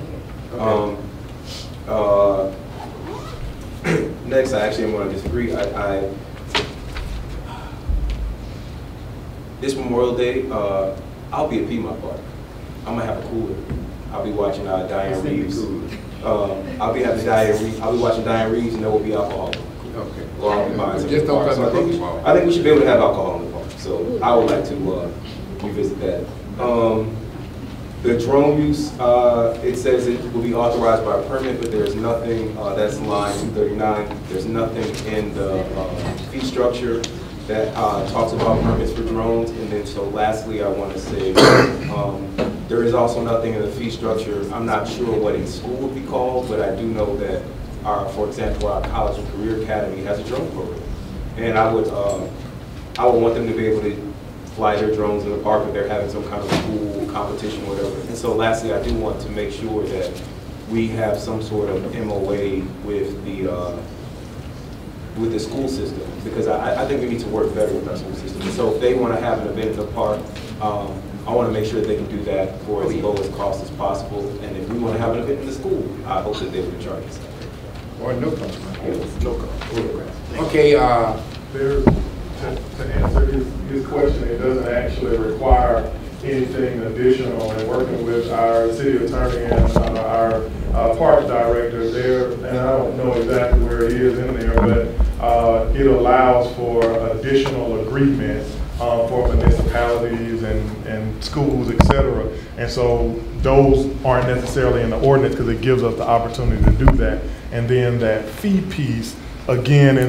Next, I actually am going to disagree. This Memorial Day, I'll be at Piedmont Park. I'm gonna have a cooler. I'll be watching Diane Reeves. I'll be watching Diane Reeves, and there will be alcohol. Okay. Or I'll be buying some Just don't park. So I think we should be able to have alcohol in the park. So I would like to revisit that. The drone use, it says it will be authorized by permit, but there's nothing, that's line 239, there's nothing in the fee structure that talks about permits for drones. And then so lastly, I want to say there is also nothing in the fee structure. I'm not sure what in school would be called, but I do know that for example, our College and Career Academy has a drone program. And I would want them to be able to fly their drones in the park if they're having some kind of school competition or whatever. And so lastly, I do want to make sure that we have some sort of MOA with the school system, because I think we need to work better with our school system. And so if they want to have an event in the park, I want to make sure that they can do that for as low as cost as possible. And if we want to have an event in the school, I hope that they would charge us. Or no cost. No cost. Okay, To answer his question, it doesn't actually require anything additional. And working with our city attorney and our park director there, and I don't know exactly where it is in there, but it allows for additional agreements for municipalities and schools, etc. And so those aren't necessarily in the ordinance because it gives us the opportunity to do that. And then that fee piece, again,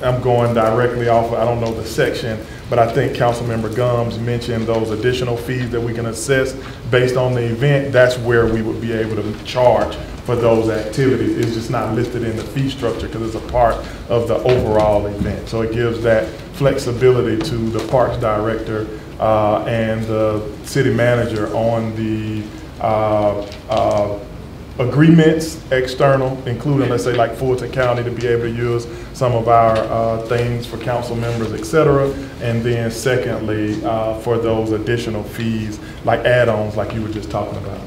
I'm going directly off of, I don't know the section, but I think Councilmember Gumbs mentioned those additional fees that we can assess based on the event. That's where we would be able to charge for those activities. It's just not listed in the fee structure because it's a part of the overall event. So it gives that flexibility to the parks director and the city manager on the agreements external, including, let's say, like Fulton County, to be able to use some of our things for council members, et cetera. And then secondly, for those additional fees, like add-ons, like you were just talking about.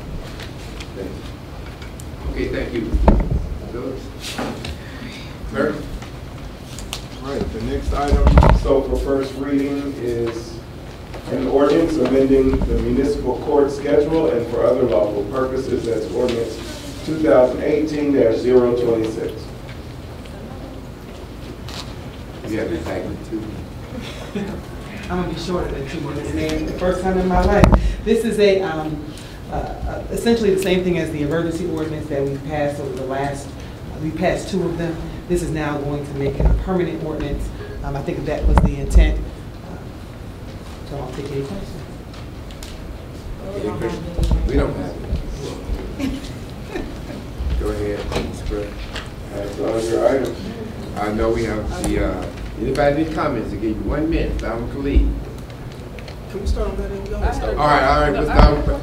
Okay, thank you. Clerk? All right, the next item, so for first reading, is an ordinance amending the municipal court schedule and for other lawful purposes. That's ordinance 2018-026. You have exactly 2 minutes. I'm gonna be shorter than 2 minutes, man. The first time in my life. This is essentially the same thing as the emergency ordinance that we've passed over the last. We passed 2 of them. This is now going to make it a permanent ordinance. I think that was the intent. So I'll take any questions. We don't have it. Go ahead, Mr. President. That's all your items. I know we have the, anybody need comments, to give you 1 minute, Dr. Khalid. Can we start on that? All right, Ms. Dr.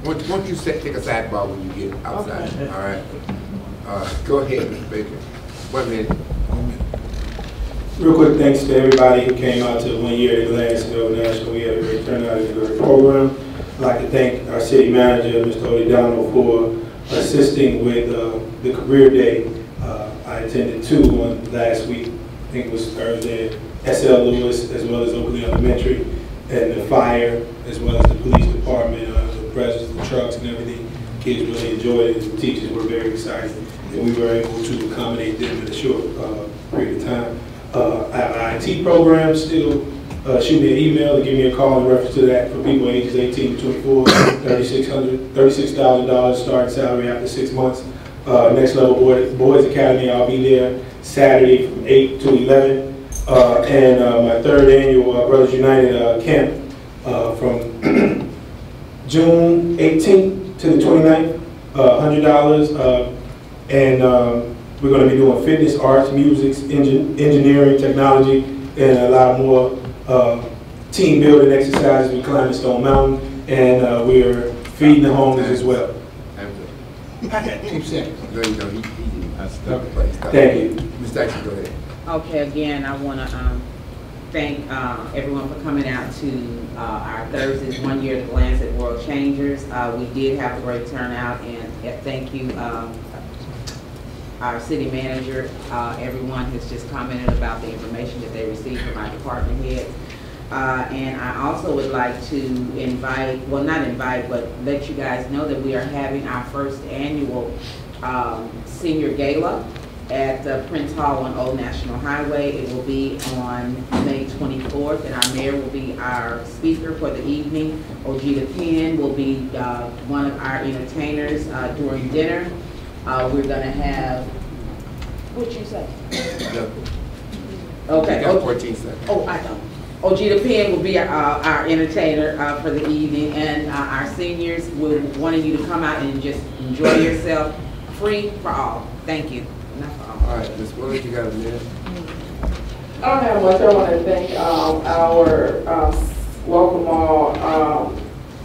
Why don't you take a sidebar when you get outside, okay. All right? Go ahead, Mr. Baker. 1 minute. Real quick, thanks to everybody who came out to 1 year at Glasgow National. We had a great turnout at the program. I'd like to thank our city manager, Mr. O'Donnell, for assisting with the career day. I attended 2 on last week. I think it was Thursday. SL Lewis, as well as Oakley Elementary, and the fire, as well as the police department, the presence, the trucks, and everything. Kids really enjoyed it. The teachers were very excited, and we were able to accommodate them in a short period of time. Our IT program still shoot me an email or give me a call in reference to that for people ages 18 to 24, $36,000 starting salary after 6 months. Next Level Boys Academy, I'll be there Saturday from 8 to 11. And my 3rd annual Brothers United camp from June 18th to the 29th, $100. And we're going to be doing fitness, arts, music, engineering, technology, and a lot more team building exercises. We climbing Stone Mountain, and we're feeding the homeless as well. I got 2 seconds. No, you know, Thank you. Ms. Jackson, go ahead. Okay, again, I want to thank everyone for coming out to our Thursday's 1 year at Glance at World Changers. We did have a great turnout, and thank you, our city manager. Everyone has just commented about the information that they received from our department heads. And I also would like to invite, well, not invite, but let you guys know that we are having our first annual senior gala at Prince Hall on Old National Highway. It will be on May 24th, and our mayor will be our speaker for the evening. Ojita Penn will be one of our entertainers during dinner. We're gonna have, what'd you say? Okay. You got 14 seconds. Oh, I don't. Ojita Penn will be our entertainer for the evening, and our seniors will wanting you to come out and just enjoy yourself, free for all. Thank you. All right, Ms. Willis, you got a minute. I don't have much. I want to thank our welcome all. I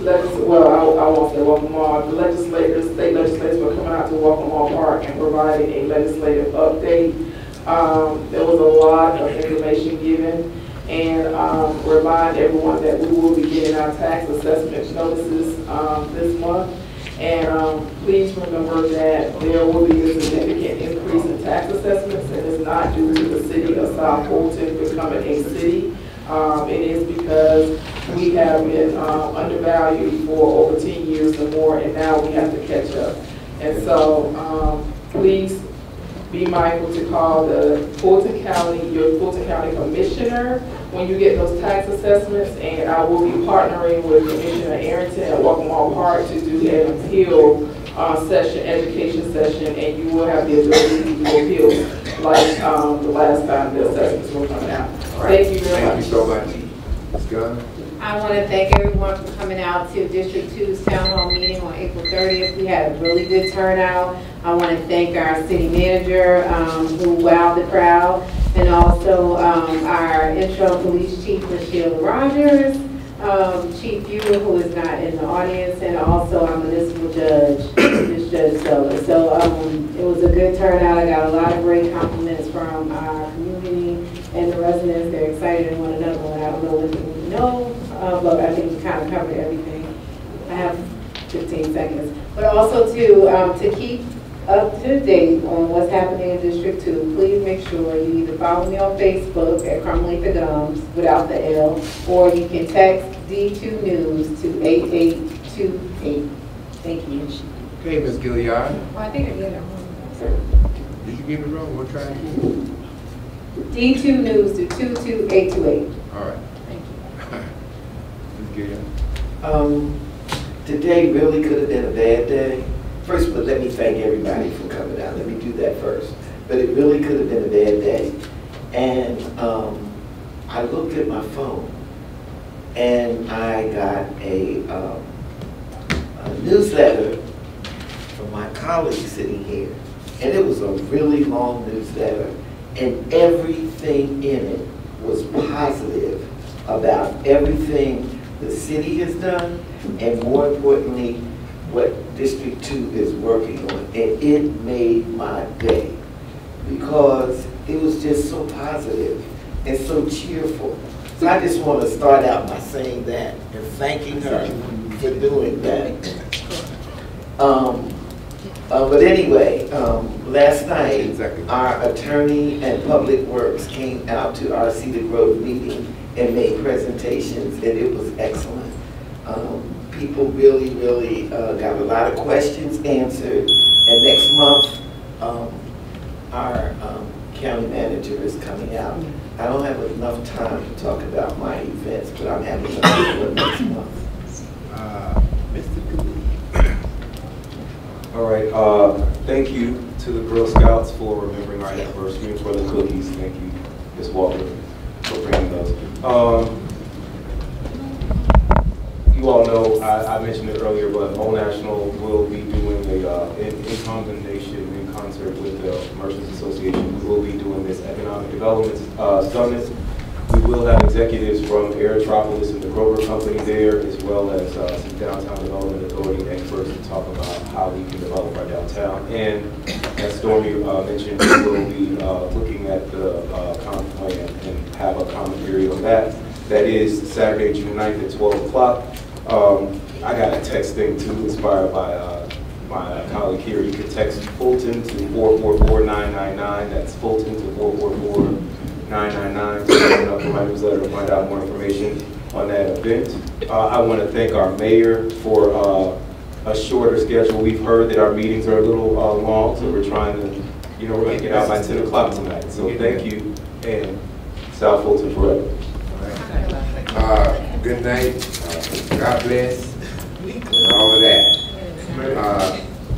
won't say welcome all. The legislators, state legislators, were coming out to Welcome All Park and providing a legislative update. There was a lot of information given, and remind everyone that we will be getting our tax assessment notices this month. And please remember that there will be a significant increase in tax assessments, and it's not due to the city of South Fulton becoming a city. It is because we have been undervalued for over 10 years or more, and now we have to catch up. And so please be mindful to call the Fulton County, your Fulton County Commissioner when you get those tax assessments, and I will be partnering with Commissioner Arrington at Walkmore Park to do an appeal session, education session, and you will have the ability to do appeals like the last time the assessments were coming out. Right. Thank you very much. Thank you so much. Ms. Gunn? I want to thank everyone for coming out to District 2's Town Hall meeting on April 30th. We had a really good turnout. I want to thank our city manager who wowed the crowd, and also our interim police chief, Michelle Rogers, Chief Buell, who is not in the audience, and also our municipal judge, Ms. Judge Sullivan. So it was a good turnout. I got a lot of great compliments from our community and the residents. They're excited in one another, and I don't know what they know, but I think we kind of covered everything. I have 15 seconds. But also to keep up to date on what's happening in District 2, please make sure you either follow me on Facebook at Crumley Gumbs without the L, or you can text D2 News to 8828. Thank you. Okay, Ms. Gilyard. Well, I think I did it wrong. Did you get it wrong? We'll try again. D2 News to 22828. All right. Thank you. Ms. Gilyard. Today really could have been a bad day. First, but let me thank everybody for coming out. Let me do that first. But it really could have been a bad day. And I looked at my phone, and I got a newsletter from my colleague sitting here. And it was a really long newsletter, and everything in it was positive about everything the city has done, and more importantly, what District 2 is working on. And it made my day because it was just so positive and so cheerful. So I just want to start out by saying that and thanking her for doing that. But anyway, last night, our attorney and public works came out to our Cedar Grove meeting and made presentations, and it was excellent. People really, really got a lot of questions answered. And next month, our county manager is coming out. I don't have enough time to talk about my events, but I'm having another one next month. Mr. Cooley. All right, thank you to the Girl Scouts for remembering our anniversary and for the cookies. Thank you, Ms. Walker, for bringing those. You all know, I mentioned it earlier, but Old National will be doing in combination, in concert with the Merchants Association, we will be doing this economic development summit. We will have executives from Aerotropolis and the Grover Company there, as well as some downtown development authority experts to talk about how we can develop our downtown. And as Stormy mentioned, we will be looking at the common plan and have a common period on that. That is Saturday, June 9th at 12 o'clock. I got a text thing too, inspired by my colleague here. You can text Fulton to 444-999. That's Fulton to 444-999. Sign up for my newsletter to find out more information on that event. I want to thank our mayor for a shorter schedule. We've heard that our meetings are a little long, so we're trying to, we're going to get out by 10 o'clock tonight. So thank you, and South Fulton forever. Good night. God bless. And all of that.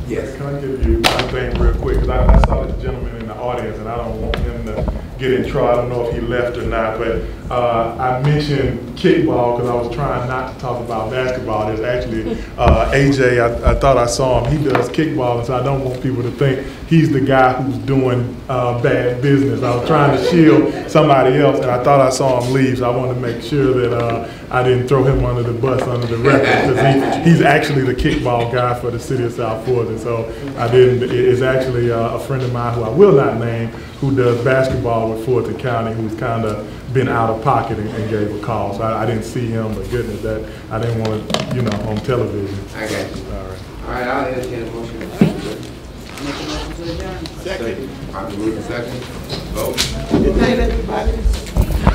Yes. Can I give you one thing real quick? Because I saw this gentleman in the audience, and I don't want him to get in trouble. I don't know if he left or not, but I mentioned kickball because I was trying not to talk about basketball. There's actually AJ, I thought I saw him. He does kickball, and so I don't want people to think he's the guy who's doing bad business. I was trying to shield somebody else, and I thought I saw him leave, so I wanted to make sure that I didn't throw him under the bus, under the record, because he's actually the kickball guy for the city of South Fulton. So I didn't, it's actually a friend of mine who I will not name, who does basketball with Fulton County, who's kind of been out of pocket and gave a call. So I didn't see him, but goodness, that I didn't want to, on television. I got you. All right. All right, I'll entertain a motion. Second. I'm moving second. Vote. Good night, everybody.